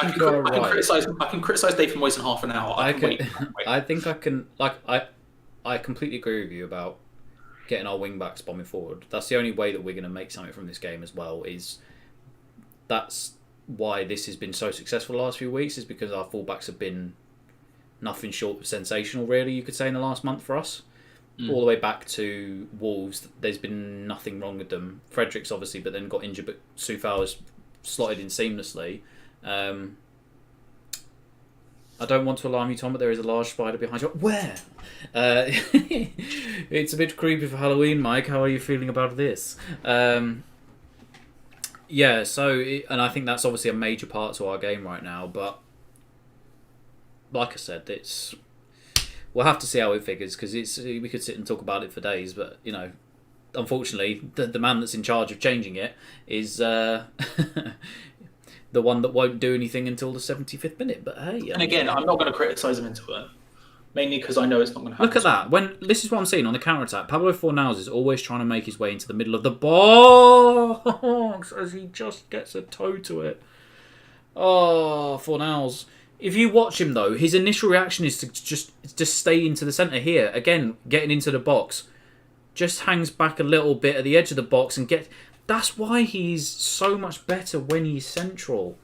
can criticize David Moyes in half an hour. I think I can. I completely agree with you about getting our wing backs bombing forward. That's the only way that we're going to make something from this game as well. That's why this has been so successful the last few weeks, is because our fullbacks have been nothing short of sensational. Really, you could say in the last month for us. All the way back to Wolves, there's been nothing wrong with them. Fredericks obviously, but then got injured, but Soufal has slotted in seamlessly. I don't want to alarm you, Tom, but there is a large spider behind you. Where? It's a bit creepy for Halloween, Mike. How are you feeling about this? Yeah, and I think that's obviously a major part to our game right now, but like I said, we'll have to see how it figures, because we could sit and talk about it for days, but, unfortunately, the man that's in charge of changing it is the one that won't do anything until the 75th minute. But hey, and again, I'm not going to criticise him into it, mainly because I know it's not going to happen. Look at that. This is what I'm seeing on the counter attack. Pablo Fornals is always trying to make his way into the middle of the box as he just gets a toe to it. Oh, Fornals. If you watch him though, his initial reaction is to just stay into the centre here. Again, getting into the box. Just hangs back a little bit at the edge of the box and that's why he's so much better when he's central.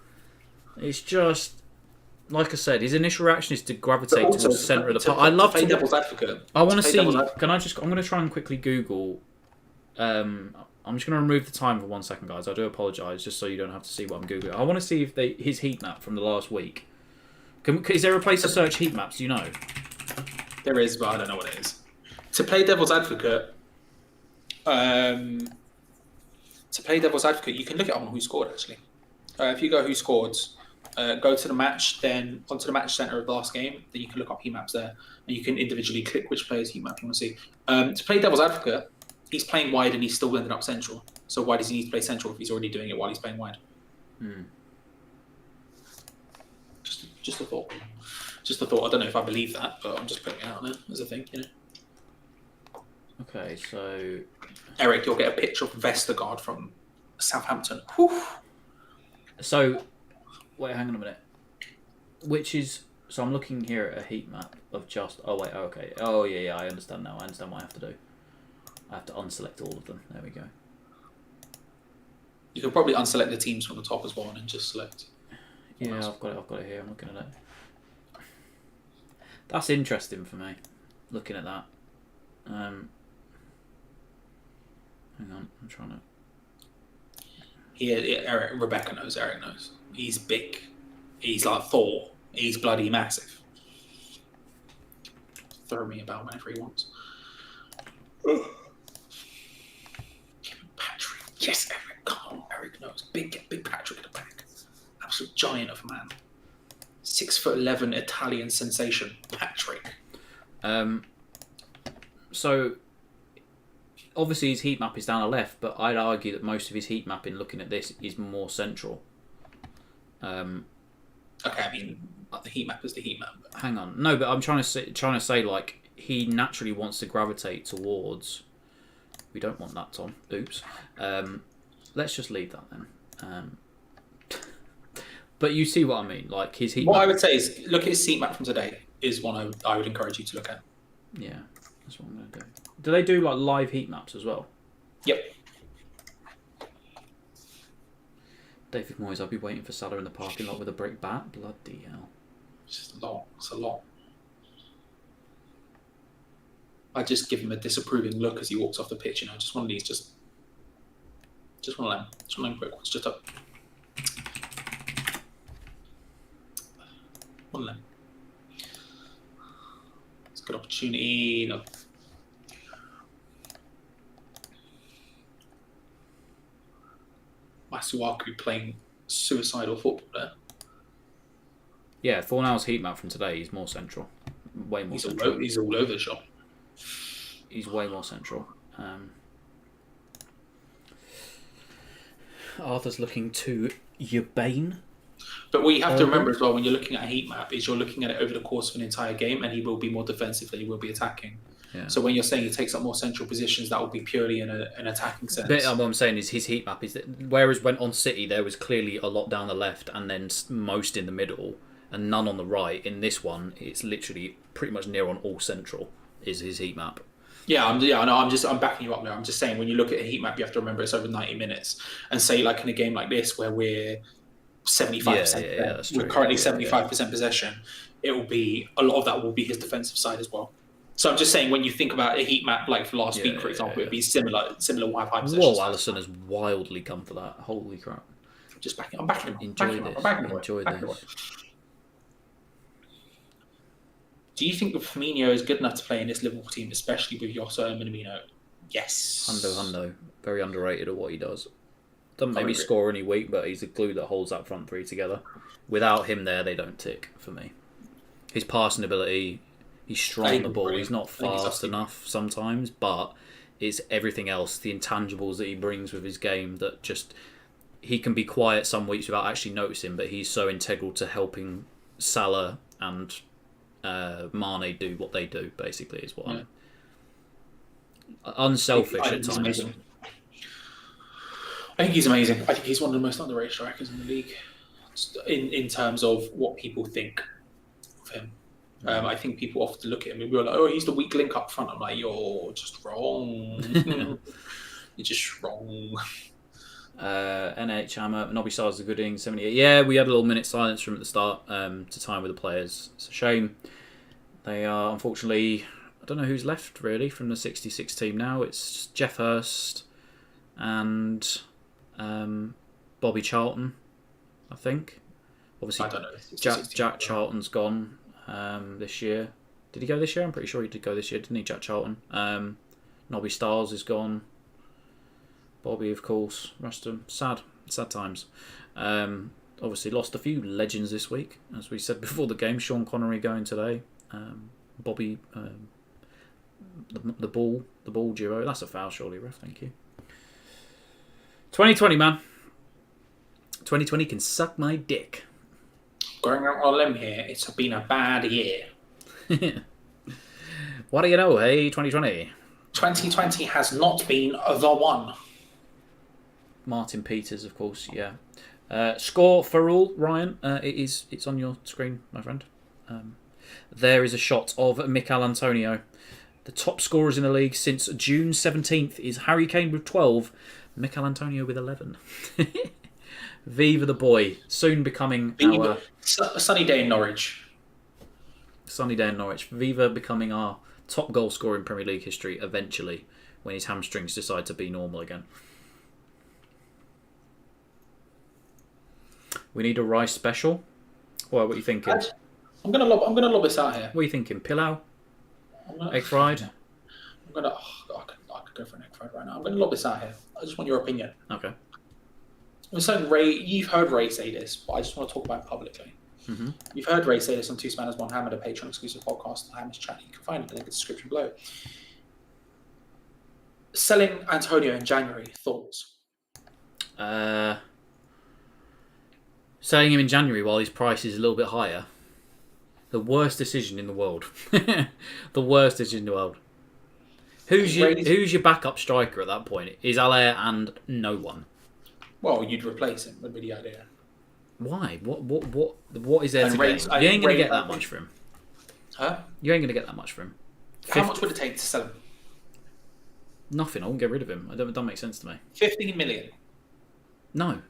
It's just, like I said, his initial reaction is to gravitate to the centre of the park. I love to play devil's advocate. I want to see. I'm going to try and quickly Google. I'm just going to remove the time for 1 second, guys. I do apologise, just so you don't have to see what I'm googling. I want to see if his heat map from the last week. Is there a place to search heat maps? Do you know? There is, but I don't know what it is. To play devil's advocate. You can look it up on who scored, actually. If you go who scored, go to the match, then onto the match center of the last game, then you can look up heat maps there, and you can individually click which player's heat map you want to see. To play devil's advocate, he's playing wide and he's still ended up central. So why does he need to play central if he's already doing it while he's playing wide? Just a thought. I don't know if I believe that, but I'm just putting it out there as a thing, Okay, so Eric, you'll get a picture of Vestergaard from Southampton. Whew. So, wait, hang on a minute. So I'm looking here at a heat map of just. Oh wait, okay. Oh yeah, I understand now. I understand what I have to do. I have to unselect all of them. There we go. You can probably unselect the teams from the top as well and then just select. Yeah, I've got it here. I'm looking at it. That's interesting for me. Looking at that. Hang on, I'm trying to. Eric knows. He's big. He's like Thor. He's bloody massive. Throw me about whenever he wants. Patrick. Yes, Eric. Come on, Eric knows. Big Patrick at the back. Absolute giant of a man. 6'11" Italian sensation, Patrick. So obviously his heat map is down the left, but I'd argue that most of his heat mapping, looking at this, is more central. Okay, I mean the heat map is the heat map. Hang on, no, but I'm trying to say like he naturally wants to gravitate towards. We don't want that, Tom. Oops. Let's just leave that then. But you see what I mean, like his heat. What I would say is look at his heat map from today. Is one I would encourage you to look at. Yeah, that's what I'm going to do. Do they do like live heat maps as well? Yep. David Moyes, I'll be waiting for Salah in the parking lot with a brick bat. Bloody hell. It's just a lot. It's a lot. I just give him a disapproving look as he walks off the pitch. Just one of these. Just one of them. Just one of them quick ones. Just up. One of them. It's a good opportunity. No. Masuaku playing suicidal football there. Yeah, Fornal's heat map from today is more central. Way more central. He's all over the shop. He's way more central. Arthur's looking to Urbane. But what you have to remember as well when you're looking at a heat map is you're looking at it over the course of an entire game, and he will be more defensive than he will be attacking. Yeah. So when you're saying he takes up more central positions, that will be purely in an attacking sense. But what I'm saying is his heat map is that whereas when on City there was clearly a lot down the left and then most in the middle and none on the right. In this one, it's literally pretty much near on all central is his heat map. I know. I'm backing you up there. I'm just saying when you look at a heat map, you have to remember it's over 90 minutes. And say like in a game like this where we're 75%, we're currently 75% possession. It will be a lot of that will be his defensive side as well. So I'm just saying when you think about a heat map like for last week, for example, it'd be similar. Will have high possession. Whoa, Alisson has wildly come for that. Holy crap! I'm backing him. Enjoy this. Do you think that Firmino is good enough to play in this Liverpool team, especially with Yosso and Minamino? Yes. Hundo. Very underrated at what he does. Doesn't maybe agree. score any week, but he's the glue that holds that front three together. Without him there, they don't tick for me. His passing ability, he's strong on the ball. He's not fast enough sometimes, but it's everything else, the intangibles that he brings with his game that just... He can be quiet some weeks without actually noticing, but he's so integral to helping Salah and Mane do what they do, basically, is what I'm... Unselfish at times. Amazing. I think he's amazing. I think he's one of the most underrated strikers in the league in terms of what people think of him. I think people often look at him and we're like, oh, he's the weak link up front. I'm like, you're just wrong. You're just wrong. NH Hammer, Nobby Stars a good inning, 78. Yeah, we had a little minute silence from at the start to time with the players. It's a shame. They are, unfortunately, I don't know who's left really from the 66 team now. It's Jeff Hurst and Bobby Charlton, I think. Obviously, I don't know. Jack Charlton's gone this year. Did he go this year? I'm pretty sure he did go this year, didn't he, Jack Charlton? Nobby Stars is gone. Bobby, of course. Ruston. Sad times. Obviously lost a few legends this week, as we said before the game. Sean Connery going today. Bobby, the ball duo. That's a foul, surely, ref. Thank you. 2020, man. 2020 can suck my dick. Going out on a limb here, it's been a bad year. What do you know, hey, 2020? 2020 has not been the one. Martin Peters, of course, yeah. Score for all, Ryan. It's on your screen, my friend. There is a shot of Mikel Antonio. The top scorers in the league since June 17th is Harry Kane with 12, Mikel Antonio with 11. Viva the boy, soon becoming our... Sunny day in Norwich. Sunny day in Norwich. Viva becoming our top goal scorer in Premier League history eventually, when his hamstrings decide to be normal again. We need a rice special. Well, what are you thinking? I'm gonna lob this out here. What are you thinking? Pilau? Egg fried? I could go for an egg fried right now. I'm gonna lob this out here. I just want your opinion. Okay. I'm saying Ray, you've heard Ray say this, but I just want to talk about it publicly. Mm-hmm. You've heard Ray say this on Two Spanners, One Hammer, the Patreon exclusive podcast, the Hammer's chat. You can find it in the description below. Selling Antonio in January, thoughts? Selling him in January while his price is a little bit higher. The worst decision in the world. The worst decision in the world. Who's your backup striker at that point? Is Haller and no one? Well, you'd replace him, would be the idea. Why? What is there to Ray's- get? You ain't going to Ray- get that much for him. Huh? You ain't going to get that much for him. How much would it take to sell him? Nothing. I won't get rid of him. It doesn't make sense to me. 15 million. No.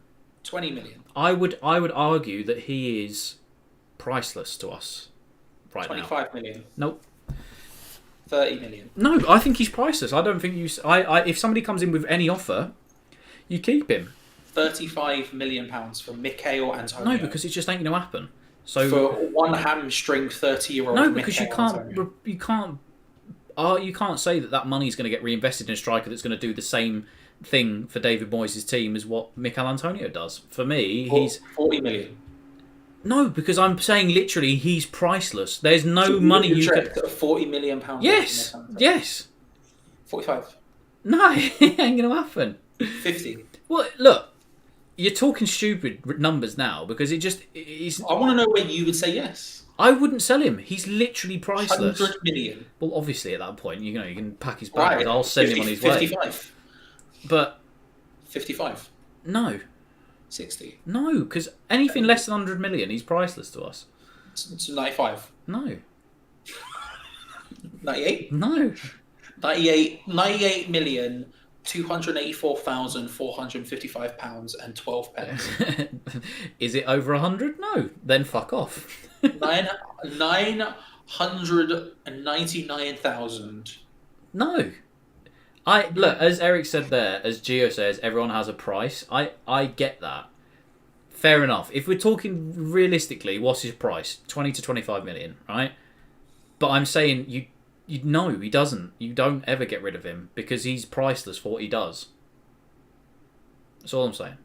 20 million. I would argue that he is priceless to us right 25 now. million. Nope. 30 million. No, I think he's priceless. I don't think you... if somebody comes in with any offer, you keep him. 35 million pounds for Mikel Antonio. No, because it just ain't going to happen. So for one hamstring 30-year-old. No, because Mikel you can't say that money's going to get reinvested in a striker that's going to do the same thing for David Moyes' team as what Mikel Antonio does. For me, he's 40 million. No, because I'm saying literally he's priceless. There's no money you could... 40 million pounds. Yes, yes. 45. No, it ain't going to happen. 50. Well, look, you're talking stupid numbers now because it's... I want to know where you would say yes. I wouldn't sell him. He's literally priceless. 100 million. Well, obviously at that point, you can pack his bag. Right. I'll send him on his 55. way. But 55. No. 60. No, because anything less than 100 million, he's priceless to us. It's 95. No. 98? No. 98 million. £284,455 and 12 pence. Is it over 100? No. Then fuck off. 999,000. No. Look, as Eric said there, as Gio says, everyone has a price. I get that. Fair enough. If we're talking realistically, what's his price? 20 to 25 million, right? But I'm saying you know he doesn't. You don't ever get rid of him because he's priceless for what he does. That's all I'm saying.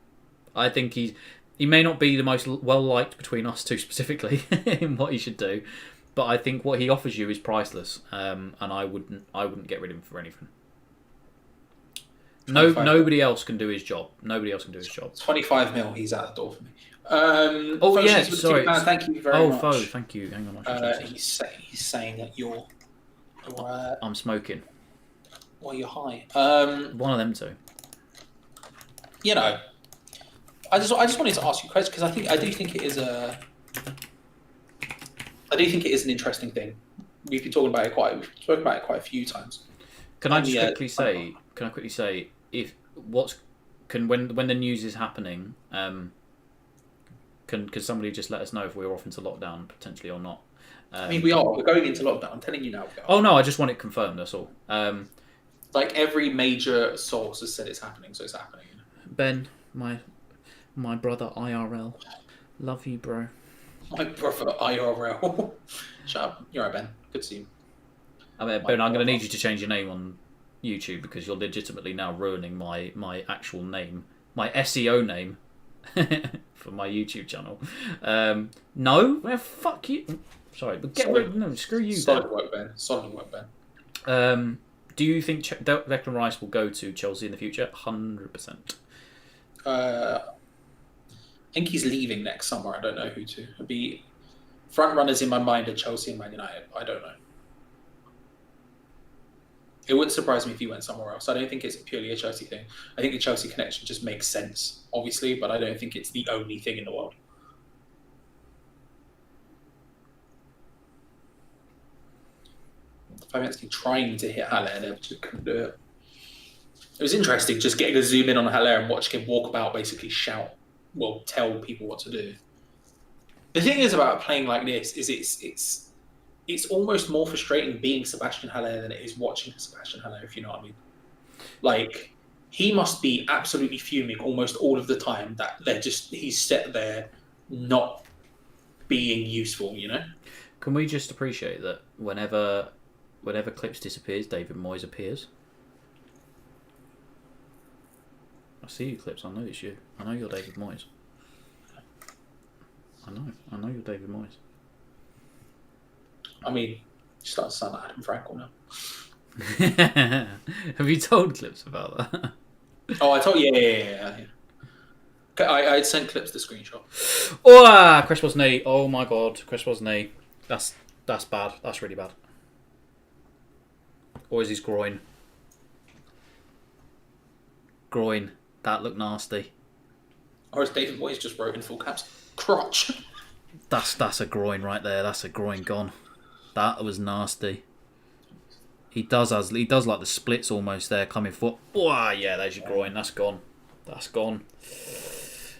I think he may not be the most well liked between us two specifically in what he should do, but I think what he offers you is priceless. And I wouldn't get rid of him for anything. Nobody else can do his job. Nobody else can do his job. 25 mil. He's out the door for me. Sorry. Thank you very much. Foe, thank you. Hang on. He's saying that you're I'm smoking. well, you're high. One of them two. You know, I just wanted to ask you a question because I do think it is an interesting thing. We've been talking about it quite a few times. Can I quickly say if when the news is happening, can somebody just let us know if we're off into lockdown potentially or not? I mean, we're going into lockdown. I'm telling you now. Oh no, I just want it confirmed. That's all. Like every major source has said it's happening, so it's happening. Ben, my brother IRL, love you, bro. My brother IRL. Shut up. You're right, Ben. Good to see you. I mean, Ben, I'm going to need you to change your name on YouTube because you're legitimately now ruining my actual name, my SEO name for my YouTube channel. No, well, fuck you. Sorry, but screw you. Solid work, Ben. Do you think Declan Rice will go to Chelsea in the future? 100%. I think he's leaving next summer. I don't know who to. It'd be front runners in my mind are Chelsea and Man United. I don't know. It wouldn't surprise me if he went somewhere else. I don't think it's purely a Chelsea thing. I think the Chelsea connection just makes sense, obviously, but I don't think it's the only thing in the world. Fabianski trying to hit Haller and just couldn't do it. It was interesting just getting a zoom in on Haller and watching him walk about, basically tell people what to do. The thing is about playing like this is it's almost more frustrating being Sebastian Haller than it is watching Sebastian Haller, if you know what I mean. Like, he must be absolutely fuming almost all of the time that he's set there not being useful, you know? Can we just appreciate that whenever Clips disappears, David Moyes appears? I see you, Clips. I know it's you. I know you're David Moyes. I know you're David Moyes. I mean, you start to sound like Adam Frankel now. Have you told Clips about that? Oh, I told you. Yeah. Okay, I sent Clips the screenshot. Oh, Cresswell's knee. Oh my God, Cresswell's knee. That's bad. That's really bad. Or is his groin? Groin. That looked nasty. Or as David Moyes just wrote in full caps, crotch. That's a groin right there. That's a groin gone. That was nasty. He does like the splits almost there coming for. Oh yeah, there's your groin. That's gone. That's gone.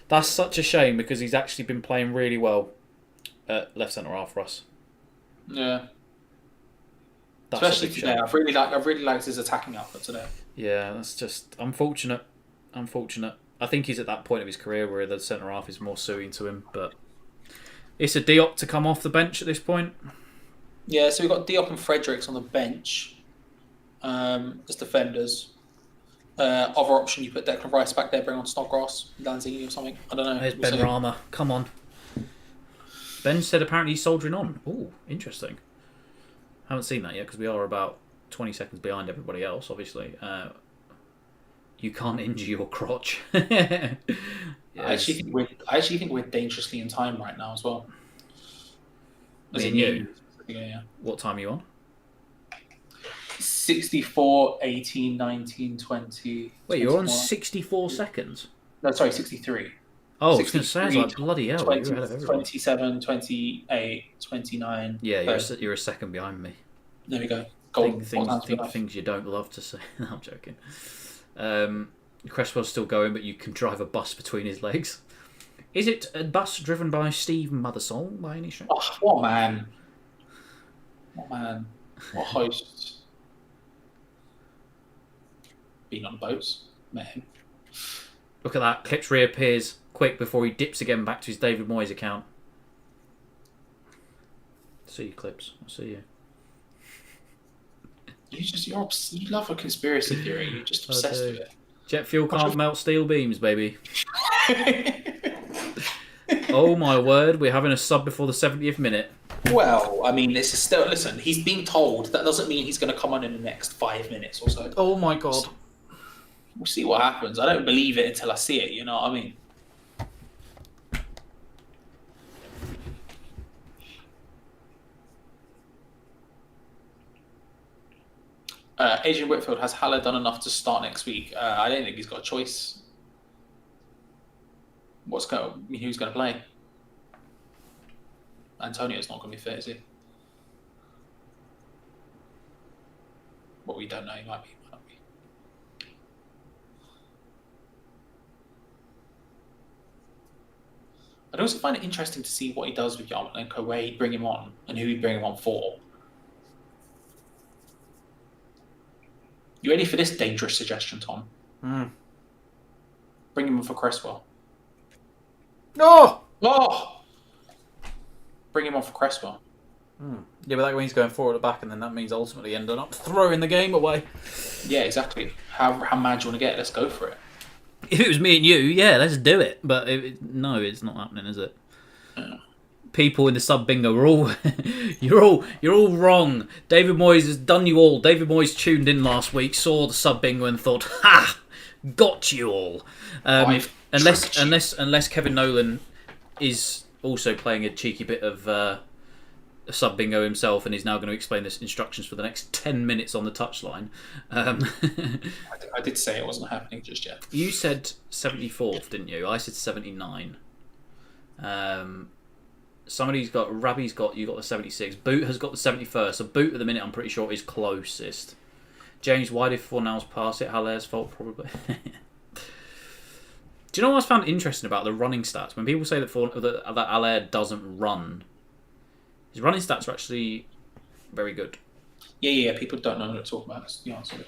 That's such a shame because he's actually been playing really well at left centre half for us. Yeah. That's especially today. I've really liked his attacking output today. Yeah, that's just unfortunate. I think he's at that point of his career where the centre half is more suiting to him, but it's a Diop to come off the bench at this point. Yeah, so we've got Diop and Fredericks on the bench as defenders. Other option, you put Declan Rice back there, bring on Snodgrass, Lanzini or something. I don't know. There's Ben Rama. Come on. Ben said apparently he's soldiering on. Ooh, interesting. Haven't seen that yet because we are about 20 seconds behind everybody else, obviously. You can't injure your crotch. Yes. I actually think we're dangerously in time right now as well. Me and you? Yeah. What time are you on? 64, 18, 19, 20. Wait, you're on 64 seconds? No, sorry, 63. Oh, I was going to say, like, bloody hell. 20, 27, 28, 29. Yeah, you're a second behind me. There we go. Things you don't love to say. No, I'm joking. Cresswell's still going, but you can drive a bus between his legs. Is it a bus driven by Steve Mothersole by any stretch? Oh, what man. What host. Been on boats. Met him. Look at that. Clips reappears quick before he dips again back to his David Moyes account. See you, Clips. I see you. You love a conspiracy theory. You're just obsessed with it. Jet fuel can't melt steel beams, baby. Oh my word, we're having a sub before the 70th minute. Well, I mean, this is still. Listen, he's being told. That doesn't mean he's going to come on in the next 5 minutes or so. Oh my god. We'll see what happens. I don't believe it until I see it. You know what I mean? Adrian Whitfield, has Haller done enough to start next week? I don't think he's got a choice. Who's going to play? Antonio's not going to be fit, is he? Well, we don't know. He might be. Might not be. I'd also find it interesting to see what he does with Yarmolenko, where he'd bring him on and who he'd bring him on for. You ready for this dangerous suggestion, Tom? Bring him on for Cresswell. No! Oh! Bring him on for Cresswell. Yeah, but that means going forward at the back, and then that means ultimately ending up throwing the game away. Yeah, exactly. How mad do you want to get? Let's go for it. If it was me and you, yeah, let's do it. But no, it's not happening, is it? People in the sub bingo are all you're all wrong. David Moyes has done you all. David Moyes tuned in last week, saw the sub bingo, and thought, "Ha, got you all." Unless Kevin Nolan is also playing a cheeky bit of sub bingo himself, and is now going to explain the instructions for the next 10 minutes on the touchline. I did say it wasn't happening just yet. You said 74th, didn't you? I said 79. Somebody's got, Rabbi's got, you got the 76. Boot has got the 71st. So Boot at the minute, I'm pretty sure, is closest. James, why did Fornals pass it? Haller's fault, probably. Do you know what I found interesting about the running stats? When people say that Haller doesn't run, his running stats are actually very good. Yeah. People don't know what to talk about. That's the answer.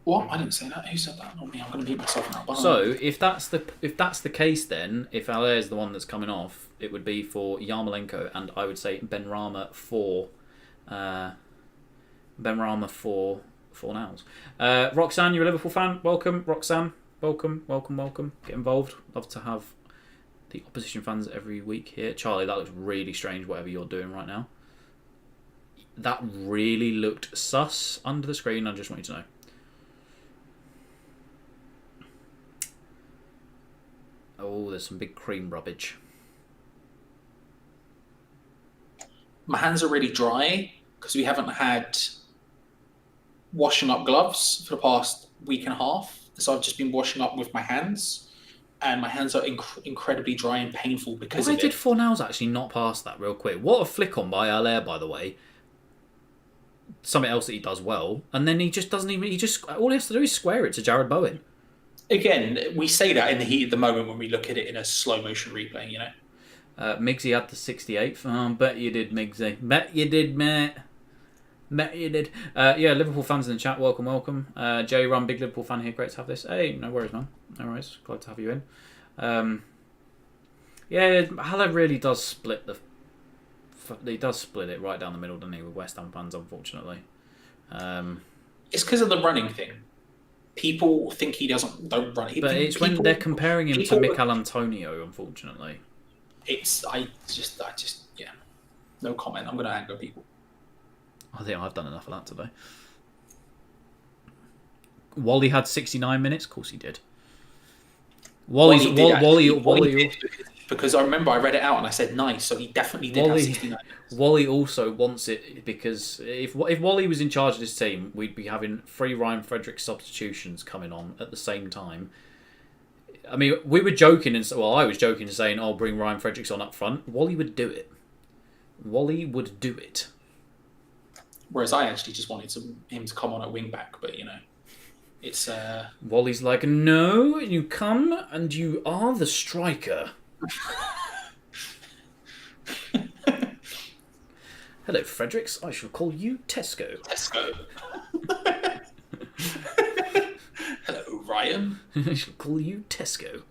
What? I didn't say that. Who said that? Not me. I'm going to beat myself now. So if that's the case, then if Haller is the one that's coming off, it would be for Yarmolenko, and I would say Benrahma for Fornals. Roxanne, you're a Liverpool fan. Welcome, Roxanne. Welcome. Get involved. Love to have the opposition fans every week here. Charlie, that looks really strange. Whatever you're doing right now, that really looked sus under the screen. I just want you to know. Oh, there's some big cream rubbish. My hands are really dry because we haven't had washing up gloves for the past week and a half. So I've just been washing up with my hands, and my hands are incredibly dry and painful because of it. Why did Fornals actually not pass that real quick? What a flick on by Haller, by the way. Something else that he does well, and then he just doesn't even. All he has to do is square it to Jared Bowen. Again, we say that in the heat of the moment when we look at it in a slow motion replay, you know. Miggsy had the 68th. Oh, bet you did, Miggsy. Bet you did, mate. Bet you did. Yeah, Liverpool fans in the chat, welcome. Jay Run, big Liverpool fan here. Great to have this. Hey, no worries, man. No worries. Glad to have you in. Yeah, Haller really does split he does split it right down the middle, doesn't he, with West Ham fans, unfortunately. It's because of the running thing. People think he don't run. But it's when they're comparing him to Mikel Antonio, unfortunately. I just, yeah. No comment. I'm going to anger people. I think I've done enough of that today. Wally had 69 minutes. Of course he did. Wally because I remember I read it out and I said nice, so he definitely did have 69 minutes. Wally also wants it because if Wally was in charge of this team, we'd be having 3 Ryan Fredericks substitutions coming on at the same time. I mean, we were joking, I was joking and saying, "Oh, bring Ryan Fredericks on up front." Wally would do it. Whereas I actually just wanted him to come on at wing back, but you know, it's Wally's like, "No, you come and you are the striker." Hello, Fredericks. I shall call you Tesco. Hello, Ryan. I shall call you Tesco.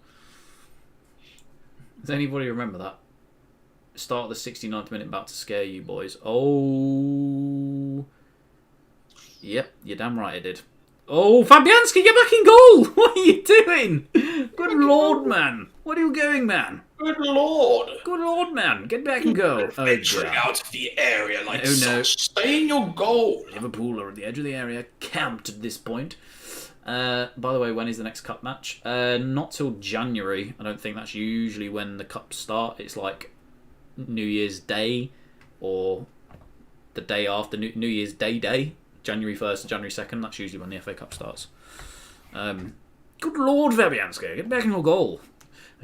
Does anybody remember that? Start of the 69th minute, about to scare you boys. Oh, Yep, you're damn right I did. Oh, Fabianski, get back in goal! What are you doing? Good lord, man. What are you going, man? Good lord. Good lord, man. Get back and go. Oh, Venturing dear. out of the area like Oh, no. such. Stay in your goal. Liverpool are at the edge of the area, camped at this point. By the way, when is the next cup match? Not till January. I don't think that's usually when the cups start. It's like New Year's Day or the day after New Year's Day. January 1st to January 2nd. That's usually when the FA Cup starts. Good lord, Fabianski. Get back in your goal.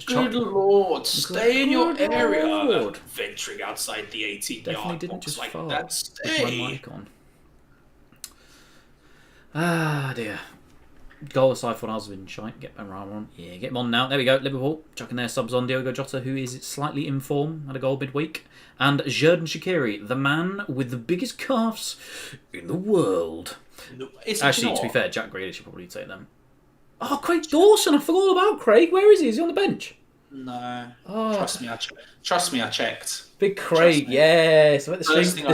Good lord. Stay in your Good area. lord. Venturing outside the 18 Definitely yard didn't box just like fart that. with my Stay. mic on. Ah, dear. Goal aside for Asvin Shite. Get Ben Rama on. Yeah, get him on now. There we go. Liverpool chucking their subs on. Diogo Jota, who is slightly in form, had a goal midweek. And Xherdan Shaqiri, the man with the biggest calves in the world. Actually, to be fair, Jack Grealish should probably take them. Oh, Craig Dawson. I forgot all about Craig. Where is he? Is he on the bench? No. Oh. Trust me, I checked. Big Craig, yes. The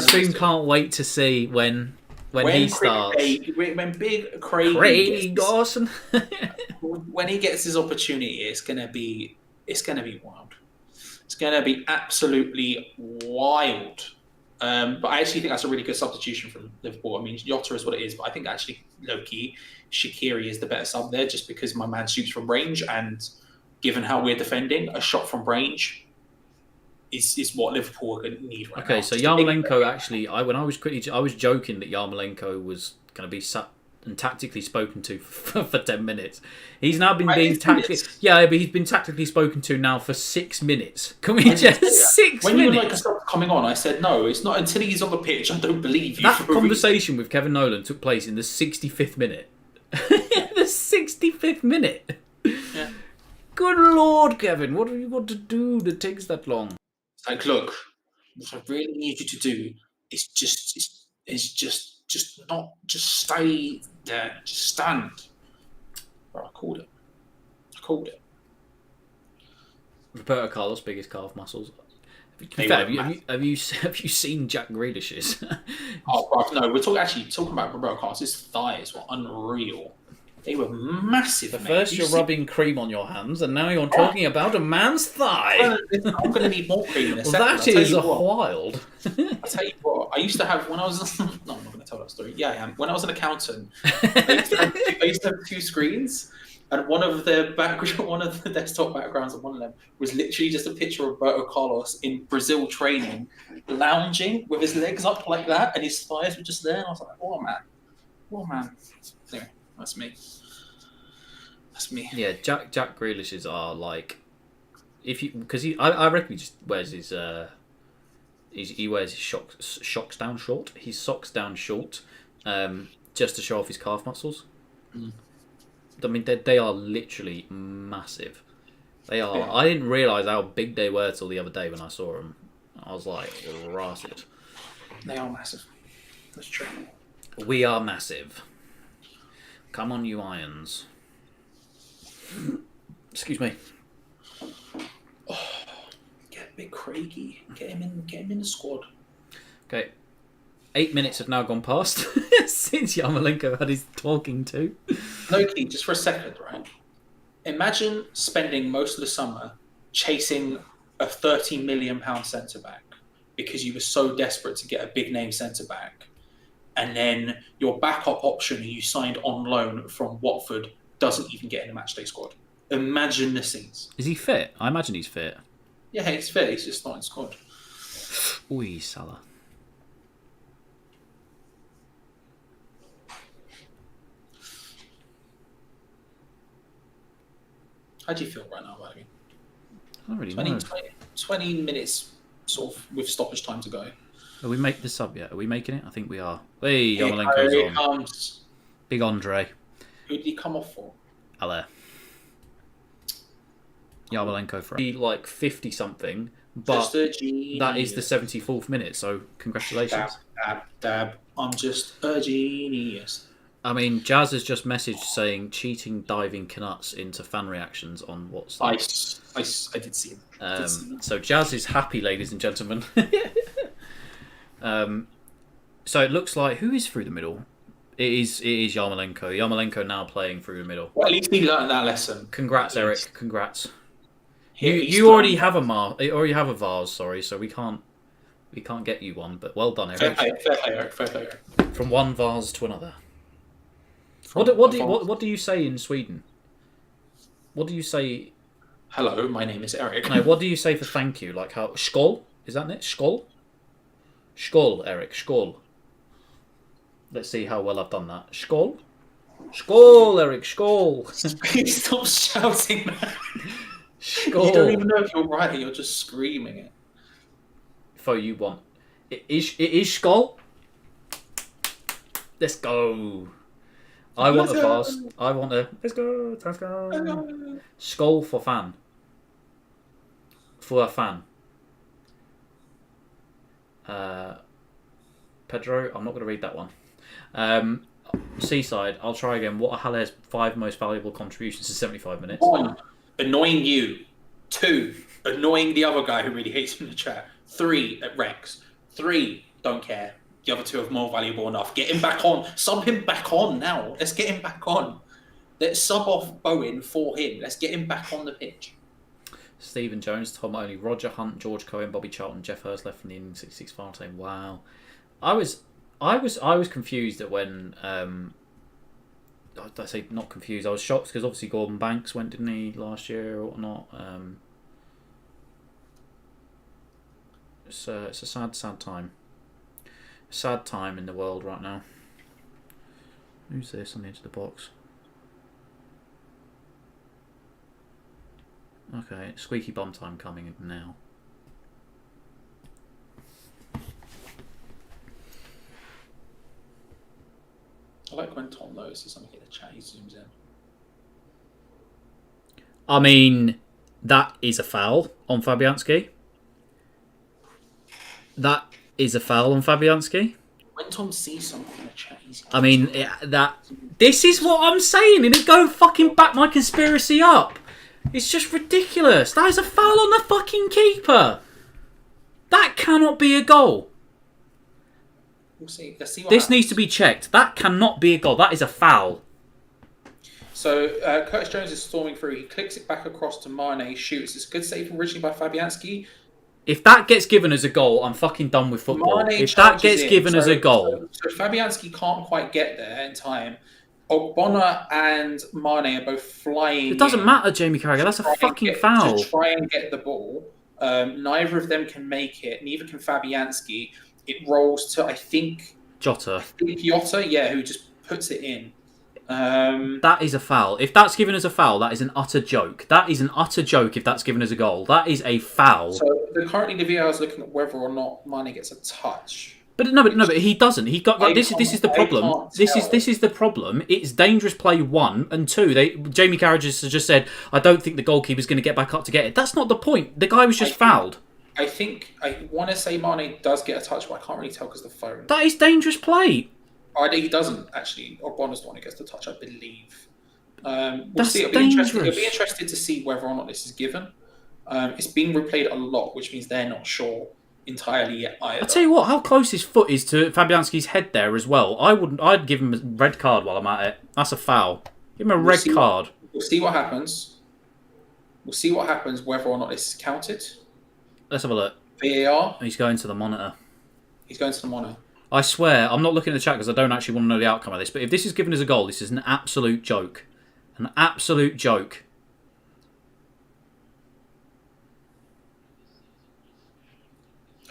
stream to. can't wait to see when he starts. When big Craig Dawson. when he gets his opportunity, it's gonna be wild. It's gonna be absolutely wild. But I actually think that's a really good substitution from Liverpool. I mean, Jota is what it is, but I think actually low-key, Shaqiri is the better sub there, just because my man shoots from range, and given how we're defending, a shot from range is what Liverpool are going to need right now. Okay, so Yarmolenko actually, I was joking that Yarmolenko was going to be sat and tactically spoken to for 10 minutes. He's now been being tactically... Yeah, but he's been tactically spoken to now for 6 minutes. Can we just... 6 minutes? When you were like, stop coming on, I said, no, it's not until he's on the pitch. I don't believe you. That conversation with Kevin Nolan took place in the 65th minute. The 65th minute? Yeah. Good Lord, Kevin, what have you got to do that takes that long? It's like, look, what I really need you to do is just stay there, just stand. Bro, I called it. Roberto Carlos' biggest calf muscles. Have you seen Jack Grealish's? Oh, bro, no, we're talking about Roberto Carlos. His thighs were unreal. They were massive. First you're rubbing cream on your hands, and now you're talking about a man's thigh. I'm going to need more cream in a second. That is wild. I'll tell you what. I used to have when I was. No, I'm not going to tell that story. Yeah, I am. When I was an accountant, I used to have 2 screens, and one of the desktop backgrounds of one of them was literally just a picture of Roberto Carlos in Brazil training, lounging with his legs up like that, and his thighs were just there. And I was like, oh man. Anyway, that's me. Yeah, Jack Grealish's are like, I reckon he just wears his he wears his socks down short. His socks down short, just to show off his calf muscles. Mm. I mean, they are literally massive. They are. Yeah. I didn't realise how big they were till the other day when I saw them. I was like, ratted. They are massive. That's true. We are massive. Come on, you irons. Excuse me. Oh, get Big Craigie. Get him in the squad. Okay. 8 minutes have now gone past since Yarmolenko had his talking to. Loki, just for a second, right? Imagine spending most of the summer chasing a £30 million centre back because you were so desperate to get a big name centre back, and then your backup option who you signed on loan from Watford doesn't even get in the matchday squad. Imagine the scenes. Is he fit? I imagine he's fit. Yeah, he's fit. He's just not in squad. Ui, Salah. How do you feel right now, Vladimir? I don't really know. 20 minutes sort of with stoppage time to go. Are we making the sub yet? Are we making it? I think we are. Hey, Here Yarmolenko's on. comes. Big Andre. Who did he come off for? Haller. Yarmolenko for like 50 something, but that is the 74th minute. So congratulations. Dab. I'm just a genius. I mean, Jazz has just messaged saying cheating diving Canuts into fan reactions on WhatsApp. I did see him. So Jazz is happy, ladies and gentlemen. So it looks like who is through the middle? It is Yarmolenko. Yarmolenko now playing through the middle. Well, at least he learned that lesson. Congrats, Eric. Congrats. He's You already have a vase, sorry, so we can't get you one, but well done, Eric. Fair play, Eric. Fair play, Eric. From one vase to another. What do you say in Sweden? What do you say? Hello, my name is Eric. No, what do you say for thank you? Like how skål? Is that it? Skål? Skål, Eric. Skål. Let's see how well I've done that. Skål. Skål, Eric. Skål. Stop shouting that. Skål. You don't even know if you're right. You're just screaming it. If you want, it is skål. Let's go. I want a vase. I want a. Let's go. Let's go. Skål for fan. For a fan. Pedro, I'm not going to read that one. Seaside, I'll try again. What are Haller's 5 most valuable contributions in 75 minutes? 1. Annoying you. 2. Annoying the other guy who really hates him in the chat. 3. At Rex. 3. Don't care. The other 2 are more valuable enough. Get him back on. Sub him back on now. Let's get him back on. Let's sub off Bowen for him. Let's get him back on the pitch. Stephen Jones, Tom Only, Roger Hunt, George Cohen, Bobby Charlton, Jeff Hurst left from the England 66 final team. Wow. I was confused at when I say not confused. I was shocked because obviously Gordon Banks went, didn't he, last year or whatnot. It's a sad time. Sad time in the world right now. Who's this on the edge of the box? Okay, squeaky bum time coming now. I like when Tom notices something in the chat, he zooms in. I mean, that is a foul on Fabianski. That is a foul on Fabianski. When Tom sees something in the chat, he's... I mean, this is what I'm saying, and it go fucking back my conspiracy up. It's just ridiculous. That is a foul on the fucking keeper. That cannot be a goal. We'll see. Let's see what This happens. needs to be checked. That cannot be a goal. That is a foul. So Curtis Jones is storming through. He clicks it back across to Mane, shoots. It's a good save originally by Fabianski. If that gets given as a goal, I'm fucking done with football. Mane If that charges gets in. given as a goal... So Fabianski can't quite get there in time. Ogbonna and Mane are both flying. It doesn't matter, Jamie Carragher. That's a fucking foul. To try and get the ball. Neither of them can make it. Neither can Fabianski. It rolls to, I think Jota. Jota, yeah, who just puts it in. That is a foul. If that's given as a foul, that is an utter joke. That is an utter joke if that's given as a goal. That is a foul. So currently the VAR is looking at whether or not Mane gets a touch. But he doesn't. He got this is the problem. This is the problem. It's dangerous play 1 and 2. Jamie Carragher has just said, I don't think the goalkeeper's going to get back up to get it. That's not the point. The guy was just fouled. I want to say Mane does get a touch, but I can't really tell because the phone. That is dangerous play. He doesn't actually. Ogbonna's the one who gets the touch, I believe. We'll That's see. dangerous. It'll be interested to see whether or not this is given. It's being replayed a lot, which means they're not sure entirely yet either. I'll tell you what, how close his foot is to Fabianski's head there as well. I'd give him a red card while I'm at it. That's a foul. Give him a red card. We'll see what happens. We'll see what happens whether or not this is counted. Let's have a look. VAR. He's going to the monitor. He's going to the monitor. I swear, I'm not looking at the chat because I don't actually want to know the outcome of this, but if this is given as a goal, this is an absolute joke. An absolute joke.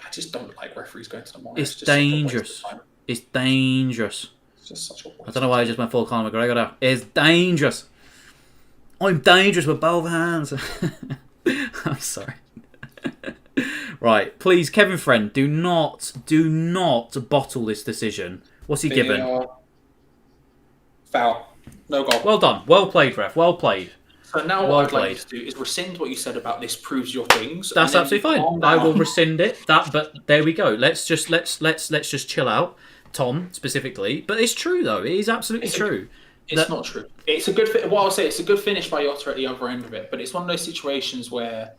I just don't like referees going to the monitor. It's dangerous. It's dangerous. It's just such a waste. I don't know why I just went full Conor McGregor there. It's dangerous. I'm dangerous with both hands. I'm sorry. Right, please, Kevin Friend, do not bottle this decision. What's he given? Foul. No goal. Well done. Well played, ref. Well played. So now what I'd like you to do is rescind what you said about this proves your things. That's absolutely fine. I will rescind it. But there we go. Let's just chill out, Tom specifically. But it's true though. It is absolutely true. It's not true. It's a good. What I'll say, it's a good finish by Jota at the other end of it. But it's one of those situations where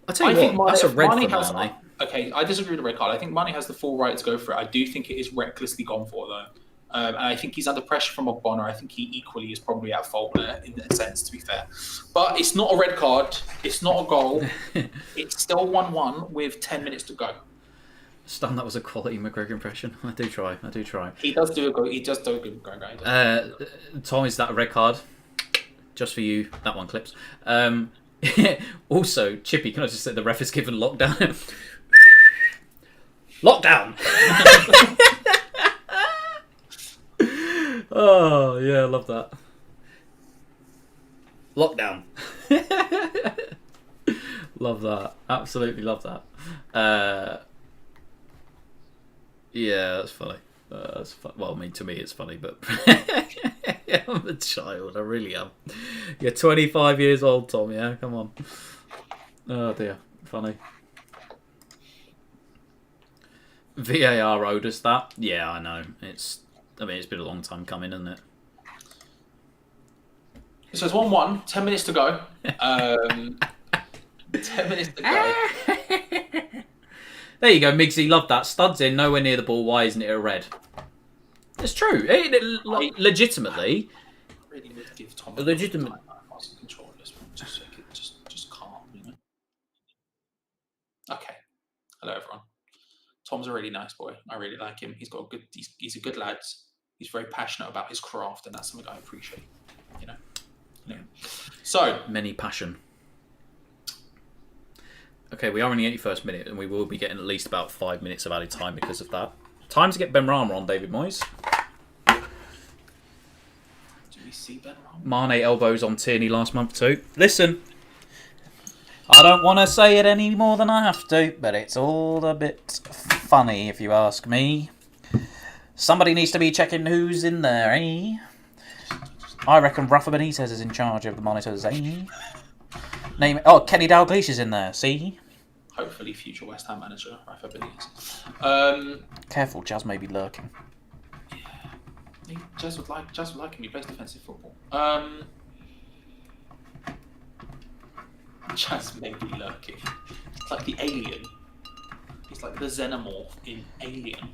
I tell you what, that's a red for Mane. Okay, I disagree with the red card. I think Mane has the full right to go for it. I do think it is recklessly gone for though. And I think he's under pressure from Ogbonna. I think he equally is probably at fault in that sense, to be fair. But it's not a red card. It's not a goal. It's still 1-1 with 10 minutes to go. Stan, that was a quality McGregor impression. I do try. He does do a good McGregor. Tom, is that a red card? Just for you, that one clips. Also, Chippy, can I just say the ref is given lockdown? Lockdown! Oh, yeah, I love that. Lockdown. Love that. Absolutely love that. Yeah, that's funny. Well, I mean, to me it's funny, but I'm a child. I really am. You're 25 years old, Tom. Yeah, come on. Oh dear, funny. VAR owed us that. Yeah, I know. It's been a long time coming, isn't it? So it's 1-1. 10 minutes to go. 10 minutes to go. There you go, Miggsy. Love that. Studs in, nowhere near the ball. Why isn't it a red? It's true. Legitimately. I really would give Tom Legitimate. control of this one, just so he could just calm, you know. Okay. Hello, everyone. Tom's a really nice boy. I really like him. He's a good lad. He's very passionate about his craft, and that's something I appreciate. You know. Yeah. So many passion. Okay, we are in the 81st minute, and we will be getting at least about 5 minutes of added time because of that. Time to get Ben Rama on, David Moyes. Do we see Ben Rama? Mane elbows on Tierney last month too. Listen, I don't want to say it any more than I have to, but it's all a bit funny if you ask me. Somebody needs to be checking who's in there, eh? I reckon Rafa Benitez is in charge of the monitors, eh? Kenny Dalglish is in there, see? Hopefully future West Ham manager, Rafa Benitez. Careful, Jazz may be lurking. Yeah. Jazz would like him. He plays defensive football. Jazz may be lurking. It's like the alien. He's like the xenomorph in Alien.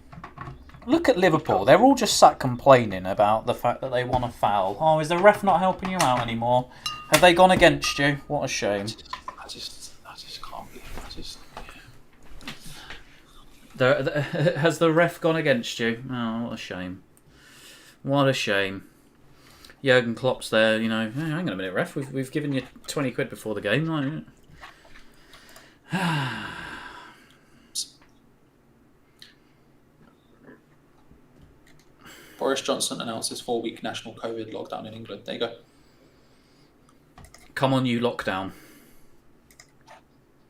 Look at Liverpool. They're all just sat complaining about the fact that they want a foul. Oh, is the ref not helping you out anymore? Have they gone against you? What a shame. I just can't believe it. Has the ref gone against you? Oh, what a shame. What a shame. Jurgen Klopp's there, you know. Hey, hang on a minute, ref. We've given you 20 quid before the game. Boris Johnson announces 4-week national COVID lockdown in England. There you go. Come on, you lockdown.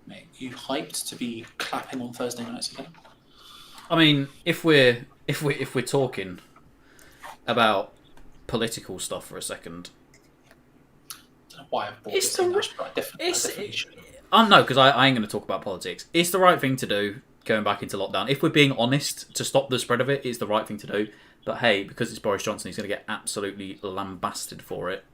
Mate, you hyped to be clapping on Thursday nights again? I mean, if we're talking about political stuff for a second, I don't know why I've brought this in, but I definitely should. No, because I ain't going to talk about politics. It's the right thing to do, going back into lockdown. If we're being honest, to stop the spread of it, it's the right thing to do. But hey, because it's Boris Johnson, he's going to get absolutely lambasted for it.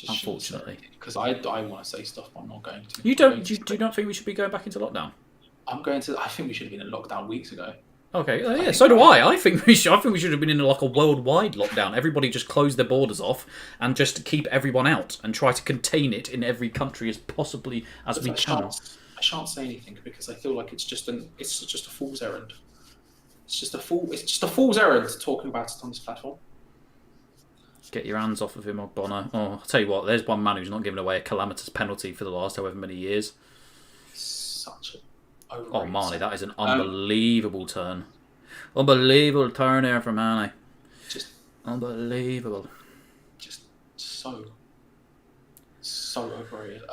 Unfortunately, because I want to say stuff, but I'm not going to. You don't? Do you not think we should be going back into lockdown? I think we should have been in lockdown weeks ago. Okay, yeah, so do I. I think we should have been in like a worldwide lockdown. Everybody just close their borders off and just keep everyone out and try to contain it in every country as possibly as we can. I shan't say anything because I feel like it's just a fool's errand. It's just a fool's errand talking about it on this platform. Get your hands off of him, Ogbonna. Oh, I'll tell you what, there's one man who's not given away a calamitous penalty for the last however many years. Such a Oh, Mane, that is an unbelievable turn. Unbelievable turn there for Mane. Just unbelievable. Just so overrated.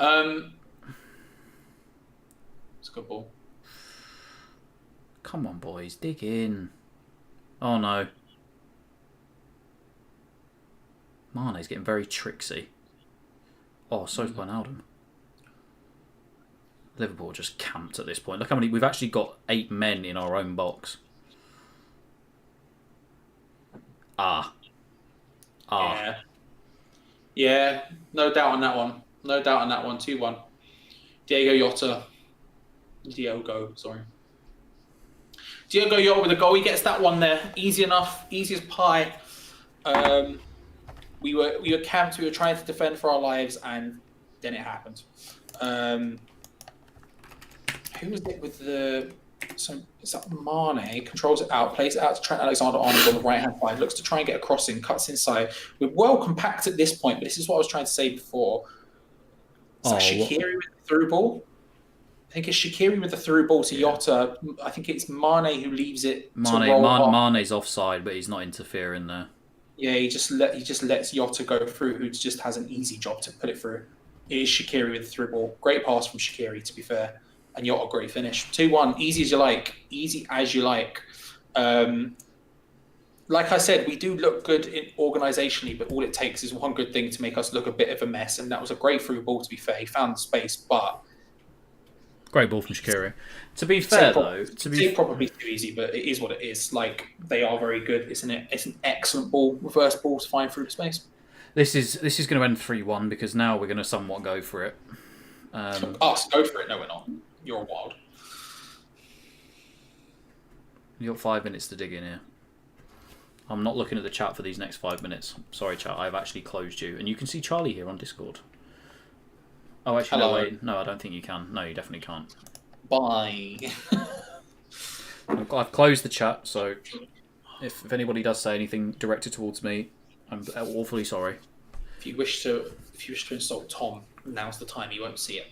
It's a good ball. Come on, boys, dig in. Oh no. Mane's getting very tricksy. Oh, so's Wijnaldum. Liverpool just camped at this point. Look how many... We've actually got 8 men in our own box. Yeah, no doubt on that one. 2-1. Diogo, sorry. Diogo Jota with a goal. He gets that one there. Easy enough. Easy as pie. We were camped. We were trying to defend for our lives, and then it happened. Who was it with the? So is that Mane? Controls it out, plays it out to Trent Alexander-Arnold on the right hand side. Looks to try and get a crossing, cuts inside. We're well compact at this point, but this is what I was trying to say before. Is that Shaqiri with the through ball? I think it's Shaqiri with the through ball to Jota. I think it's Mane who leaves it. Mane's offside, but he's not interfering there. Yeah, he just lets Jota go through, who just has an easy job to put it through. It is Shaqiri with the through ball. Great pass from Shaqiri, to be fair. And Jota, great finish. 2-1, easy as you like. Easy as you like. Like I said, we do look good organisationally, but all it takes is one good thing to make us look a bit of a mess. And that was a great through ball, to be fair. He found the space, but... Great ball from Shaqiri. To be fair, though... It's probably too easy, but it is what it is. Like, they are very good, isn't it? It's an excellent ball, reverse ball to find through the space. This is going to end 3-1, because now we're going to somewhat go for it. Us, go for it. No, we're not. You're wild. You've got 5 minutes to dig in here. I'm not looking at the chat for these next 5 minutes. Sorry, chat. I've actually closed you. And you can see Charlie here on Discord. Oh, actually, no, wait. No, I don't think you can. No, you definitely can't. Bye. I've closed the chat, so if anybody does say anything directed towards me, I'm awfully sorry. If you wish to insult Tom, now's the time. You won't see it.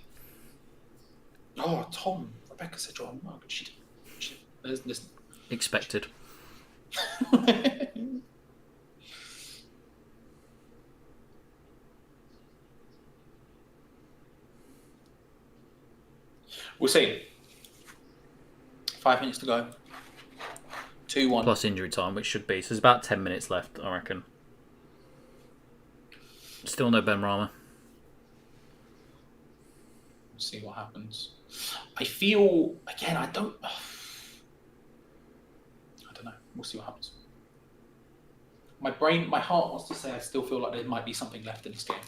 Oh, Tom. Rebecca said you're on mug. She listen. Expected. We'll see. 5 minutes to go. 2-1. Plus injury time, which should be. So there's about 10 minutes left, I reckon. Still no Ben Rama. We'll see what happens. I feel, again, I don't know. We'll see what happens. My heart wants to say I still feel like there might be something left in this game.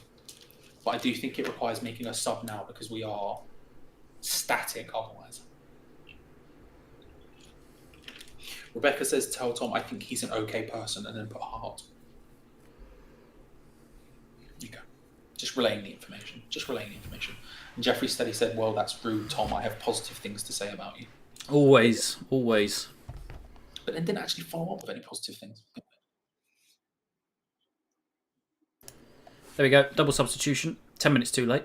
But I do think it requires making a sub now because we are static otherwise. Rebecca says, tell Tom I think he's an okay person and then put a heart. You go. Just relaying the information. And Jeffrey Steady said, well, that's rude, Tom. I have positive things to say about you. Always. But then didn't actually follow up with any positive things. There we go. Double substitution. 10 minutes too late.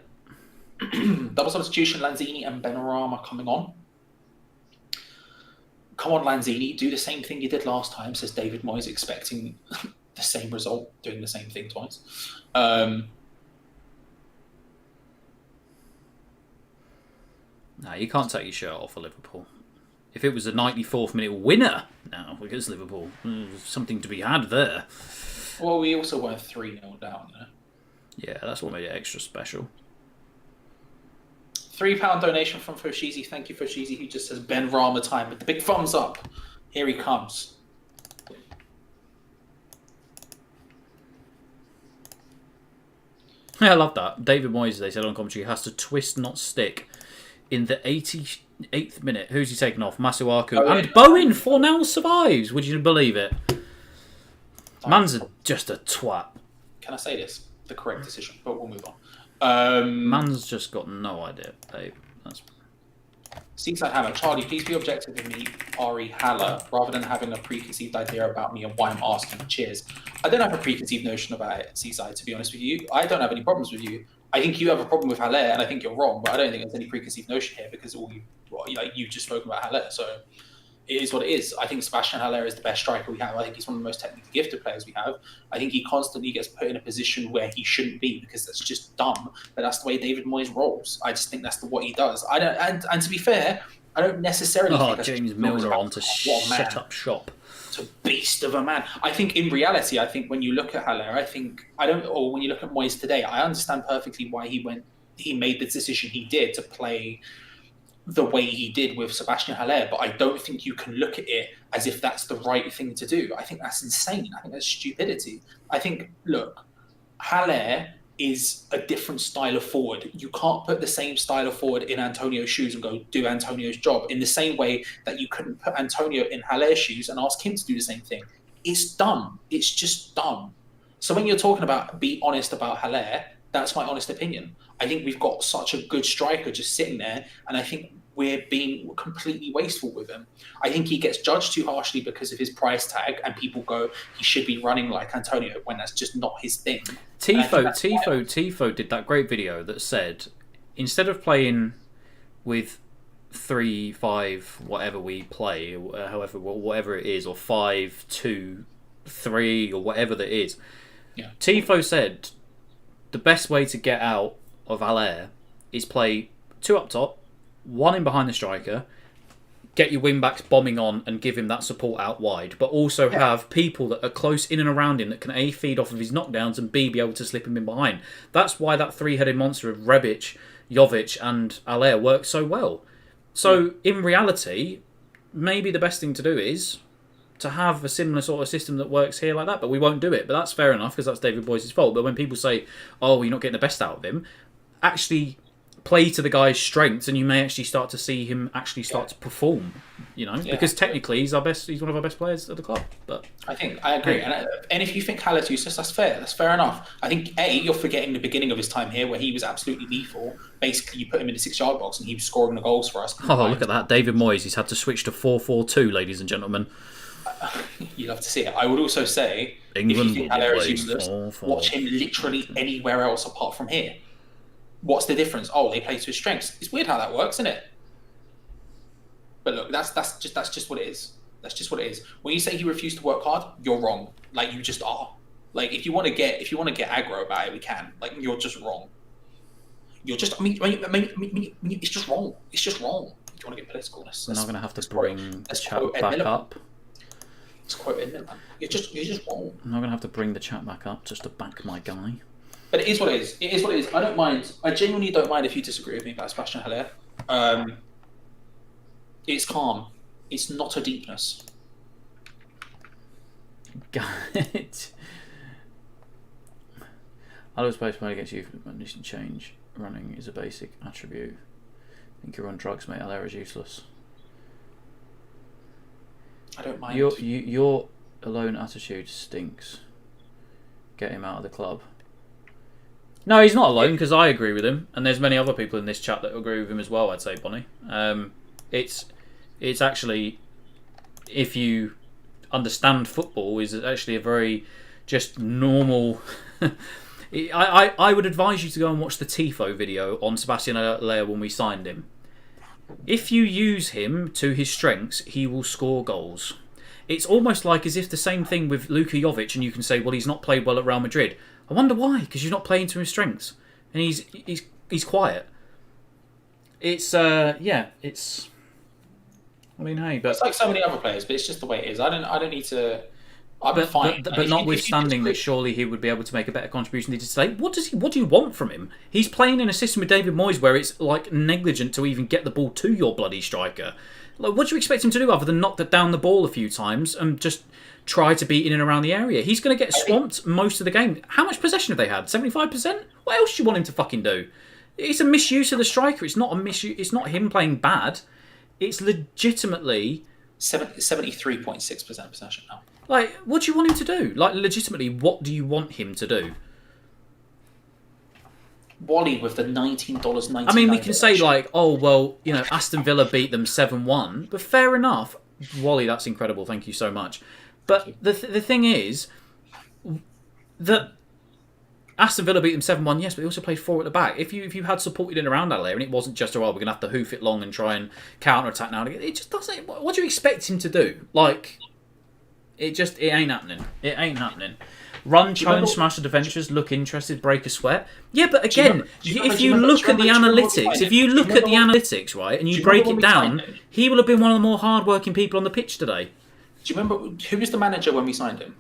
Double substitution, Lanzini and Benrahma coming on. Come on, Lanzini, do the same thing you did last time, says David Moyes, expecting the same result, doing the same thing twice. No, you can't take your shirt off for Liverpool. If it was a 94th minute winner now against Liverpool, there's something to be had there. Well, we also were 3-0 down there. Yeah, that's what made it extra special. £3 donation from Foshizi. Thank you, Foshizi, who just says Benrahma time with the big thumbs up. Here he comes. Yeah, I love that. David Moyes, they said on commentary, has to twist, not stick. In the 88th minute, who's he taking off? Masuaku. And Bowen 4-0 survives. Would you believe it? Man's just a twat. Can I say this? The correct decision, but we'll move on. Man's just got no idea, babe. Seaside Hammer. Charlie, please be objective with me, Ari Haller, rather than having a preconceived idea about me and why I'm asking. Cheers. I don't have a preconceived notion about it, Seaside, to be honest with you. I don't have any problems with you. I think you have a problem with Haller, and I think you're wrong, but I don't think there's any preconceived notion here because you've just spoken about Haller, so it is what it is. I think Sebastian Haller is the best striker we have. I think he's one of the most technically gifted players we have. I think he constantly gets put in a position where he shouldn't be because that's just dumb, but that's the way David Moyes rolls. I just think that's what he does. And to be fair, I don't necessarily think James Milner on to set up shop. It's a beast of a man. I think in reality, when you look at Haller, when you look at Moyes today, I understand perfectly why he made the decision he did to play the way he did with Sebastian Haller, but I don't think you can look at it as if that's the right thing to do. I think that's insane. I think that's stupidity. I think, look, Haller is a different style of forward. You can't put the same style of forward in Antonio's shoes and go do Antonio's job in the same way that you couldn't put Antonio in Haller's shoes and ask him to do the same thing. It's dumb. It's just dumb. So when you're talking about be honest about Haller, that's my honest opinion. I think we've got such a good striker just sitting there, and I think we're being completely wasteful with him. I think he gets judged too harshly because of his price tag, and people go, he should be running like Antonio, when that's just not his thing. Tifo did that great video that said, instead of playing with 3-5, whatever we play, however, whatever it is, or 5-2-3, or whatever that is, yeah. Tifo said the best way to get out of Haller is play 2 up top, 1 in behind the striker, get your wing backs bombing on and give him that support out wide, but also have people that are close in and around him that can A, feed off of his knockdowns, and B, be able to slip him in behind. That's why that 3-headed monster of Rebic, Jovic and Haller works so well. So in reality, maybe the best thing to do is to have a similar sort of system that works here like that, but we won't do it. But that's fair enough, because that's David Moyes' fault. But when people say, oh, you're not getting the best out of him, actually play to the guy's strengths, and you may actually start to see him actually start to perform, you know, because technically he's one of our best players at the club. But I agree, and if you think Haller's useless, that's fair enough. I think you're forgetting the beginning of his time here, where he was absolutely lethal. Basically, you put him in the 6-yard box and he was scoring the goals for us. Oh, look at that, David Moyes! He's had to switch to 4-4-2, ladies and gentlemen. You love to see it. I would also say, England, if you think Haller is useless, watch him literally anywhere else apart from here. What's the difference? Oh, they play to his strengths. It's weird how that works, isn't it? But look, that's just what it is. That's just what it is. When you say he refused to work hard, you're wrong. Like, you just are. Like, if you want to get aggro about it, we can. Like, you're just wrong. You're just. I mean, it's just wrong. It's just wrong. If you want to get political, we're not going to have to bring the chat back up. Let's quote Edmund, man. You're just wrong. I'm not going to have to bring the chat back up just to back my guy. But it is what it is. It is what it is. I don't mind. I genuinely don't mind if you disagree with me about Sebastian Haller. It's calm. It's not a deepness. Got it. I was supposed to play against you for the change. Running is a basic attribute. I think you're on drugs, mate. Haller is useless. I don't mind. Your alone attitude stinks. Get him out of the club. No, he's not alone, because I agree with him, and there's many other people in this chat that agree with him as well, I'd say, Bonnie. It's actually, if you understand football, is actually a very just normal... I would advise you to go and watch the Tifo video on Sebastian Haller when we signed him. If you use him to his strengths, he will score goals. It's almost like as if the same thing with Luka Jovic, and you can say, well, he's not played well at Real Madrid. I wonder why, because he's not playing to his strengths, and he's quiet. It's it's. I mean, hey, but it's like so many other players, but it's just the way it is. I don't need to. I'm fine. But notwithstanding that, surely he would be able to make a better contribution than he did today. What do you want from him? He's playing in a system with David Moyes where it's like negligent to even get the ball to your bloody striker. Like, what do you expect him to do other than knock down the ball a few times and just try to be in and around the area? He's going to get swamped most of the game. How much possession have they had? 75%? What else do you want him to fucking do? It's a misuse of the striker. It's not a misuse. It's not him playing bad. It's legitimately 73.6% possession now. Like, what do you want him to do? Like, legitimately, what do you want him to do? Wally with the $19.99. I mean, we can say, like, oh, well, you know, Aston Villa beat them 7-1. But fair enough. Wally, that's incredible. Thank you so much. But the thing is that Aston Villa beat them 7-1, yes, but they also played 4 at the back. If you had supported in around Haller and it wasn't just, oh, we're going to have to hoof it long and try and counter-attack now, it just doesn't... What do you expect him to do? Like... It ain't happening. It ain't happening. Run, challenge, smash the defenders, look interested, break a sweat. Yeah, but again, if you look at the analytics, right, and you break it down, he will have been one of the more hard-working people on the pitch today. Do you remember who was the manager when we signed him?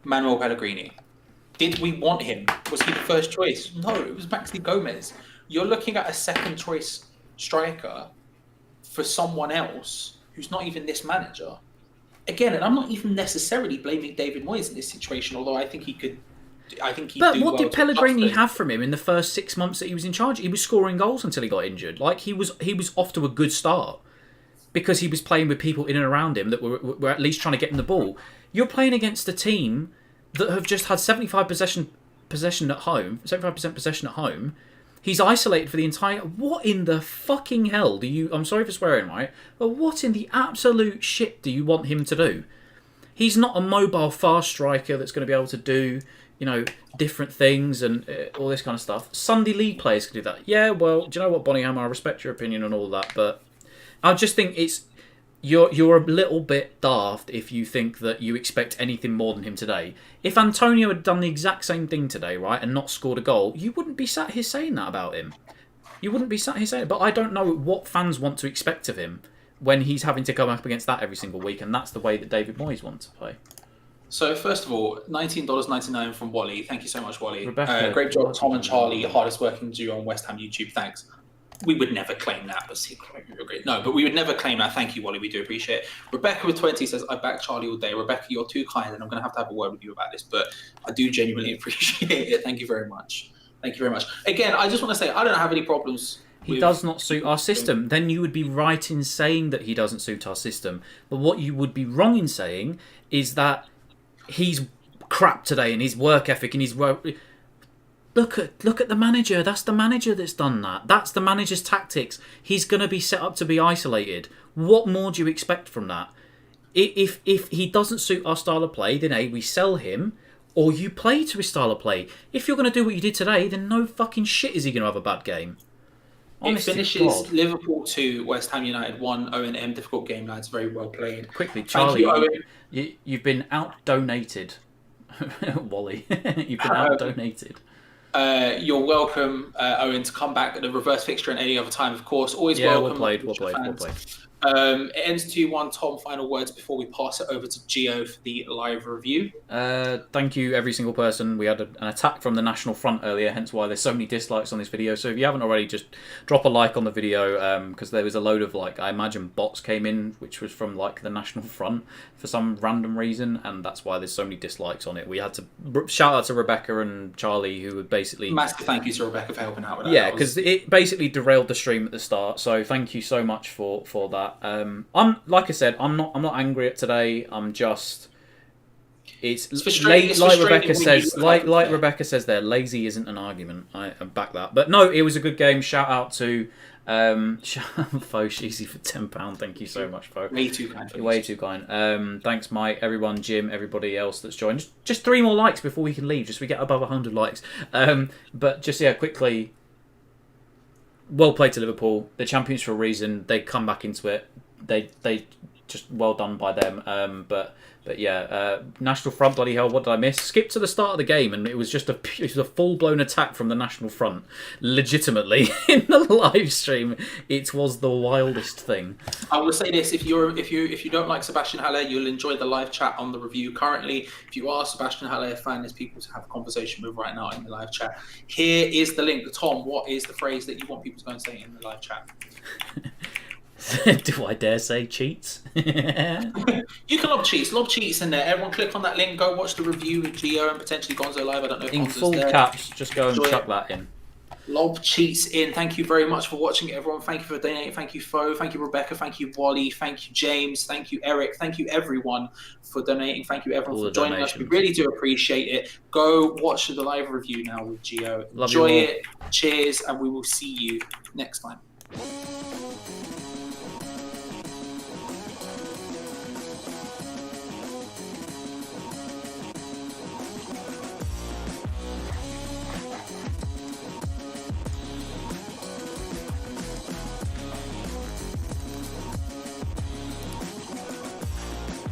Manuel Pellegrini. Did we want him? Was he the first choice? No, it was Maxi Gomez. You're looking at a second choice striker for someone else who's not even this manager. Again, and I'm not even necessarily blaming David Moyes in this situation, although I think he could I think he'd But do what well did to Pellegrini adjust have from him in the first 6 months that he was in charge? He was scoring goals until he got injured. Like he was off to a good start because he was playing with people in and around him that were at least trying to get him the ball. You're playing against a team that have just had 75% possession at home. He's isolated for the entire... What in the fucking hell do you... I'm sorry for swearing, right? But what in the absolute shit do you want him to do? He's not a mobile fast striker that's going to be able to do, different things and all this kind of stuff. Sunday League players can do that. Yeah, well, do you know what, Bonningham? I respect your opinion and all that, but I just think it's... You're a little bit daft if you think that you expect anything more than him today. If Antonio had done the exact same thing today, right, and not scored a goal, you wouldn't be sat here saying that about him. You wouldn't be sat here saying it. But I don't know what fans want to expect of him when he's having to come up against that every single week, and that's the way that David Moyes wants to play. So first of all, $19.99 from Wally. Thank you so much, Wally. Rebecca, great job, Tom and Charlie, hardest working duo on West Ham YouTube. Thanks. We would never claim that, but no, but we would never claim that. Thank you, Wally. We do appreciate it. Rebecca with 20 says, I back Charlie all day. Rebecca, you're too kind, and I'm going to have a word with you about this, but I do genuinely appreciate it. Thank you very much. Thank you very much. Again, I just want to say, I don't have any problems. He does not suit our system. Then you would be right in saying that he doesn't suit our system. But what you would be wrong in saying is that he's crap today and his work ethic and his work... Look at the manager. That's the manager that's done that. That's the manager's tactics. He's going to be set up to be isolated. What more do you expect from that? If he doesn't suit our style of play, then A, we sell him, or you play to his style of play. If you're going to do what you did today, then no fucking shit is he going to have a bad game. Honestly, it finishes Liverpool 2, West Ham United 1, Owen. Difficult game, lads. Very well played. Quickly, Charlie, thank you, Owen. You've been out-donated. Wally, you've been out-donated. You're welcome, Owen, to come back at the reverse fixture and any other time, of course. Always welcome. Well played. It ends 2-1. Tom, final words before we pass it over to Gio for the live review. Thank you, every single person. We had an attack from the National Front earlier, hence why there's so many dislikes on this video. So if you haven't already, just drop a like on the video, because there was a load of, I imagine bots came in, which was from, the National Front for some random reason, and that's why there's so many dislikes on it. We had to shout out to Rebecca and Charlie, who would basically... Massive thank you to Rebecca for helping out with that. Yeah, because it basically derailed the stream at the start, so thank you so much for that. I'm like I said, I'm not angry at today. I'm just it's like Rebecca says. Like Rebecca says there, lazy isn't an argument. I back that. But no, it was a good game. Shout out to Fo Sheezy for £10. Thank you so much, Fo. Way too kind. Way too kind. Thanks, Mike, everyone, Jim, everybody else that's joined. Just 3 more likes before we can leave. Just we get above 100 likes. But just quickly. Well played to Liverpool. They're champions for a reason. They come back into it. They just well done by them. But yeah, National Front, bloody hell, what did I miss? Skip to the start of the game, and it was just a full blown attack from the National Front, legitimately in the live stream. It was the wildest thing. I will say this: if you don't like Sebastian Haller, you'll enjoy the live chat on the review. Currently, if you are a Sebastian Haller fan, there's people to have a conversation with right now in the live chat. Here is the link. Tom, what is the phrase that you want people to go and say in the live chat? Do I dare say cheats? You can lob cheats in there. Everyone click on that link, go watch the review with Gio and potentially Gonzo live. I don't know if in Gonzo's full there. caps, just go and chuck that in. Lob cheats in. Thank you very much for watching, everyone. Thank you for donating. Thank you, Fo. Thank you, Rebecca. Thank you, Wally. Thank you, James. Thank you, Eric. Thank you, everyone, for donating. Thank you, everyone, for joining us. We really do appreciate it. Go watch the live review now with Gio. Enjoy it. Cheers, and we will see you next time.